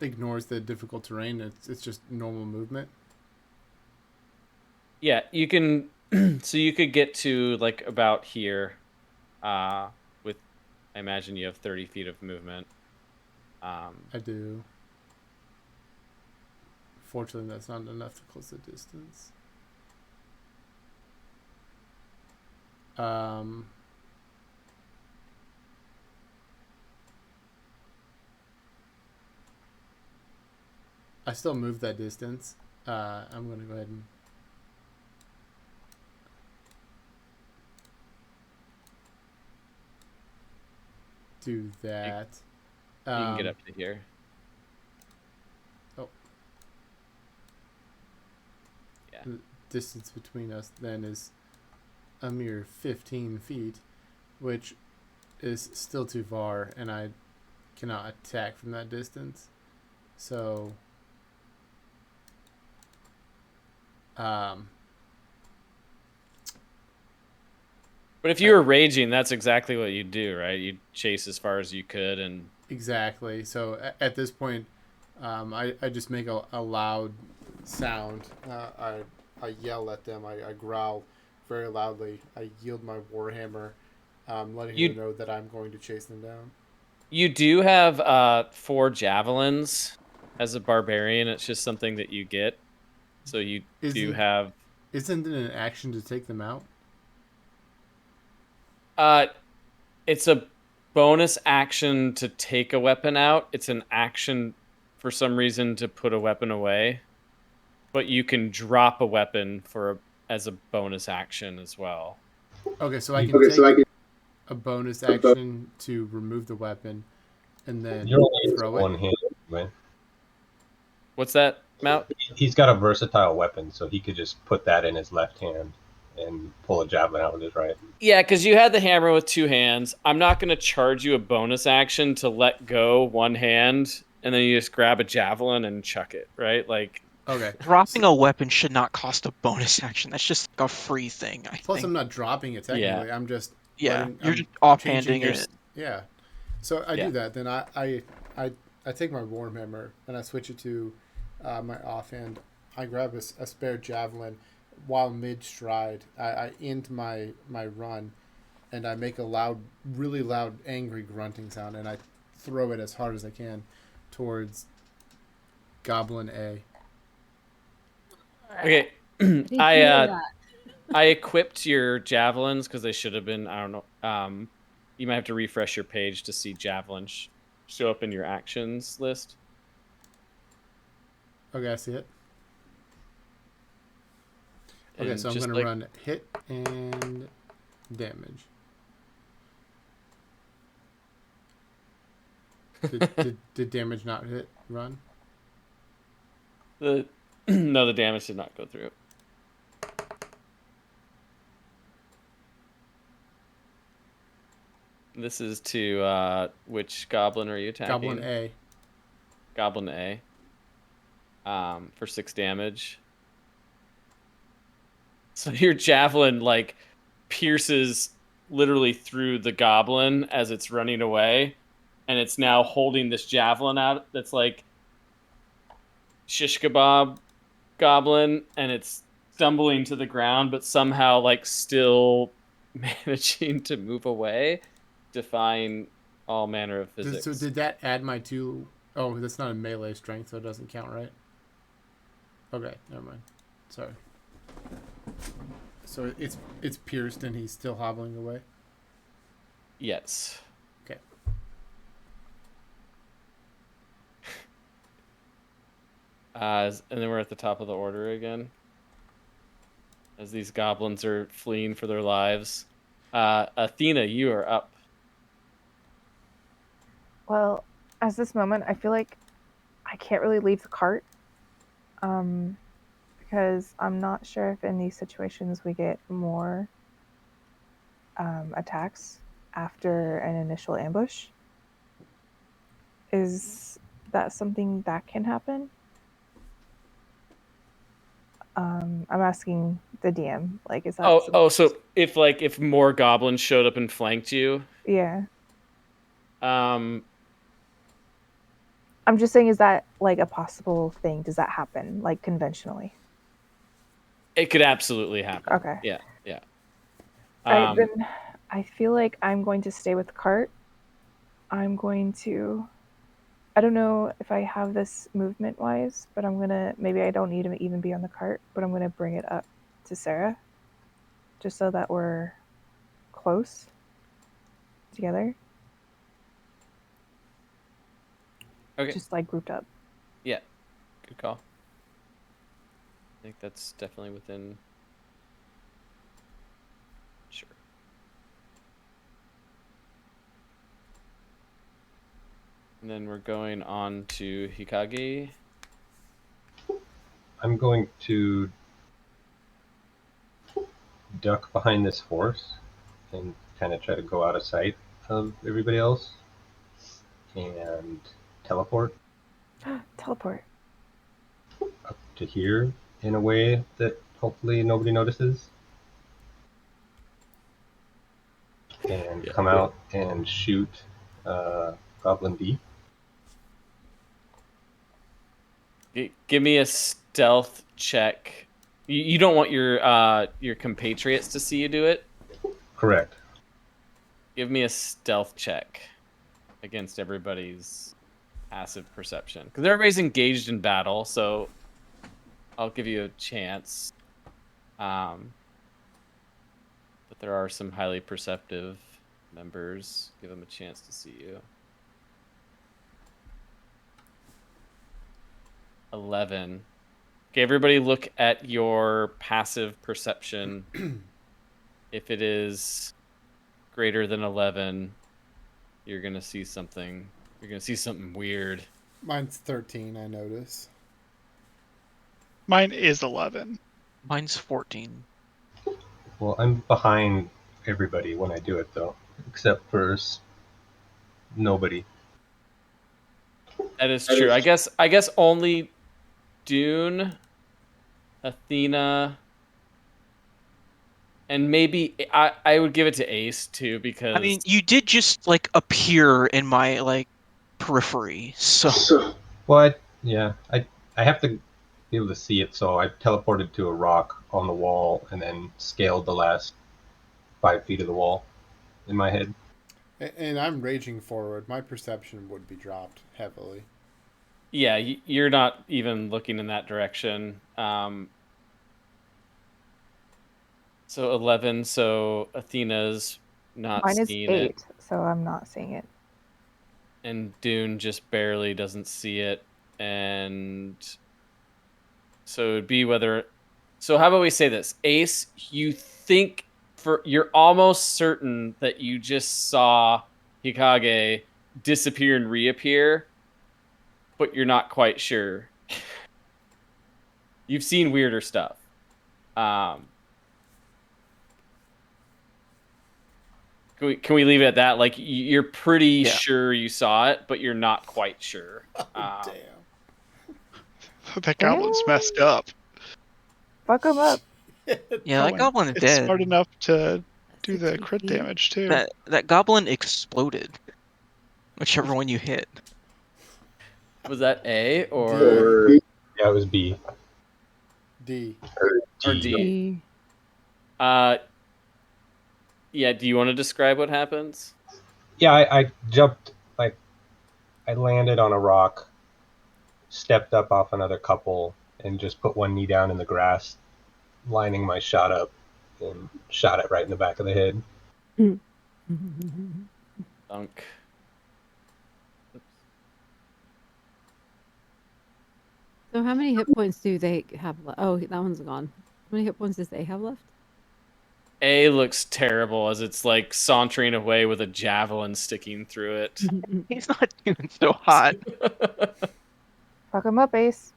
ignores the difficult terrain? It's just normal movement. Yeah, you can. So you could get to like about here, with. I imagine you have 30 feet of movement. I do. Fortunately, that's not enough to close the distance. I still move that distance. I'm going to go ahead and do that. You can get up to here. Oh. Yeah. The distance between us then is a mere 15 feet, which is still too far, and I cannot attack from that distance. So, But if you were raging, that's exactly what you'd do, right? You'd chase as far as you could, and exactly. So at this point, I just make a loud sound. I yell at them. I growl very loudly. I yield my warhammer, letting them know that I'm going to chase them down. You do have 4 javelins as a barbarian. It's just something that you get. So you do have. Isn't it an action to take them out? It's a bonus action to take a weapon out. It's an action for some reason to put a weapon away, but you can drop a weapon as a bonus action as well. Okay, so I can take a bonus action to remove the weapon and then throw it. One hand, right? What's that, Matt? He's got a versatile weapon, so he could just put that in his left hand and pull a javelin out with his right. Yeah, because you had the hammer with 2 hands. I'm not going to charge you a bonus action to let go one hand, and then you just grab a javelin and chuck it, right? Like, Okay. Dropping a weapon should not cost a bonus action. That's just like a free thing, I Plus, think. I'm not dropping it technically. Yeah. I'm just Yeah, you're I'm just offhanding changing it. Yeah. So I Yeah. do that. Then I take my Warhammer and I switch it to my offhand. I grab a spare javelin while mid stride. I end my run, and I make a really loud, angry grunting sound, and I throw it as hard as I can towards Goblin A. Okay. Did he I hear that? I equipped your javelins because they should have been. I don't know. You might have to refresh your page to see javelins show up in your actions list. Okay, I see it. Okay, And so I'm just going to like- run hit and damage. Did damage not hit run? The no, the damage did not go through. This is to which goblin are you attacking? Goblin A. Goblin A. For 6 damage. So your javelin like pierces literally through the goblin as it's running away, and it's now holding this javelin out that's like shish kebab goblin, and it's stumbling to the ground, but somehow like still managing to move away, defying all manner of physics. So did that add my 2? Oh, that's not a melee strength, so it doesn't count, right? Okay, never mind. Sorry. So it's pierced and he's still hobbling away. Yes. Okay. And then we're at the top of the order again. As these goblins are fleeing for their lives. Athena, you are up. Well, at this moment, I feel like I can't really leave the cart. Because I'm not sure if in these situations we get more attacks after an initial ambush. Is that something that can happen? I'm asking the DM. Like, is that? So if more goblins showed up and flanked you? Yeah. Um, I'm just saying, is that like a possible thing? Does that happen, like conventionally? it could absolutely happen. Okay. Yeah. Alright, then I feel like I'm going to stay with the cart. I'm going to... I don't know if I have this movement-wise, but I'm going to... Maybe I don't need to even be on the cart, but I'm going to bring it up to Sarah. Just so that we're close together. Okay. Just like grouped up. Yeah. Good call. I think that's definitely within... Sure. And then we're going on to Hikage. I'm going to duck behind this horse and kind of try to go out of sight of everybody else and teleport Teleport. up to here in a way that hopefully nobody notices. And come out and shoot Goblin B. Give me a stealth check. You don't want your compatriots to see you do it? Correct. Give me a stealth check against everybody's passive perception. Because everybody's engaged in battle, so I'll give you a chance. But there are some highly perceptive members. Give them a chance to see you. 11. Okay, everybody look at your passive perception. If it is greater than 11, you're going to see something. You're going to see something weird. Mine's 13, I notice. Mine is 11. Mine's 14. Well, I'm behind everybody when I do it, though, except for nobody. That is true. I guess only Dune, Athena, and maybe I would give it to Ace too because I mean, you did just like appear in my like periphery, so Well, I have to be able to see it, so I teleported to a rock on the wall and then scaled the last 5 feet of the wall in my head. And I'm raging forward. My perception would be dropped heavily. yeah, you're not even looking in that direction. So 11. So Athena's not Mine is seeing 8, it, so I'm not seeing it. and Dune just barely doesn't see it, and so it'd be whether. So how about we say this, Ace? You're almost certain that you just saw Hikage disappear and reappear, but you're not quite sure. You've seen weirder stuff. Can we leave it at that? Like you're pretty Yeah. sure you saw it, but you're not quite sure. Damn. That goblin's messed up. Fuck him up. yeah, that Oh, goblin is it's dead. smart enough to do the 60 crit feet. damage too. That goblin exploded. Whichever one you hit. Was that A or Yeah, it was B. D. or D? Yeah. Do you want to describe what happens? Yeah, I jumped, like, I landed on a rock, stepped up off another couple, and just put one knee down in the grass, lining my shot up, and shot it right in the back of the head. Dunk. So how many hit points do they have left? Oh, that one's gone. How many hit points does they have left? A looks terrible as it's like sauntering away with a javelin sticking through it. He's not doing so hot. Fuck him up, Ace.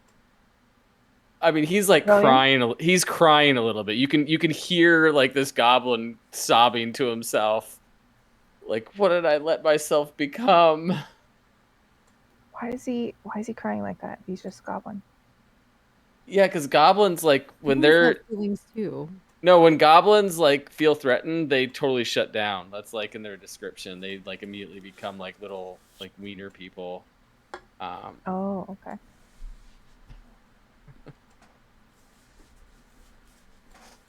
I mean, he's like William? crying. He's crying a little bit. You can hear like this goblin sobbing to himself. Like, what did I let myself become? Why is he crying like that? He's just a goblin. Yeah, because goblins like when Goblins they're have feelings too. no, when goblins like feel threatened, they totally shut down. That's like in their description. They like immediately become like little like wiener people. Oh, okay.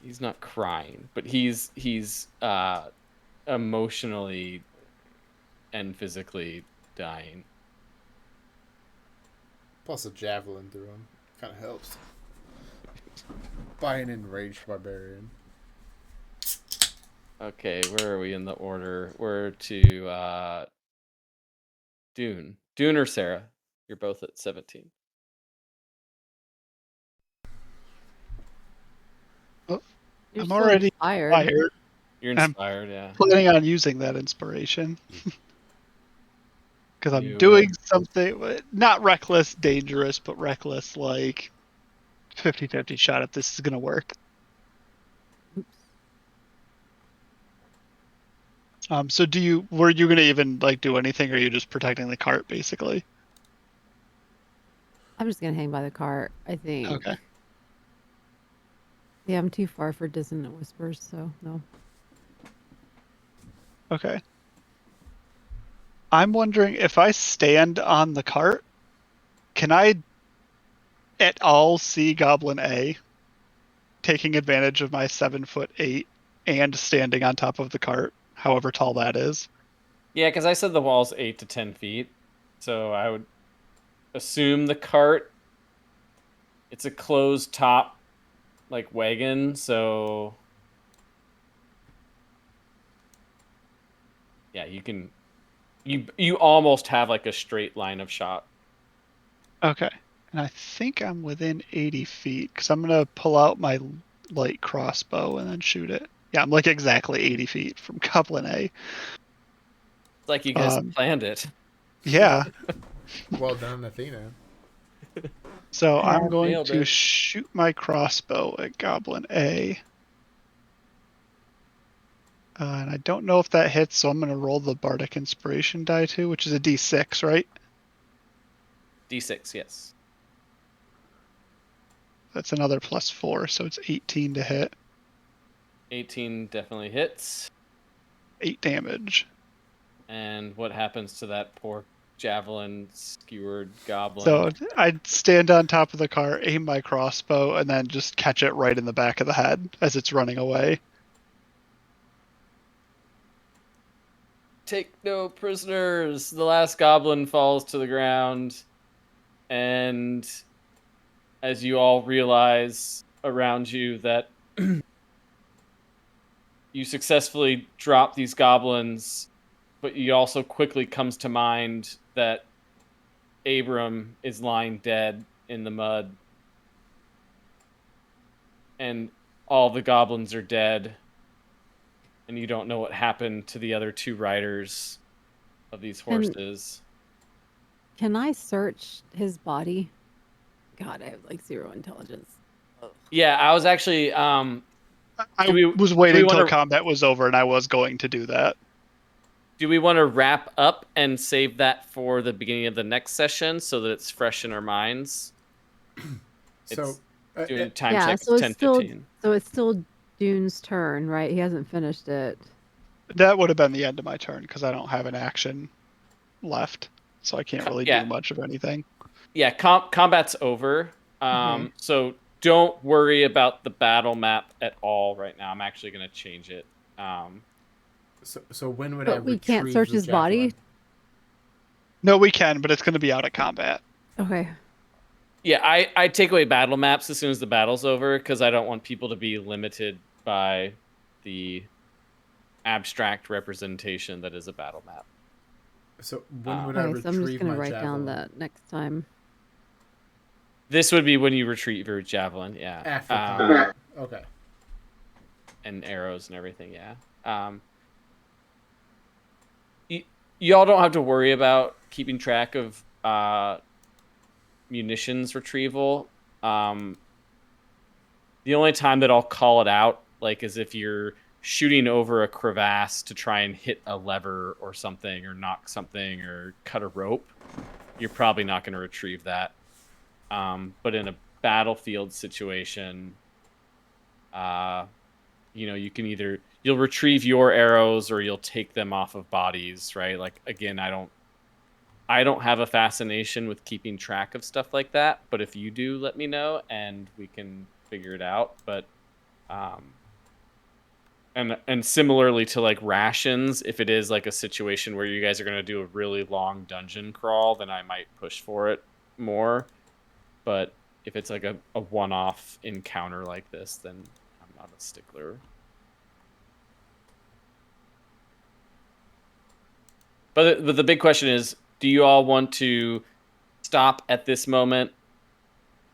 He's not crying, but he's emotionally and physically dying. Plus a javelin through him. Kind of helps. By an enraged barbarian. Okay, where are we in the order? We're to Dune. Dune or Sarah? You're both at 17. You're I'm still already inspired. Fired. You're I'm inspired, yeah. Planning on using that inspiration. Because I'm You, doing something, not reckless, dangerous, but reckless, like 50-50 shot if this is going to work. So were you going to even like do anything, or are you just protecting the cart basically? I'm just gonna hang by the cart, I think. Okay. Yeah, I'm too far for dissonant whispers, so no. Okay. I'm wondering if I stand on the cart, can I at all see Goblin A taking advantage of my 7'8" and standing on top of the cart, however tall that is? Yeah, because I said the wall's 8 to 10 feet, so I would assume the cart. It's a closed top, like wagon, so yeah, you can. You almost have like a straight line of shot. Okay. And I think I'm within 80 feet because I'm going to pull out my light crossbow and then shoot it. Yeah, I'm like exactly 80 feet from Goblin A. It's like you guys planned it. Yeah. Well done, Athena. So I'm going Nailed to it. shoot my crossbow at Goblin A. And I don't know if that hits, so I'm going to roll the Bardic Inspiration die too, which is a D6, right? D6, yes. That's another +4, so it's 18 to hit. 18 definitely hits. 8 damage. And what happens to that poor javelin skewered goblin? So I'd stand on top of the car, aim my crossbow, and then just catch it right in the back of the head as it's running away. Take no prisoners. The last goblin falls to the ground, and as you all realize around you that you successfully drop these goblins, but you also quickly comes to mind that Abram is lying dead in the mud, and all the goblins are dead, and you don't know what happened to the other 2 riders of these horses. Can I search his body? God, I have like 0 intelligence. Yeah, I was actually I was waiting until wanna- combat was over, and I was going to do that. Do we want to wrap up and save that for the beginning of the next session so that it's fresh in our minds? So, Doing time Yeah, checks so 10, it's still 15. so it's still Dune's turn, right? He hasn't finished it. That would have been the end of my turn because I don't have an action left, so I can't really Yeah. do much of anything. Yeah, combat's over. Okay. So don't worry about the battle map at all right now. I'm actually going to change it. so when would I But we retrieve can't search the his body? javelin? No, we can, but it's going to be out of combat. Okay. Yeah, I take away battle maps as soon as the battle's over because I don't want people to be limited by the abstract representation that is a battle map. So when would I Okay, retrieve so I'm just gonna my write javelin? down that next time. This would be when you retrieve your javelin, yeah. After combat. Okay. And arrows and everything, yeah. Y'all don't have to worry about keeping track of munitions retrieval. The only time that I'll call it out, like, is if you're shooting over a crevasse to try and hit a lever or something, or knock something, or cut a rope. You're probably not going to retrieve that. But in a battlefield situation, you can you'll retrieve your arrows or you'll take them off of bodies, right? Like, again, I don't have a fascination with keeping track of stuff like that, but if you do, let me know and we can figure it out. But and similarly to like rations, if it is like a situation where you guys are going to do a really long dungeon crawl, then I might push for it more. But if it's like a one-off encounter like this, then I'm not a stickler. But the big question is, do you all want to stop at this moment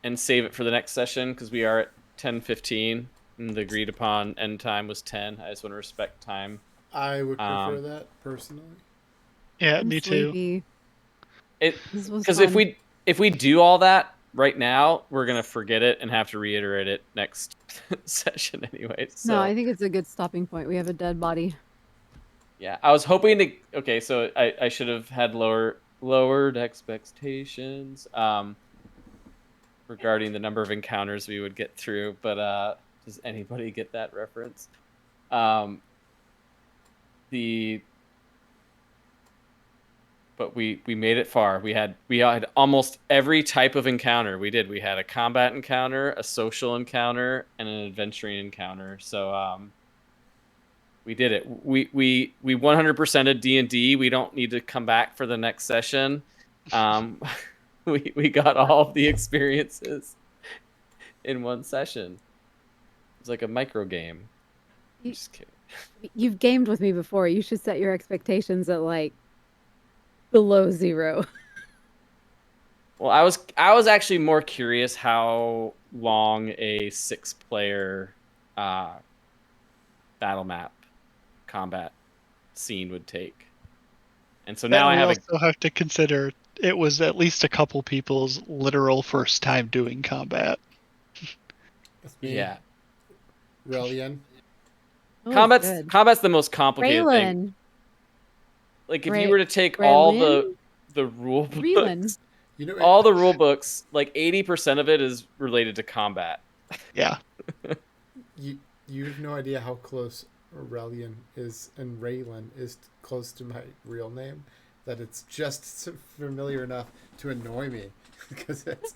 and save it for the next session? Because we are at 10:15, and the agreed upon end time was 10. I just want to respect time. I would prefer that personally. Yeah, I'm me too. sleepy. This was Because fun. if we do all that right now, we're gonna forget it and have to reiterate it next session anyway. So. No, I think it's a good stopping point. We have a dead body. Yeah, I was hoping to. Okay, so I should have had lowered expectations regarding the number of encounters we would get through. But does anybody get that reference? But we made it far. We had almost every type of encounter. We had a combat encounter, a social encounter, and an adventuring encounter. So we did it. We 100%ed D&D. We don't need to come back for the next session. We got all of the experiences in one session. It was like a micro game. Just kidding. You've gamed with me before. You should set your expectations at like below 0. Well, I was actually more curious how long a 6-player battle map combat scene would take. And so now I also have to consider it was at least a couple people's literal first time doing combat. That's me. Yeah. Relian. Combat's the most complicated thing. Raylan. Like if you were to take all the rule books, You know, all the rule books, like 80% of it is related to combat. Yeah. you have no idea how close Aurelian is and Raylan is close to my real name, that it's just familiar enough to annoy me because it's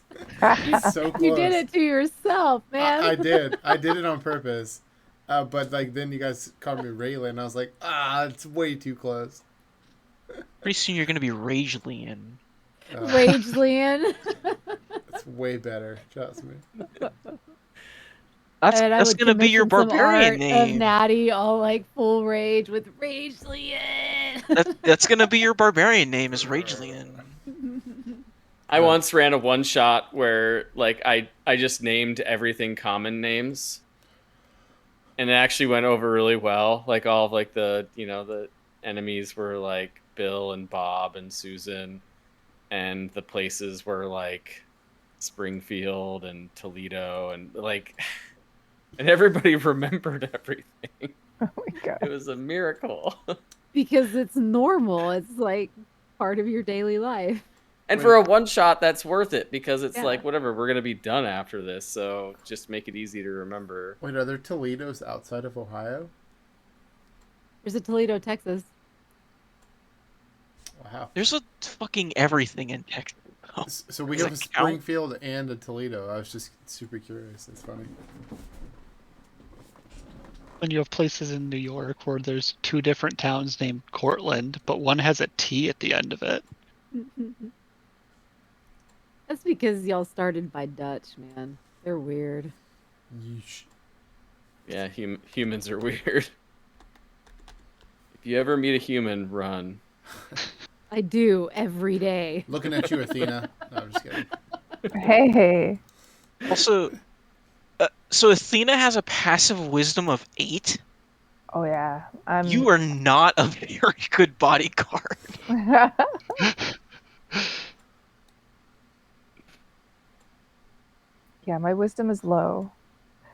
so close. You did it to yourself, man. I did it on purpose, but like then you guys called me Raylan, and I was like, it's way too close. Pretty soon you're gonna be Ragelian. Rage Lian. It's way better, trust me. That's gonna be your barbarian Of name. Natty, all like full rage with Rage Lian. That's gonna be your barbarian name, is Ragelian. I once ran a one shot where like I just named everything common names, and it actually went over really well. Like all of like the the enemies were like Bill and Bob and Susan, and the places were like Springfield and Toledo and like, and everybody remembered everything. Oh my god. It was a miracle. Because it's normal. It's like part of your daily life. And for a one shot, that's worth it because it's Yeah. like, whatever, we're going to be done after this. So just make it easy to remember. Wait, are there Toledos outside of Ohio? There's a Toledo, Texas. Wow. There's a fucking everything in Texas. So we Does have a that count? Springfield and a Toledo. I was just super curious. It's funny. And you have places in New York where there's two different towns named Cortland, but one has a T at the end of it. That's because y'all started by Dutch, man. They're weird. Yeesh. Yeah, humans are weird. If you ever meet a human, run. I do every day. Looking at you, Athena. No, I'm just kidding. Hey. Also, so Athena has a passive wisdom of 8. Oh yeah. You are not a very good bodyguard. Yeah, my wisdom is low.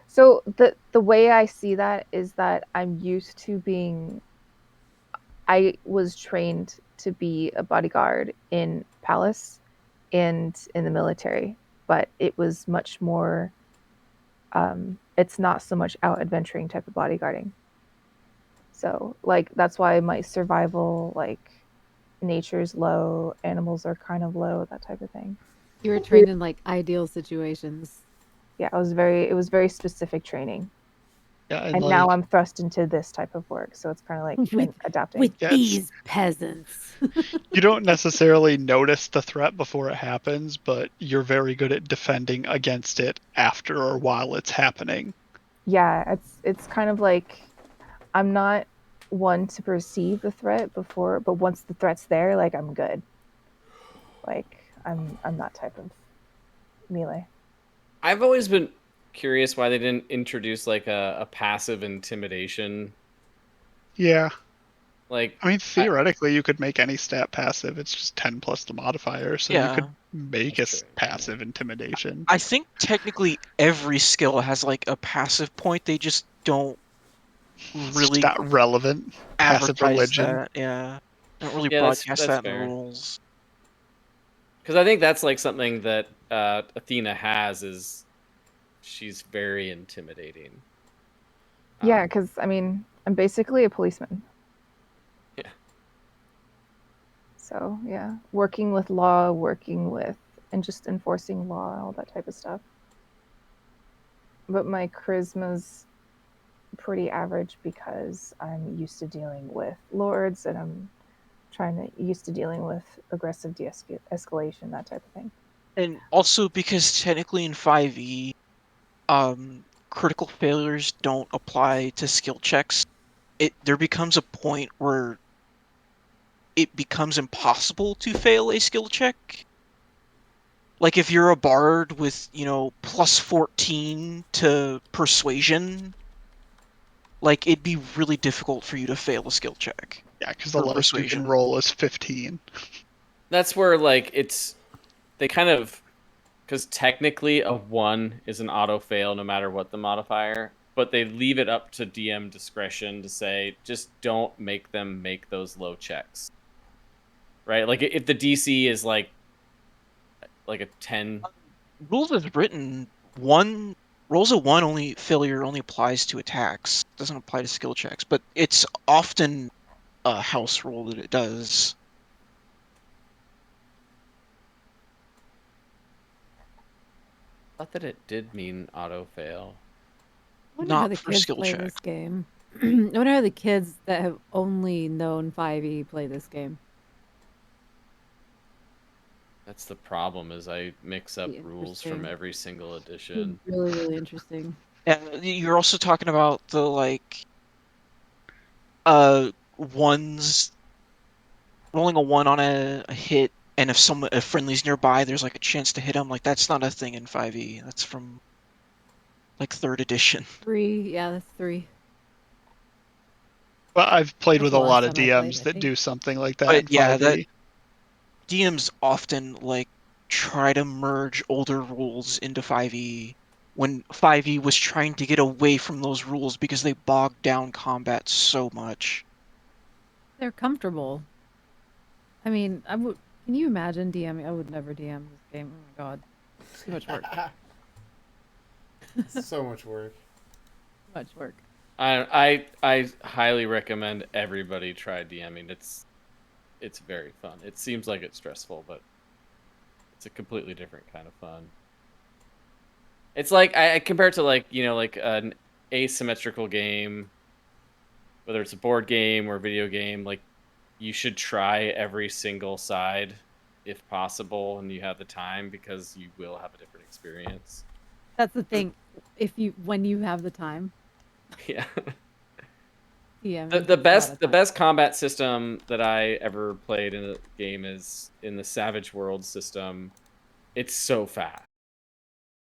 So the way I see that is that I'm used to being. I was trained to be a bodyguard in Palace and in the military, but it was much more. It's not so much out adventuring type of bodyguarding. So like that's why my survival, like, nature's low, animals are kind of low, that type of thing. You were trained in like ideal situations. Yeah, it was very specific training. Yeah, And now I'm thrust into this type of work, so it's kind of like been adapting. With Yeah, it's- these peasants. you don't necessarily notice the threat before it happens, but you're very good at defending against it after or while it's happening. Yeah, it's kind of like I'm not one to perceive the threat before, but once the threat's there, like I'm good. Like I'm that type of melee. I've always been curious why they didn't introduce like a passive intimidation. Yeah. Like, I mean, theoretically, you could make any stat passive. It's just 10 plus the modifier, so Yeah. you could make a That's true. passive intimidation. I think technically every skill has like a passive point. They just don't It's really not relevant. Passive advertise religion. that. Yeah, they don't really Yeah, that's broadcast that in fair. the rules. because I think that's like something that Athena has is she's very intimidating. Yeah, because I mean, I'm basically a policeman. Yeah. So yeah, working with law, and just enforcing law, all that type of stuff. But my charisma's pretty average because I'm used to dealing with lords, and I'm used to dealing with aggressive de-escalation, that type of thing. And also because technically in 5e, critical failures don't apply to skill checks. There becomes a point where it becomes impossible to fail a skill check. Like if you're a bard with, plus 14 to persuasion, like it'd be really difficult for you to fail a skill check. Yeah, because the Or lowest you persuasion. can roll is 15. That's where like they kind of, because technically a 1 is an auto fail no matter what the modifier, but they leave it up to DM discretion to say just don't make them make those low checks. Right? Like if the DC is like like a 10? Rules as written, one rolls of one only failure only applies to attacks. Doesn't apply to skill checks, but it's often a house rule that it does. I thought that it did mean auto fail. I wonder how Not the for kids skill play check. this game. I wonder how the kids that have only known 5e play this game. That's the problem, is I mix up Be rules from interesting. every single Be edition. really, really interesting. You're also talking about the like ones rolling a 1 on a hit, and if a friendly's nearby, there's like a chance to hit them. Like that's not a thing in 5e. That's from like 3rd edition. 3, yeah, that's 3. But I've played That's with the a last lot of time I played, DMs I that think. do something like that in But yeah, 5e. that DMs often like try to merge older rules into 5e when 5e was trying to get away from those rules because they bogged down combat so much. They're comfortable. I mean, I would. Can you imagine DMing? I would never DM this game. Oh my god, too much work. So much work. Too much work. I highly recommend everybody try DMing. It's very fun. It seems like it's stressful, but it's a completely different kind of fun. It's like I compare it to like like an asymmetrical game, whether it's a board game or a video game. Like you should try every single side if possible, and you have the time, because you will have a different experience. That's the thing. When you have the time, Yeah. DM. The best combat system that I ever played in a game is in the Savage World system. It's so fast.